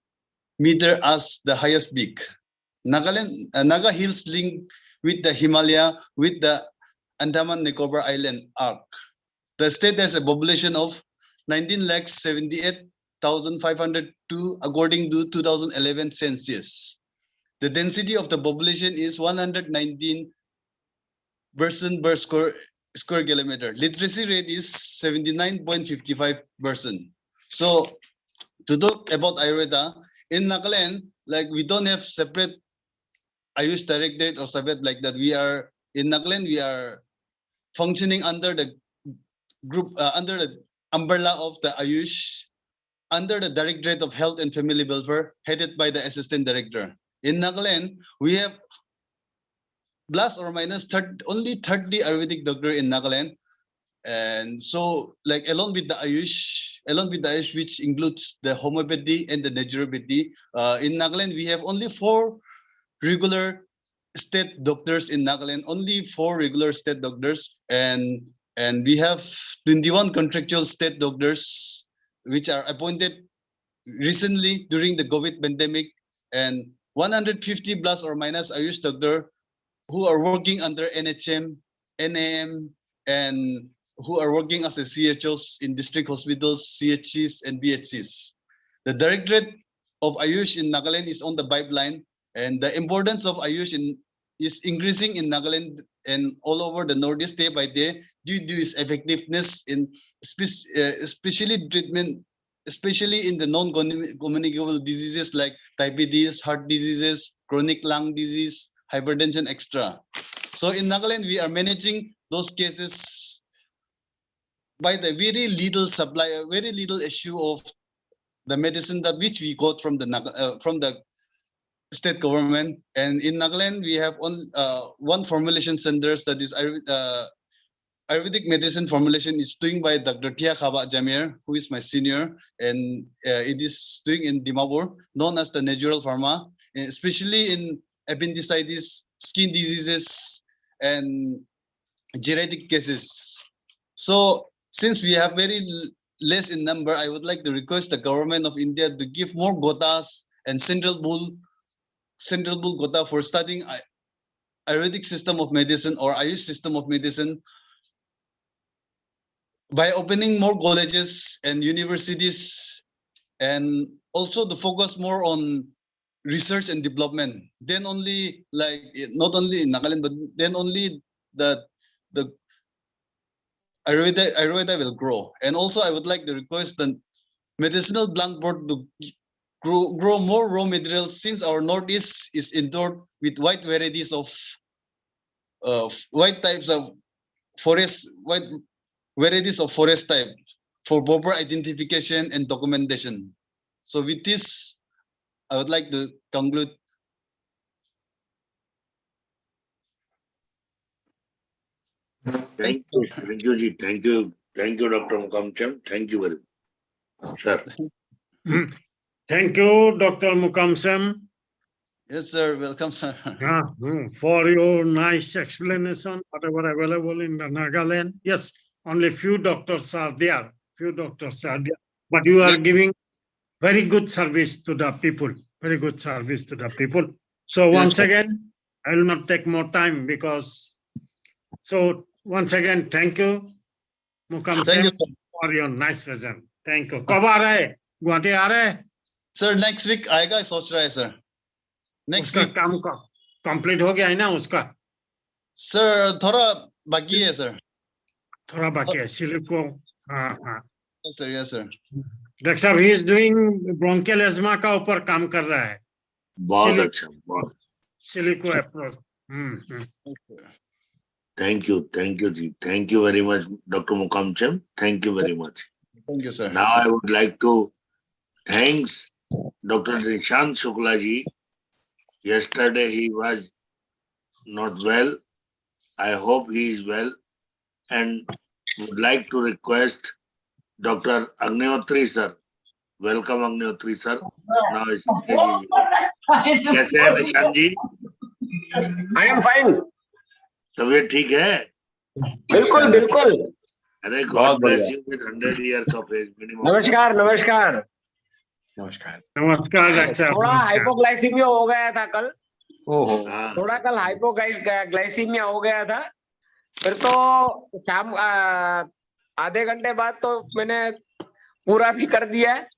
meter as the highest peak. Naga Hills link with the Himalaya with the Andaman Nicobar Island arc. The state has a population of 19,78,502 according to 2011 census. The density of the population is 119 person per square kilometer. Literacy rate is 79.55%. So to talk about Ayurveda, in Nagaland, like we don't have separate Ayush directorate or separate like that. We are in Nagaland, we are functioning under the group, under the umbrella of the Ayush, under the Directorate of Health and Family Welfare, headed by the Assistant Director. In Nagaland, we have plus or minus only 30 Ayurvedic doctors in Nagaland. And so, like along with the Ayush, which includes the homeopathy and the naturopathy, in Nagaland we have only 4 regular state doctors in Nagaland, only 4 regular state doctors, and we have 21 contractual state doctors which are appointed recently during the COVID pandemic, and 150 plus or minus AYUSH doctor who are working under NHM, NAM, and who are working as a CHOs in district hospitals, CHCs, and BHCs. The directorate of AYUSH in Nagaland is on the pipeline, and the importance of AYUSH is increasing in Nagaland and all over the Northeast day by day due to its effectiveness in especially treatment, especially in the non-communicable diseases like diabetes, heart diseases, chronic lung disease, hypertension, extra. So in Nagaland, we are managing those cases by the very little supply, very little issue of the medicine that which we got from the state government. And in Nagaland, we have one formulation centers, that is Ayurvedic medicine formulation is doing by Dr. Tia Khaba Jamir, who is my senior, and it is doing in Dimapur, known as the Natural Pharma, especially in appendicitis, skin diseases, and geriatric cases. So since we have very less in number, I would like to request the government of India to give more quotas and central bull quota for studying Ayurvedic system of medicine or AYUSH system of medicine by opening more colleges and universities, and also to focus more on research and development. Then only, like, not only in Nagaland, but then only the Ayurveda will grow. And also I would like to request the medicinal plant board to grow more raw materials, since our Northeast is endowed with wide varieties of wide types of forest, wide varieties of forest type for proper identification and documentation. So with this, I would like to conclude. Thank you, Ji. Thank you, Dr. Mukamcham. Thank you very much, sir. Thank you, Dr. Mukamcham. Yes, sir. Welcome, sir. For your nice explanation, whatever available in the Nagaland. Yes, only few doctors are there. But you are giving very good service to the people. Very good service to the people. So once again, I will not take more time because. So once again, thank you, Mukamcham, for your nice present. Thank you. कब आ रहे? गुवाहाटी आ रहे? Sir, next week आएगा सोच रहा है sir. Next week. काम complete हो गया है ना उसका? Sir, थोड़ा बाकी है sir. थोड़ा बाकी है. सिलिको. हाँ. Yes sir, yes sir. Dr. Saab, he is doing bronchial asthma का ऊपर काम कर रहा है. बहुत अच्छा, बहुत. Silico approach. Thank you, Ji. Thank you very much, Dr. Mukamcham. Thank you very much. Thank you, sir. Now I would like to thank Dr. Nishant Shukla Ji. Yesterday he was not well. I hope he is well, and would like to request Dr. Agnihotri sir. Welcome, Agnihotri sir. Now is कैसे हैं निशांत जी? I am fine. तबीयत ठीक है? बिल्कुल बिल्कुल. अरे God bless you with 100 years of age minimum. नमस्कार नमस्कार. नमस्कार डॉक्टर. थोड़ा हाइपोग्लाइसीमिया हो गया था कल. ओहो. थोड़ा कल हाइपोग्लाइसीमिया हो गया था. फिर तो शाम आधे घंटे बाद तो मैंने पूरा भी कर दिया है.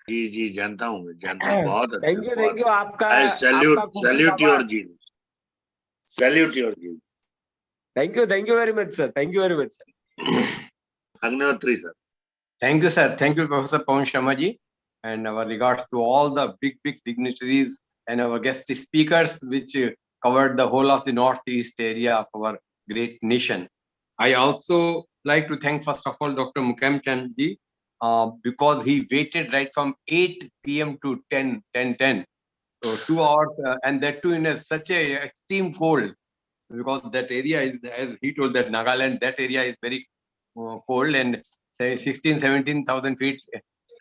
जी जानता हूँ बहुत अच्छा. थैंक यू आपका. सैल्यूट योर जी. Salute your Ji. Thank you very much, sir. Thank you very much, sir. Agnihotri sir. Thank you, sir. Thank you, Professor Pawan Sharma ji, and our regards to all the big dignitaries and our guest speakers, which covered the whole of the Northeast area of our great nation. I also like to thank first of all Dr. Mukamcham ji, because he waited right from 8 p.m. to 10. So 2 hours, and that too in such a extreme cold, because that area is, as he told, that Nagaland, that area is very cold, and say 17,000 feet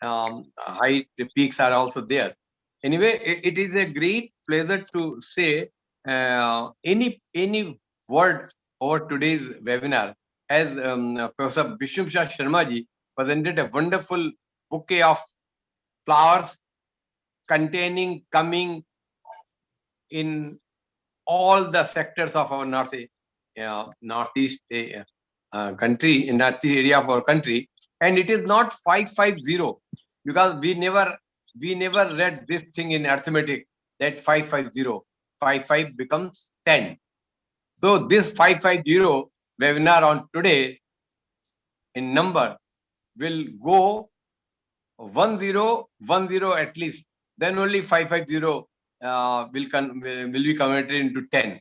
height peaks are also there. Anyway, it is a great pleasure to say any word over today's webinar, as Professor Vishnu Prasad Sharma ji presented a wonderful bouquet of flowers coming in all the sectors of our northeast country, in northeast area of our country, and it is not 550, because we never read this thing in arithmetic, that 5 becomes 10. So this 550 webinar on today in number will go 1010 at least, then only 550 will be converted into 10.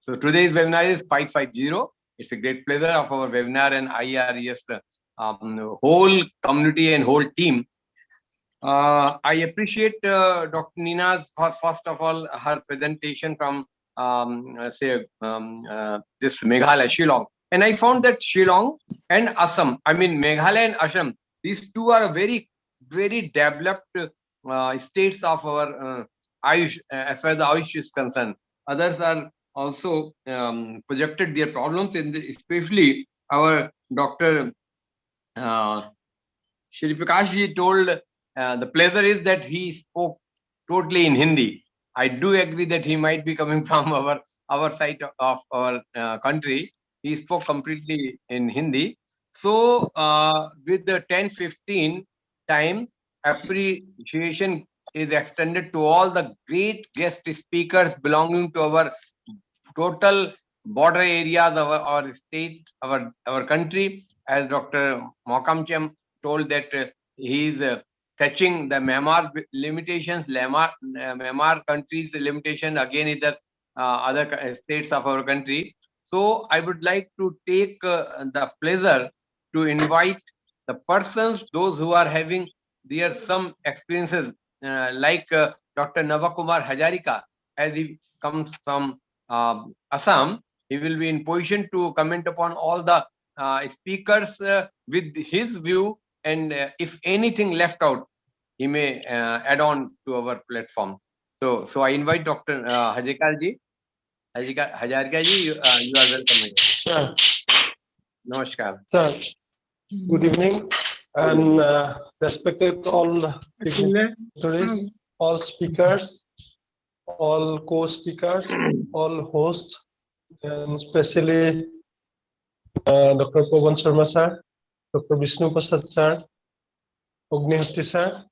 So today's webinar is 550. It's a great pleasure of our webinar and IRES whole community and whole team. I appreciate Dr. Nina's, first of all, her presentation from this Meghalaya, Shillong. And I found that Shillong and Assam, I mean Meghalaya and Assam, these two are very, very developed states of our AYUSH, as far as the AYUSH is concerned. Others are also projected their problems, especially our Dr. Shri Prakash ji told the pleasure is that he spoke totally in Hindi. I do agree that he might be coming from our side of our country. He spoke completely in Hindi. So with the 10:15 time, appreciation is extended to all the great guest speakers belonging to our total border areas of our state, our country. As Dr. Mokamcham told that he is touching the Myanmar limitations, Myanmar countries limitation, again is the other states of our country. So I would like to take the pleasure to invite the persons, those who are having their some experiences, like Dr. Navakumar Hajarika, as he comes from Assam. He will be in position to comment upon all the speakers with his view, and if anything left out, he may add on to our platform. So I invite Dr. Hajarika ji. Hajarika ji, you are welcome. Sir. Namaskar. Sir, good evening, and respected all dignitaries, all speakers, all co-speakers, all hosts, and especially Dr. Pawan Sharma sir, Dr. Vishnu Prasad sir, Ognihotri sir.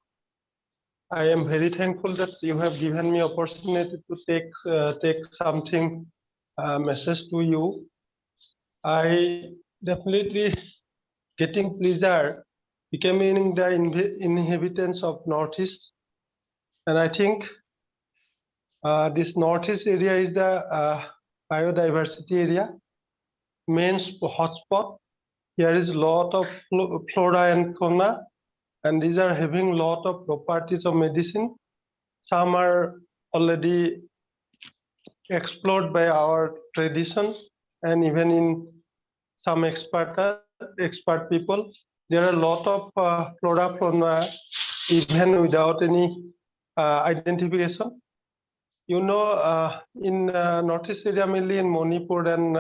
I am very thankful that you have given me opportunity to take something message to you. I definitely getting pleasure becoming the inhabitants of Northeast, and I think this Northeast area is the biodiversity area, main hotspot. Here is a lot of flora and fauna, and these are having a lot of properties of medicine. Some are already explored by our tradition, and even in some expert people, there are a lot of flora fauna even without any identification. You know, in Northeast area, mainly in Manipur and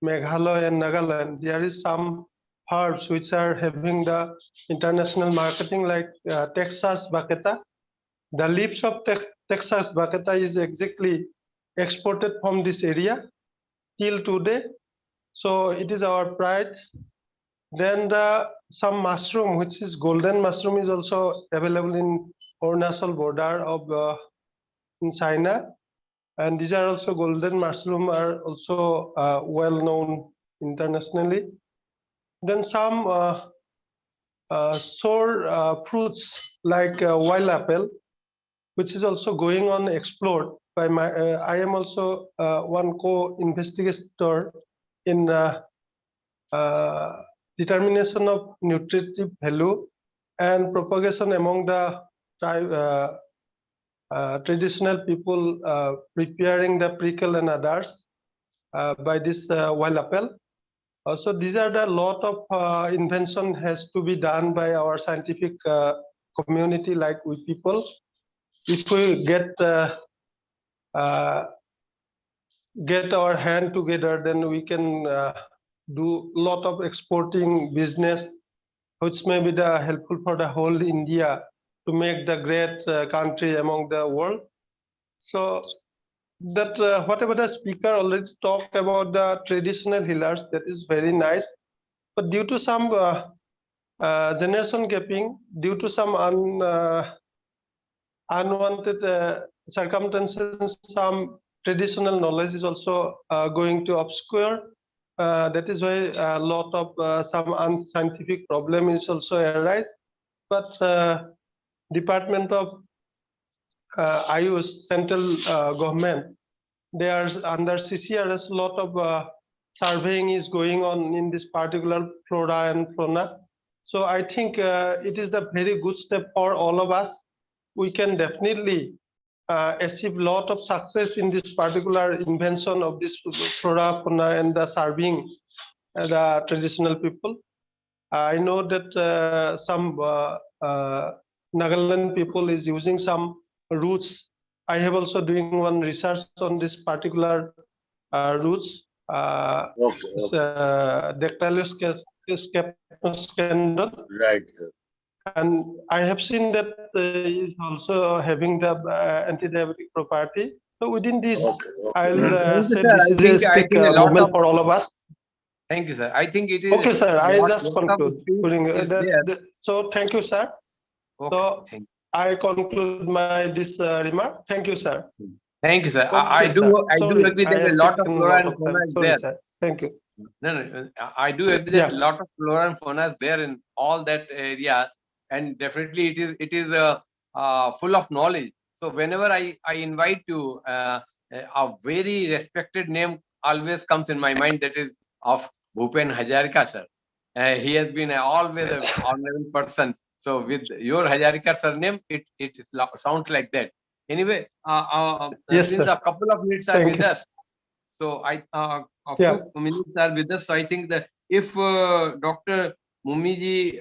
Meghalaya and Nagaland, there is some herbs which are having the international marketing, like Texas Baketa. The leaves of Texas Baketa is exactly exported from this area till today. So it is our pride. Then some mushroom, which is golden mushroom, is also available in Arunachal border of in China. And these are also golden mushroom are also well known internationally. Then some sour fruits like wild apple, which is also going on explored by my. I am also one co-investigator in determination of nutritive value and propagation among the traditional people preparing the prickle and others by this wild apple. So these are the lot of invention has to be done by our scientific community, like we people. If we get get our hand together, then we can do a lot of exporting business, which may be helpful for the whole India to make the great country among the world. So that whatever the speaker already talked about the traditional healers, that is very nice. But due to some generation gapping, due to some unwanted circumstances, some traditional knowledge is also going to obscure. That is why a lot of some unscientific problem is also arise. But Department of AYUSH, central government, they are under CCRS. A lot of surveying is going on in this particular flora and fauna. So I think it is a very good step for all of us. We can definitely achieve a lot of success in this particular invention of this flora, fauna, and the serving the traditional people. I know that some Nagaland people is using some roots. I have also doing one research on this particular roots. Dactylus scandal. Right. And I have seen that is also having the anti-diabetic property. So within this, I'll say this is a stick movement for all of us. Thank you, sir. I think it is. Okay, sir. I just conclude. So thank you, sir. Okay, so thank you. I conclude my this remark. Thank you, sir. Thank you, sir. Okay, I do agree that a lot of flora and fauna is there. Sir. Thank you. No, I do agree that a lot of flora and fauna is there in all that area, and definitely it is full of knowledge. So whenever I invite you, a very respected name always comes in my mind, that is of Bhupen Hazarika, sir. He has been always an honorable person. So with your Hazarika surname, it sounds like that. Anyway, since a couple of minutes are with us, so a few minutes are with us. So I think that if Dr. Mumiji,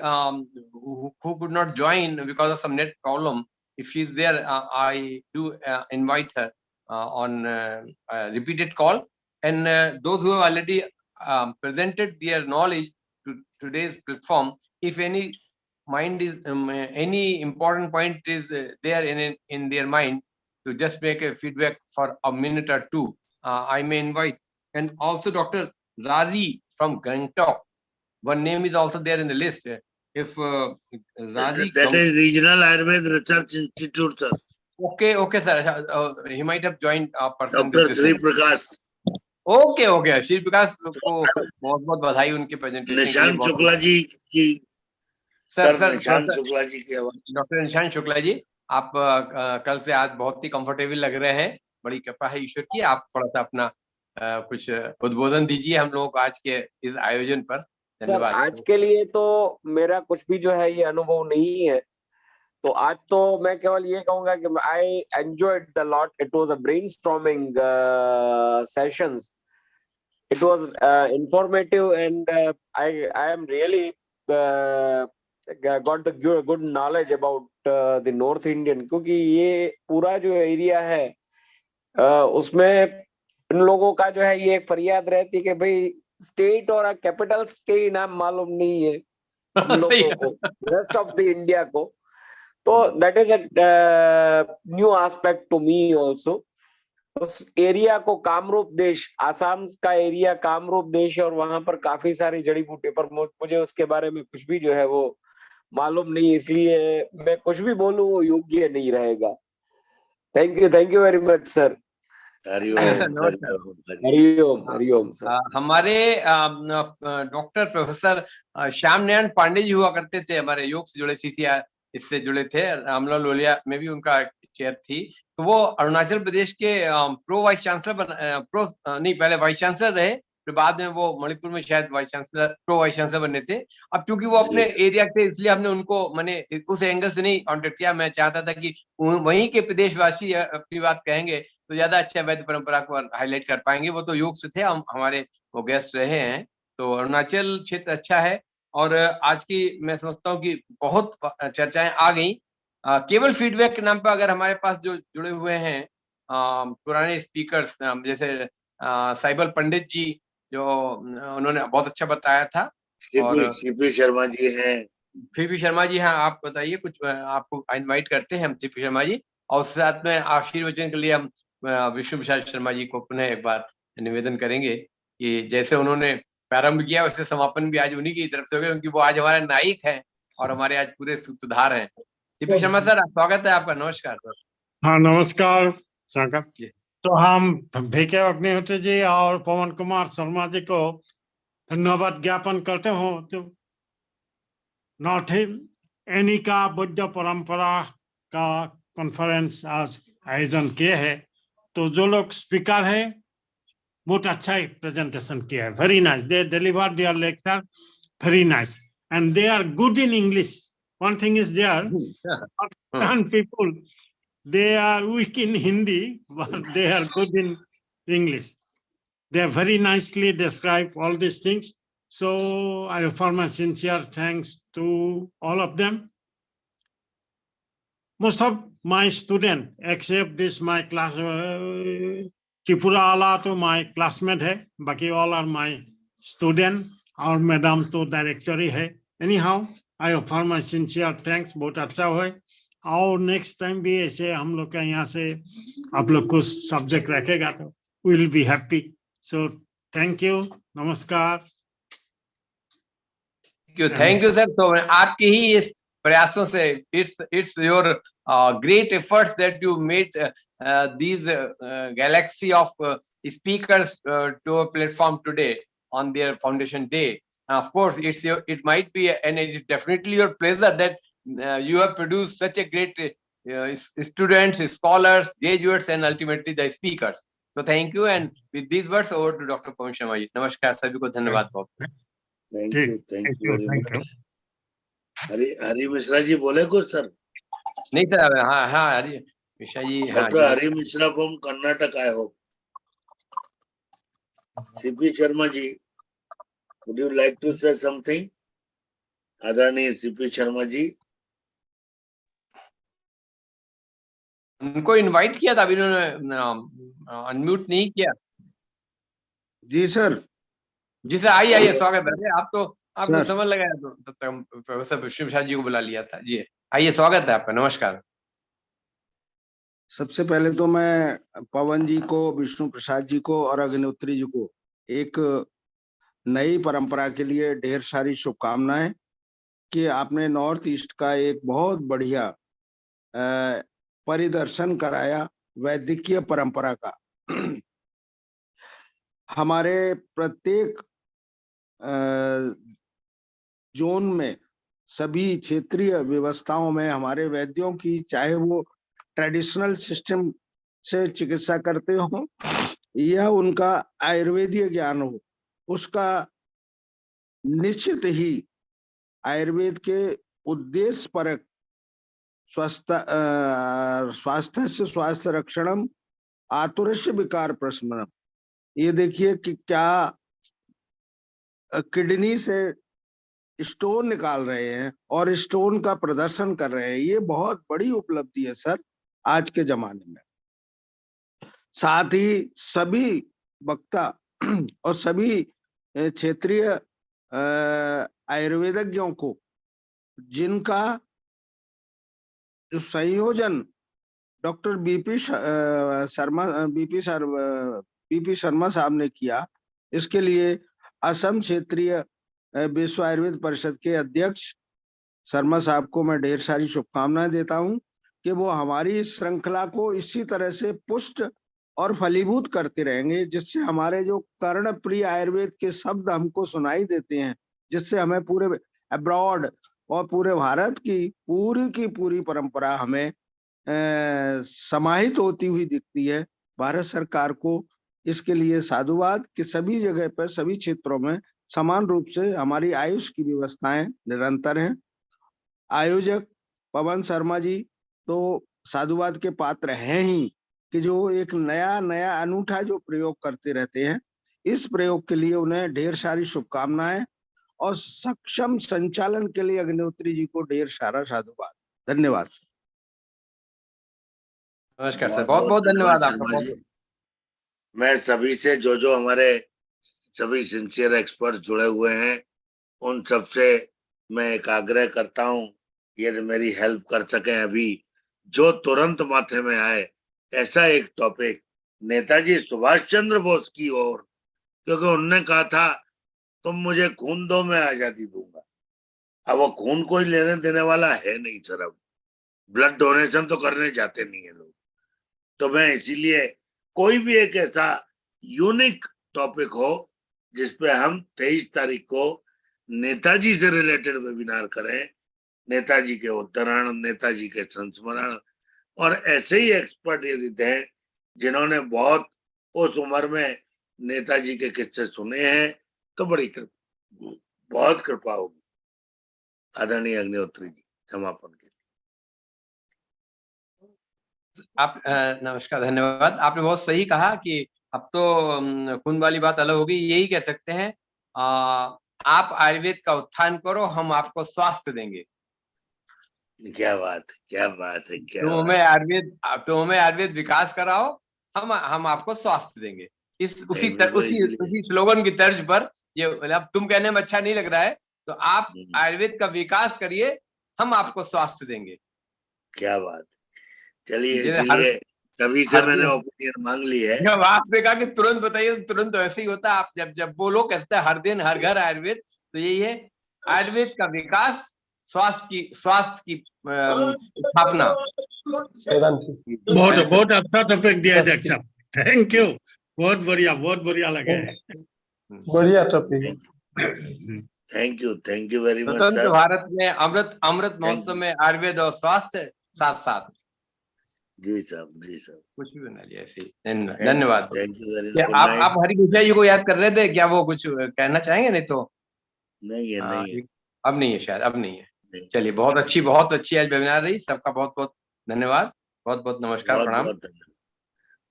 who could not join because of some net problem, if she's there, I do invite her on repeated call. And those who have already presented their knowledge to today's platform, if any mind is any important point is there in their mind, to just make a feedback for a minute or two, I may invite. And also Dr. Razi from Gangtok, one name is also there in the list. If Razi that is Regional Ayurveda Research Institute, sir. Okay, sir. He might have joined a person. Dr. Sri Prakash. Okay. Sri Prakash को बहुत बधाई उनके presentation के लिए. निशांत शुक्ला जी की. Sir Nishant Shukla ji की आवाज. Doctor Nishant Shukla ji, आप कल से आज बहुत ही कंफर्टेबल लग रहे हैं. बड़ी कृपा है ईश्वर की. आप थोड़ा सा अपना कुछ उद्बोधन दीजिए हम लोगों को आज के इस आयोजन पर. धन्यवाद. आज के लिए तो मेरा कुछ भी जो है ये अनुभव नहीं है, तो आज तो मैं केवल ये कहूंगा कि I enjoyed the lot. It was a brainstorming sessions. It was informative and I am really got the good knowledge about the North Indian, क्योंकि ये पूरा जो एरिया है उसमें इन लोगों का जो है ये एक फरियाद रहती है कि भाई स्टेट और कैपिटल के नाम मालूम नहीं है हम लोगों को, रेस्ट ऑफ द इंडिया को. तो that is a new aspect to me also. उस एरिया को कामरूप देश, आसाम का एरिया कामरूप देश है और वहां पर काफी सारी जड़ी बूटी, पर मुझे उसके बारे में कुछ भी जो है वो मालूम नहीं, इसलिए मैं कुछ भी बोलूं वो योग्य नहीं रहेगा. Thank you very much sir. Hariom sir. हमारे डॉक्टर प्रोफेसर श्याम नारायण पांडे जी हुआ करते थे, हमारे योग से जुड़े CCR इससे जुड़े थे. आमला लोलिया में भी उनका चेयर थी. तो वो अरुणाचल प्रदेश के प्रो वाइस चांसलर पहले वाइस चांसलर रहे, फिर बाद में वो मणिपुर में शायद प्रो वाइस चांसलर बने थे. अब क्योंकि वो अपने एरिया के, इसलिए हमने उनको मैंने उस एंगल से नहीं कांटेक्ट किया. मैं चाहता था कि वहीं के प्रदेशवासी अपनी बात कहेंगे तो ज्यादा अच्छा वैद्य परंपरा को हाईलाइट कर पाएंगे. वो तो योग से थे, हमारे वो गेस्ट रहे हैं. तो अरुणाचल क्षेत्र अच्छा है. और आज की मैं समझता हूँ कि बहुत चर्चाएं आ गई. केवल फीडबैक के नाम पर अगर हमारे पास जो जुड़े हुए हैं पुराने स्पीकर्स, जैसे साइबल पंडित जी जो उन्होंने बहुत अच्छा बताया था। और सीपी शर्मा जी हैं। सीपी शर्मा जी, हाँ आप बताइए कुछ, आपको इनवाइट करते हैं हम सीपी शर्मा जी, और साथ में आशीर्वचन के लिए हम विष्णु प्रसाद शर्मा जी को पुनः एक बार निवेदन करेंगे कि जैसे उन्होंने प्रारंभ किया वैसे समापन भी आज उन्हीं की तरफ से होगा, क्योंकि वो आज हमारे नायक हैं और हमारे आज पूरे सूत्रधार हैं। सीपी शर्मा सर, स्वागत है आपका। नमस्कार सर। हाँ नमस्कार स्वागत। तो हम VK अग्निहोत्री जी और पवन कुमार शर्मा जी को धन्यवाद ज्ञापन करते हो। तो नॉर्थ एनी का बुद्ध परंपरा का कॉन्फ्रेंस आज आयोजन किए है। तो जो लोग स्पीकर है बहुत अच्छा ही प्रेजेंटेशन किया है। Very nice, they deliver their lecture very nice and they are good in English. One thing is there, some people they are weak in Hindi but they are good in English. They are very nicely describe all these things. So I offer my sincere thanks to all of them. Most of my students, except this my class, Tripura Ala to my classmate hai, baki all are my student, और madam तो directory है। Anyhow, I offer my sincere thanks, बहुत अच्छा हुआ। और next time भी ऐसे हम लोग का यहाँ से आप लोग कुछ सब्जेक्ट रखेगा तो we will be happy. So thank you, नमस्कार। Thank you sir. तो आपके ही इस प्रयासों से it's your great efforts that you made these galaxy of speakers to a platform today on their foundation day. Of course, it might be and it is definitely your pleasure that you have produced such a great students, scholars, graduates, and ultimately the speakers. So thank you, and with these words over to Dr. Pawan Sharma ji. नमस्कार, सभी को धन्यवाद बहुत। Thank you very much. Hari Mishra ji बोले कुछ sir? नहीं sir, हाँ हाँ हरि मिश्रा जी, हाँ doctor Hari Mishra from Karnataka, I hope. CP Sharma ji, would you like to say something? आदरणीय सीपी शर्मा जी। उनको इनवाइट किया था, अभी इन्होंने अनम्यूट नहीं किया। जी सर। जी सर, आइए आइए, स्वागत है। आप तो आपको समझ लगाया तो तब तक हम प्रोफेसर विष्णु प्रसाद जी को बुला लिया था। जी आइए, स्वागत है आपका। नमस्कार। सबसे पहले तो मैं पवन जी को, विष्णु प्रसाद जी को और अग्निहोत्री जी को एक नई परंपरा के लिए ढेर सारी शुभकामनाएं कि आपने नॉर्थ ईस्ट का एक बहुत बढ़िया परिदर्शन कराया वैदिकीय परंपरा का। हमारे प्रत्येक जोन में, सभी क्षेत्रीय व्यवस्थाओं में हमारे वैद्यों की, चाहे वो ट्रेडिशनल सिस्टम से चिकित्सा करते हो या उनका आयुर्वेदीय ज्ञान हो, उसका निश्चित ही आयुर्वेद के उद्देश्य परक स्वास्थ्य से स्वास्थ्य रक्षणम आतुरस्य विकार प्रशमनम। ये देखिए कि क्या किडनी से स्टोन निकाल रहे हैं और स्टोन का प्रदर्शन कर रहे हैं। ये बहुत बड़ी उपलब्धि है सर आज के जमाने में। साथ ही सभी वक्ता और सभी क्षेत्रीय आयुर्वेदज्ञों को, जिनका जो संयोजन डॉक्टर बीपी शर्मा साहब ने किया, इसके लिए असम क्षेत्रीय विश्व आयुर्वेद परिषद के अध्यक्ष शर्मा साहब को मैं ढेर सारी शुभकामनाएं देता हूं कि वो हमारी इस श्रृंखला को इसी तरह से पुष्ट और फलीभूत करते रहेंगे, जिससे हमारे जो कर्ण प्रिय आयुर्वेद के शब्द हमको सुनाई देते हैं, जिससे हमें पूरे अब्रॉड और पूरे भारत की पूरी परंपरा हमें समाहित होती हुई दिखती है। भारत सरकार को इसके लिए साधुवाद कि सभी जगह पर, सभी क्षेत्रों में समान रूप से हमारी आयुष की व्यवस्थाएं निरंतर हैं। आयोजक पवन शर्मा जी तो साधुवाद के पात्र हैं ही कि जो एक नया अनूठा जो प्रयोग करते रहते हैं, इस प्रयोग के लिए उन्हें ढेर सारी शुभकामनाएं और सक्षम संचालन के लिए अग्निहोत्री जी को ढेर सारा साधुवाद। धन्यवाद सर। नमस्कार सर, बहुत बहुत धन्यवाद आपका। मैं सभी से जो हमारे सभी सिंसियर एक्सपर्ट्स जुड़े हुए हैं उन सब से मैं एक आग्रह करता हूं, यदि मेरी हेल्प कर सकें अभी जो तुरंत माथे में आए ऐसा एक टॉपिक नेताजी सुभाष चंद्र बोस की ओर, क्योंकि उनने कहा था तुम मुझे खून दो मैं आजादी दूंगा। अब वो खून कोई लेने देने वाला है नहीं सर, अब ब्लड डोनेशन तो करने जाते नहीं है लोग। तो मैं इसीलिए कोई भी एक ऐसा यूनिक टॉपिक हो जिसपे हम 23 तारीख को नेताजी से रिलेटेड वेबिनार करें, नेताजी के उद्धरण, नेताजी के संस्मरण, और ऐसे ही एक्सपर्ट यदि दें जिन्होंने बहुत उस उम्र में नेताजी के किस्से सुने हैं, तो बहुत कृपा होगी। आदरणीय अग्निहोत्री जी, समापन के लिए आप नमस्कार, धन्यवाद। आपने बहुत सही कहा कि अब तो खून वाली बात अलग होगी। यही कह सकते हैं आप आयुर्वेद का उत्थान करो, हम आपको स्वास्थ्य देंगे। क्या बात है, क्या बात है, क्या तुम हमें आयुर्वेद विकास कराओ, हम आपको स्वास्थ्य देंगे। उसी स्लोगन की तर्ज पर ये, अब तुम कहने में अच्छा नहीं लग रहा है तो आप आयुर्वेद का विकास करिए, हम आपको स्वास्थ्य देंगे। क्या बात। चलिए, इसलिए सभी से मैंने ओपिनियन मांग ली है। जब आपने कहा कि तुरंत बताइए, तो तुरंत ऐसे ही होता है। आप जब वो लोग कहते हैं हर दिन हर घर आयुर्वेद, तो यही है आयुर्वेद का विकास, स्वास्थ्य की स्थापना। बहुत अच्छा टॉपिक दिया है डॉक्टर साहब, थैंक यू। बहुत बढ़िया लगे। बढ़िया topic. Thank you very much स्वतंत्र सर। भारत में अमृत महोत्सव में आयुर्वेद और स्वास्थ्य साथ साथ। जी साहब, जी साहब, कुछ भी बना लिया ऐसे ही। धन्यवाद। Thank you very much. आप हरि भूषा जी को याद कर रहे थे क्या? वो कुछ कहना चाहेंगे? नहीं तो नहीं है। अब नहीं है, शायद अब नहीं है। चलिए, बहुत अच्छी आज वेबिनार रही। सबका बहुत बहुत धन्यवाद, बहुत बहुत नमस्कार, प्रणाम।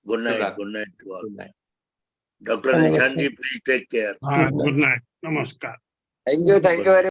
Good night. Doctor Nishant ji, please take care. Good night, नमस्कार। Thank you very